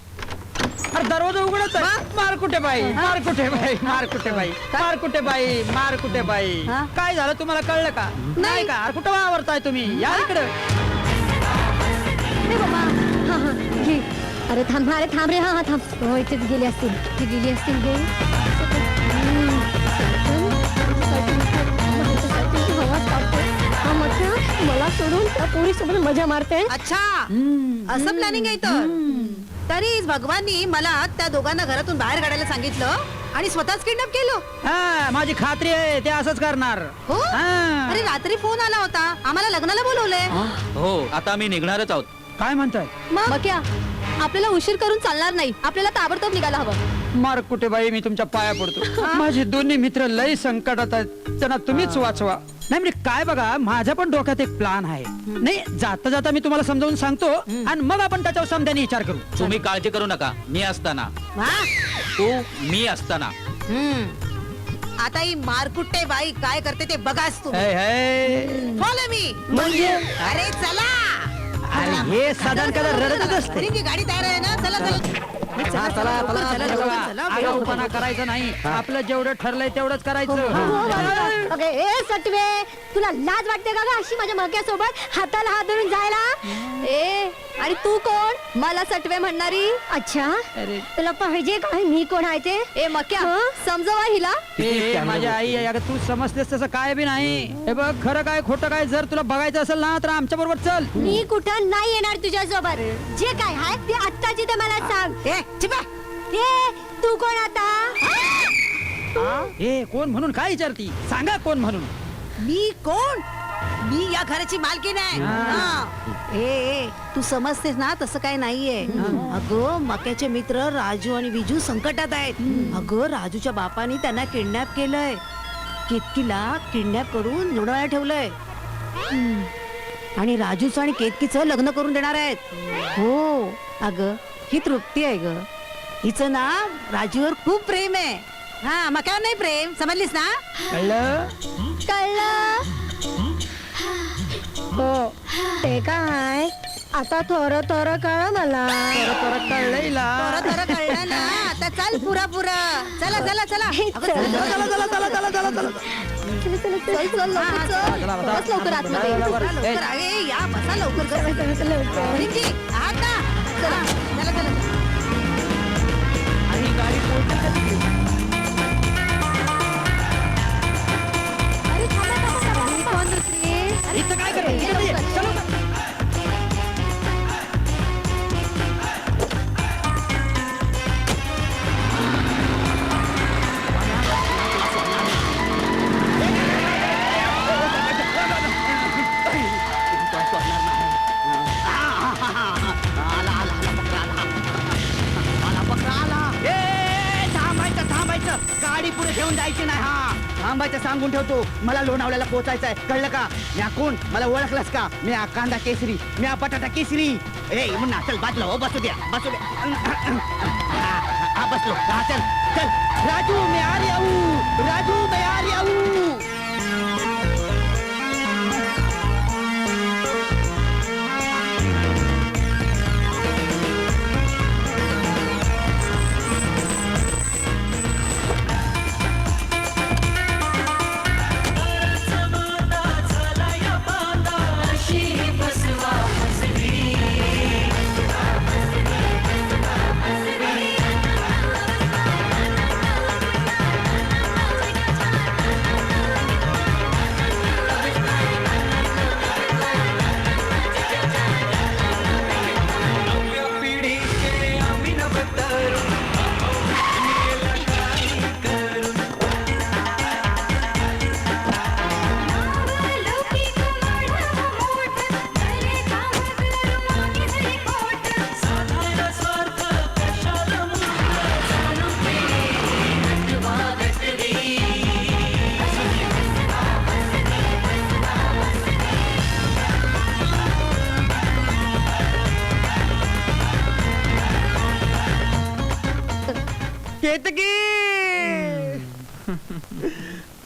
अरे दरवाजा उघडत आहे. मार कुठे बाई, मार कुठे बाई, मार कुठे बाई, मार कुठे बाई, मार कुठे बाई. हा? काय झालं तुम्हाला कळलं का नाही का. अरे कुठं वावरताय तुम्ही. या इकडं. हे बाबा. हा हा घे. अरे थांब अरे थांब रे. हा हा थांब. हो इथेच गेली असतील. इथे गेली असतील. घे. मला सोडून त्या पोरी सोबत मजा मारते. अच्छा असं प्लॅनिंग आहे तर. तरी भगवाननी मला त्या दोघांना घरातून बाहेर काढायला सांगितलं आणि स्वतःच किडनॅप केलं. हा माझी खात्री आहे ते असंच करणार. हो हा. अरे रात्री फोन आला होता. आम्हाला लग्नाला बोलवलंय. हो आता आम्ही निघणारच आहोत. काय म्हणताय. मग क्या आपल्याला उशीर करून चालणार नाही. आपल्याला ताबडतोब निघायला हवं. मार कुठे बाई मी तुमच्या पाया पडतो. माझे दोन्ही मित्र लय संकटात आहेत. त्यांना तुम्हीच वाचवा. नाही म्हणजे काय बघा माझ्या पण डोक्यात एक प्लान आहे. नाही जाता जाता मी तुम्हाला समजावून सांगतो आणि मग आपण त्याच्यावर समजाने विचार करू. तुम्ही काळजी करू नका. मी असताना. हा? तू मी असताना. आता ही मारकुट्टे बाई काय करते ते बघाच तू. Follow me. म्हणजे अरे चला. अरे हे साधारण कदा रडतच असते. अरे, ती गाडी तयार आहे ना. चला चला. चला, चला, चला, चला, चला. चला, आगाऊपणा करायचा नाही. आपलं जेवढं ठरलंय तेवढंच करायचं. अगे ए सटवे तुला लाज वाटते का ग अशी माझ्या मक्यासोबत हाताला हात धरून जायला. ए आणि तू कोण मला सटवे म्हणणारी. अच्छा तुला पाहिजे काय मी कोण आहे ते. ए मक्या समजवा हिला. ए, माझी आई आहे. अगं तू समजतेस तसं काय बी नाही. हे बघ खरं काय खोटं काय जर तुला बघायचं असेल ना तर आमच्या बरोबर चल. मी कुठं नाही येणार तुझ्या सोबत. जे काय आहे ते आत्ताची ते मला सांग. ए चिपा. ए तू कोण आता. ए कोण म्हणून काय विचारती. सांगा कोण म्हणून. मी कोण. मी या घराची मालकीण आहे. हा. ए तू समजतेस ना तसं काय नाहीये. अगं मक्याचे मित्र राजू आणि विजू संकटात आहेत. अगं राजूच्या बापानी त्यांना किडनॅप केलंय. केतकीला किडनॅप करून लुणाला ठेवलंय आणि राजूचं आणि केतकीचं लग्न करून देणार आहेत. हो अगं ही तृप्ती आहे ग. हिचं ना राजूवर खूप प्रेम आहे. हा मक्यावर नाही प्रेम. समजलीस ना. कळलं. कळलं. हो ते काय आता थोडं थोडं कळ मला. कळलं. तर कळलं ना. आता चल पुरा पुरा. चला चला चला. अगं, चला, चला. चल चल लवकर चल. बस लवकर आतमध्ये. लवकर आहे. या बसा लवकर. रिंकी, आहात ना. चला चला चला. आणि गाडी पोहोचेल का तिथे? अरे थांबा. मी कोण दुसरी. इथं काय करते. चलो. गाडी पुढे घेऊन जायची नाही. हा थांबायचं सांगून ठेवतो. मला लोणावळ्याला पोहोचायचंय. कळलं का. मी कोण मला ओळखलंस का. मी कांदा केसरी. मी बटाटा केसरी. ए मुन्ना चल बाजूला. हो बसू द्या बसू द्या. हा बसलो. हा चल चल. राजू मी आ रही हूँ. राजू मैं आ रही हूँ. केतकी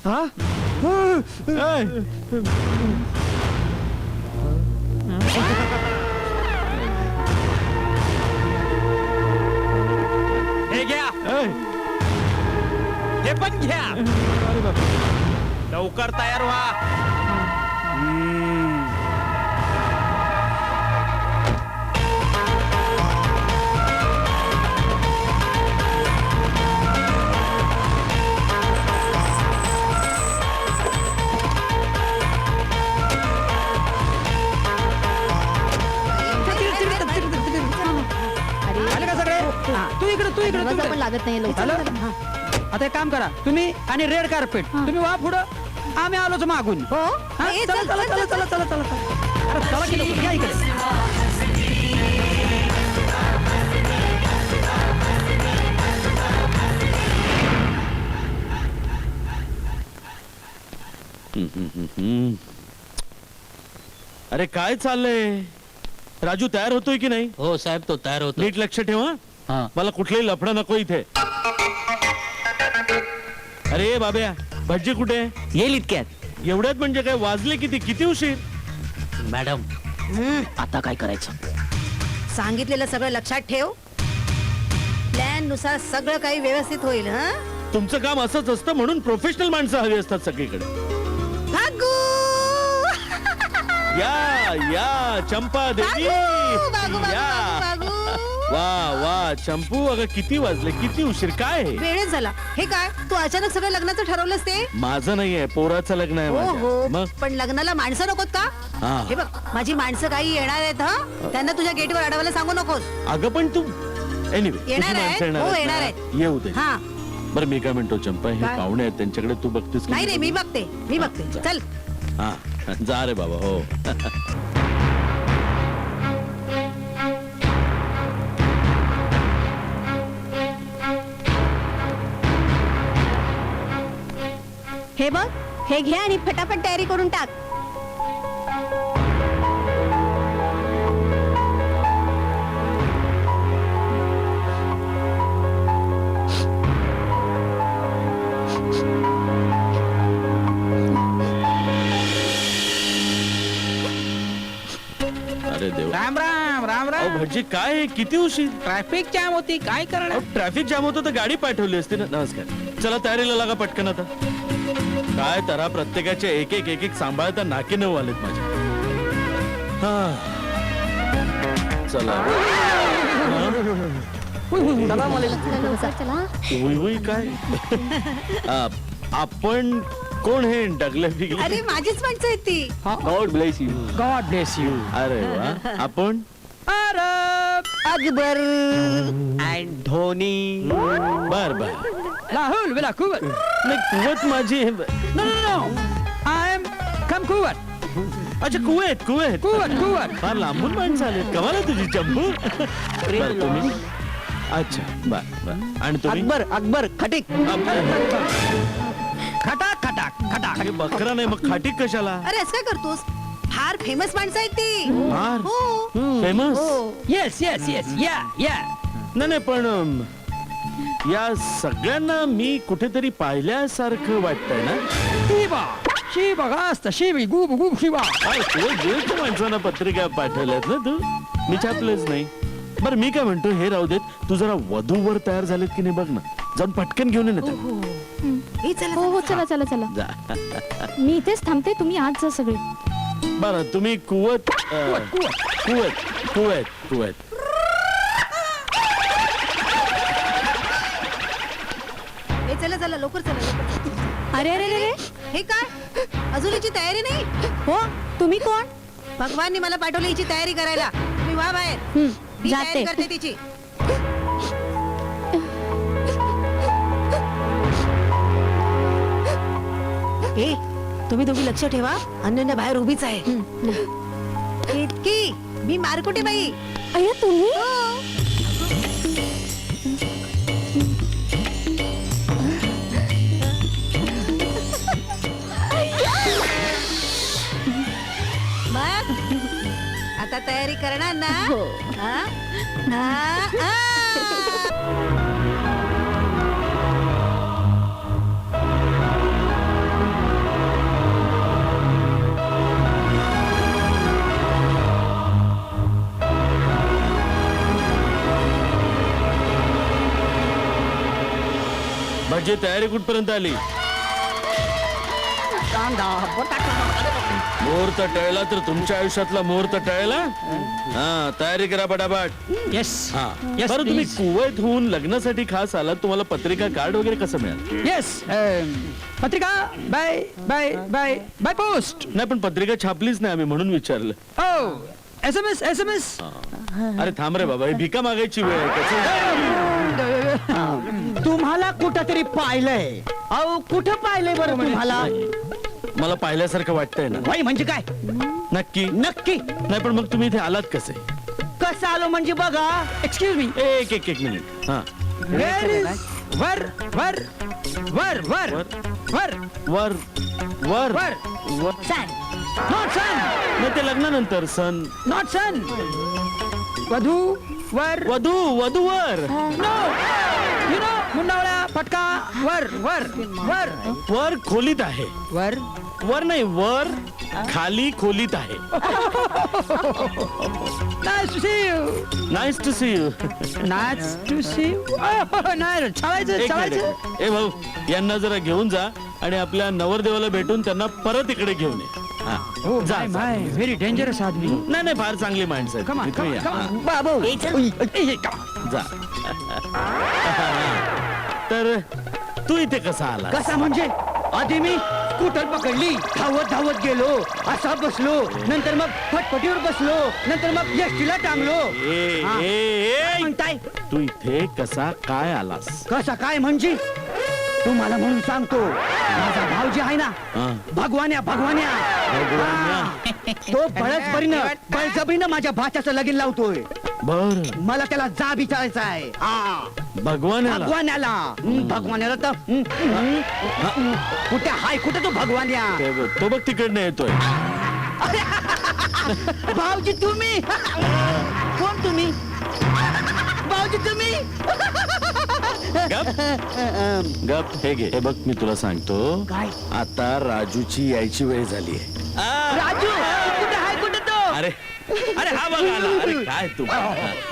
हा हे घ्या हे पण घ्या लवकर तयार व्हा आले का सगळे तू इकडे दरवाजा पण लागत नाही लवकर झालं? आता एक काम करा तुम्ही आणि रेड कार्पेट तुम्ही वा पुढं आम्ही आलोच मागून हो हा, ए, चला चल, चला चल, चला चला चला चला अरे चला की लवकर, या इकडे अरे काय चाललंय राजू तयार होतोय की नाही हो साहेब तो तयार होतो नीट लक्ष ठेवा हा. मला कुठलंही लफडं नको इथे अरे बाब्या भज्जी कुठे येईल इतक्यात एवढ्यात म्हणजे काय वाजले किती उशीर मॅडम आता काय करायचं सांगितलेलं सगळं लक्षात ठेव प्लॅन नुसार सगळं काही व्यवस्थित होईल हा तुमचं काम असंच असतं म्हणून प्रोफेशनल माणसं हवी असतात सगळीकडे भागू या या चंपा देवी भागू, भागू, भागू, या भागू, भागू. वा वा चंपू अगं किती वाजले किती उशीर काय आहे? वेळच झाला हे काय तू अचानक सगळं लग्नाचं ठरवलंस ते माझं नाहीये पोराचं लग्न आहे हो माझ्या. हो मग पण लग्नाला माणसं नकोत का हा. हे बघ माझी माणसं काही येणार आहेत हा त्यांना तुझ्या गेटवर अडवायला सांगू नकोस अगं पण तू एनिवे येणार आहेत? हो, येणार आहेत. येऊ दे हा बरं मी काय म्हणतो चंपा हे काय? पाहुणे आहेत त्यांच्याकडे तू बघतेस की नाही रे मी बघते मी बघते चल हा जा रे बाबा हो हे बघ हे घे आणि फटाफट तयारी करून टाक अरे देव राम राम राम अहो राम भटजी काय आहे? किती उशीर ट्रॅफिक जॅम होती काय करणार ट्रॅफिक जाम होतं तर गाडी पाठवली असती ना नमस्कार चला तयारीला लागा पटकन आता काय तरा प्रत्येकाचे एक एक एक एक सांभाळता नाके नऊ आलेत माझ्या हा. चला होय होय काय आपण कोण हे डगले बिगले अरे माझीच माणसं आहेत ती God bless you God bless you अरे वा आपण अरब अकबर अँड धोनी बर बर राहुल विला कुवर नाही कुवत माझी no no no I am come कुवर अच्छा कुवेत कुवेत कुवर कुवर फार लांबून माणसं आलेत कमाल आहे तुझी चंपू बरं, तुम्ही अच्छा बर बर आणि तुम्ही अकबर अकबर खटीक खटाक खटाक खटाक अरे बकरा नाही मग खाटीक कशाला अरे असं काय करतोस फार फेमस माणसं आहेत ती फार हो फेमस येस येस येस या या नाही नाही पण या सगळ्यांना मी कुठेतरी पाहिल्यासारखं वाटतंय ना शिवा शिवा गास्त शिवी गुब गुब शिवा काय गोष्ट माणसांना पत्रिका पाठवल्यात ना तू मी छापलंच नाही बरं मी काय म्हणतो हे राहू देत तू जरा वधूवर तयार झालेत की नाही बघ ना जाऊन पटकन घेऊन ये ना त्यांना. हे चला हो हो चला चला चला जा मी इथेच थांबते तुम्ही आज जा सगळे बरं तुम्ही कुवत कुवत कुवत कुवत हे चला चला लवकर चला लवकर. अरे अरे अरे हे काय अजून याची तयारी नाही हो तुम्ही कोण भगवाननी मला पाठवली हिची तयारी करायला तुम्ही वा बाहेर मी जाते. तयारी करते तिची ए तुम्ही दोघी लक्ष ठेवा अन्य बाहेर उभीच आहे इतकी मी मारकुटे बाई अय्या तुम्ही मग आता तयारी करणार ना हा? हा? माझी तयारी कुठपर्यंत आली? मुहूर्त टळला तर तुमच्या आयुष्यातला मुहूर्त टळला. हा, तयारी करा पटापट. येस हा, Yes, बरं तुम्ही please. कुवैतहून लग्नासाठी खास आलात, तुम्हाला पत्रिका कार्ड वगैरे कसं मिळालं? येस पत्रिका bye bye bye by post. नाही पण पत्रिका छापलीच नाही आम्ही, म्हणून विचारलं. ओ SMS SMS. अरे थांब रे बाबा, ही भिका मागायची वेळ आहे. कसं? तुम्हाला कुठं तरी पाहिलंय. अहो कुठं पाहिलंय बरं तुम्हाला? मला पाहिल्यासारखं वाटतंय ना. बाई म्हणजे काय? नक्की नक्की नाही, पण मग तुम्ही इथे आलात कसे? कसं आलो म्हणजे बघा. Excuse me. एक मिनिट. हा, वेर इज वर वर वर वर वर वर वर वर वर नॉट सन नाही, ते लग्नानंतर सन. नॉट सन. वधू वर वधूवर नो यू नो मुंडावळ्या फटका वर वर वर वर खोलीत आहे. वर वर नाही, वर खाली खोलीत आहे. Nice to see you. Nice to see you. Nice to see you. नाही छळायचं छळायचं. ए भाऊ, यांना जरा घेऊन जा आणि आपल्या नवरदेवाला भेटून त्यांना परत इकडे घेऊन ये. हा, हो जा, माय जा. माय व्हेरी डेंजरस आदमी. नाही नाही, फार चांगली माणसं Come on, आहेत. come इथे on, या. come on. बाबू जा. तर तू इथे कसा आला? कसा म्हणजे? आधी मी स्कूटर पकडली, धावत धावत गेलो, असा बसलो, नंतर मग फटफटीवर बसलो, नंतर मग एसटीला टांगलो. म्हणताय तू इथे कसा काय आलास? कसा काय म्हणजे? तुम्हाला म्हणून सांगतो, माझा भाऊ जे आहे ना, हा. भगवान्या हा. तो बळजबरीनं माझ्या भाच्याचं लगीन लावतोय. बर, मला त्याला जा विचारायचा आहे. भगवानाला भगवान्याला तर कुठे हाय, कुठे तो भगवान्या? तो बघ तिकडनं येतोय. भाऊजी तुम्ही कोण? तुम्ही भाऊजी तुम्ही? गप, हे घे. हे बघ, मी तुला सांगतो, काय? आता राजूची यायची वेळ झाली आहे. राजू कुठे हाय, कुठे तो? अरे अरे हा बघ आला. अरे काय तू,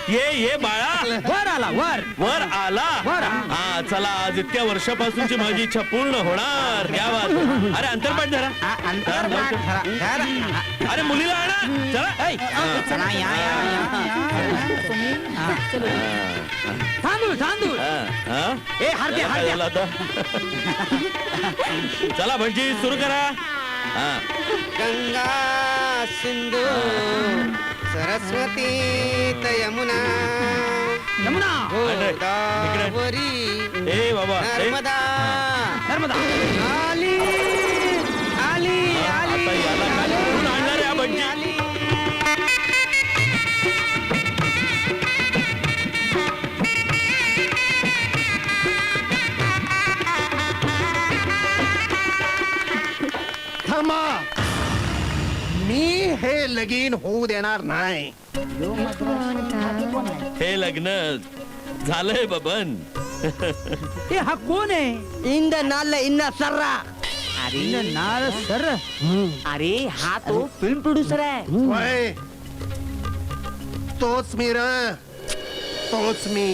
ये बाळा. वर आला वर. वर आला. वर. हा, चला, आज इतक्या वर्षापासूनची माझी इच्छा पूर्ण होणार. क्या बात आहे. अरे अंतरपाठ धरा. अरे मुलीला आणा. चला. तांदूळ तांदूळ. ए हारगे हारगे. झालं आता? चला भटजी, सुरू करा. हा. गंगा सिंधू सरस्वती यमुना यमुना गोदावरी ए बाबा, ए. नर्मदा नर्मदा. आली आली आता याला काय करून आणणार आहे हा भटजी? थांबा, मी हे लगीन होऊ देणार नाही. हे लग्न झालंय बबन. ए हा कोण आहे? इंद नाल इन्ना सर्रा. अरे नार सर. अरे हा तो फिल्म प्रोड्युसर आहे. वय, तोच मी र, तोच मी.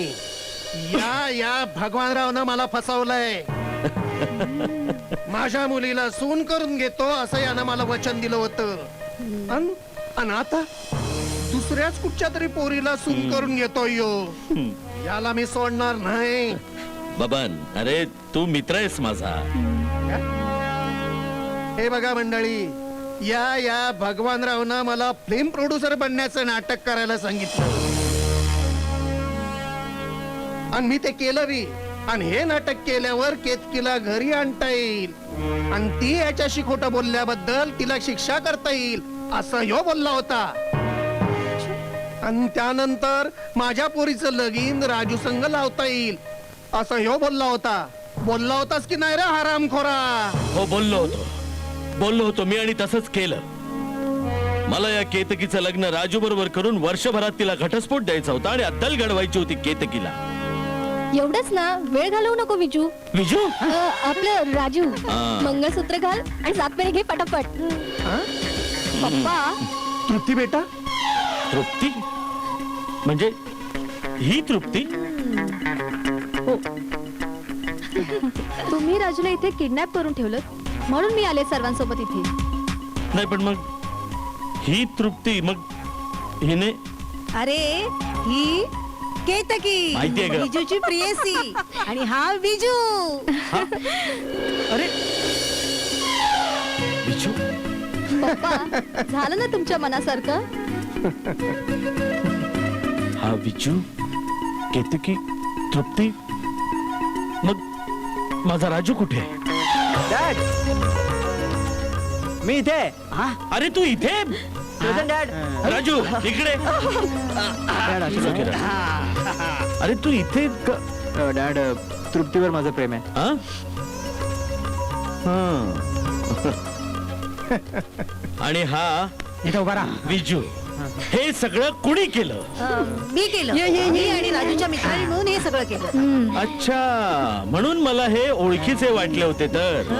या भगवानरावनं मला फसवलंय. माझ्या मुलीला सून करून घेतो असं यानं मला वचन दिलं होतं. अन आता दुसऱ्याच कुठच्या तरी पोरीला सून करून घेतो यो. याला मी सोडणार नाही. बबन, अरे तू मित्र आहेस माझा. हे बघा मंडळी, या भगवानरावनं मला फिल्म प्रोड्युसर बनण्याचं नाटक करायला सांगितलं आणि मी ते केलं बी. आणि हे नाटक केल्यावर केतकीला घरी आणता येईल आणि ती याच्याशी खोटं बोलल्याबद्दल तिला शिक्षा करता येईल असं ह्यो बोलला होता. आणि त्यानंतर माझ्या पोरीचं लगीन राजू संघ लावता येईल असं ह्यो बोलला होता. बोलला होतास की नाही रे हरामखोरा? हो, बोललो होतो मी, आणि तसंच केलं. मला या केतकीचं लग्न राजू बरोबर करून वर्षभरात तिला घटस्फोट द्यायचा होता आणि अद्दल घडवायची होती केतकीला. एवढंच ना, वेळ घालवू नको विजू. विजू, आपलं राजू हा. मंगळसूत्र घाल आणि सातपेरे घे पटापट. पप्पा तृप्ती बेटा, तृप्ती म्हणजे ही तृप्ती? तुम्ही राजूला इथे किडनॅप करून ठेवलं म्हणून मी आले सर्वांसोबत इथे. नाही पण मग ही तृप्ती मग हिने अरे ही केतकी माहितीये का? विजूची प्रियसी आणि हा विजू. अरे विजू पप्पा झालं ना तुमच्या मनासारखं. हा विजू केतकी तृप्ती मग माझा राजू कुठे आहे? डॅड मी इथे. अरे तू इथे प्रेझेंट डॅड. राजू इकडे डॅड अशी ओके, राजू. अरे तू इथे डॅड तृप्तीवर माझं प्रेम आहे. हा? हा. आणि हा इथं उभा राहा. विजू हे सगळं कुणी केलं? मी केलं. मी आणि राजूच्या मित्रांनी मिळून हे सगळं केलं. अच्छा म्हणून मला हे ओळखीचे वाटले होते तर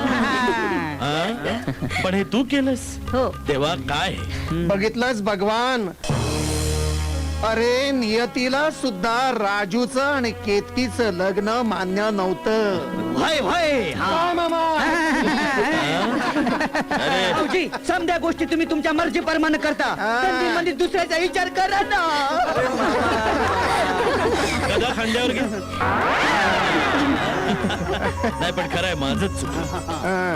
हा? पण हे तू केलंस हो. तेव्हा काय? बघितलंच भगवान. अरे नियतीला सुद्धा राजूचं आणि केतकीचं लग्न मान्य नव्हतं. होय होय. काय मामा? अरे भाऊजी समध्या गोष्टी तुम्ही तुमच्या मर्जी प्रमाणे करता. मध्ये दुसऱ्याचा विचार करा ना. गदा खांद्यावर घे. नाही पण खरंय माझच चुक.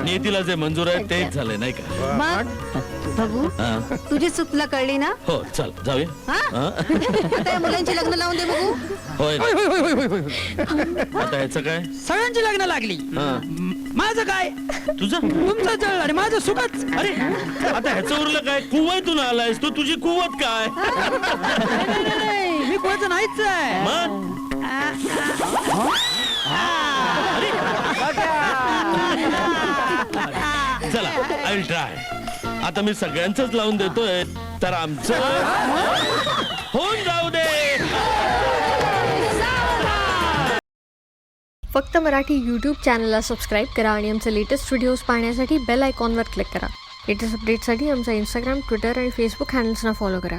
नियतीला जे मंजूर आहे तेच झालंय नाही का? मग बघू हा. तुझी चुकला कळली ना. हो चल जाऊया. हा? हा? आता या मुलांची लग्न लावून दे बघू. होय होय, होय, होय, होय, होय. आता ह्याचं काय? सगळ्यांची लग्न लागली. हा. माझं काय? तुझं तुमचं जळ आणि माझं सुखच. अरे आता ह्याचं उरलं काय? कुवैतून आलायस तू तुझी कुवत काय? नाही, मी कोणाचं नाहीच आहे. मग चला आय विल ट्राय. आता मी सगळ्यांचंच लावून देतोय तर आमचं होऊन जाऊ दे. फक्त मराठी यूट्यूब चॅनलला सबस्क्राईब करा आणि आमचे लेटेस्ट व्हिडिओज पाहण्यासाठी बेल आयकॉनवर क्लिक करा. लेटेस्ट अपडेटसाठी आमचा इंस्टाग्राम, ट्विटर आणि फेसबुक हँडल्सना फॉलो करा.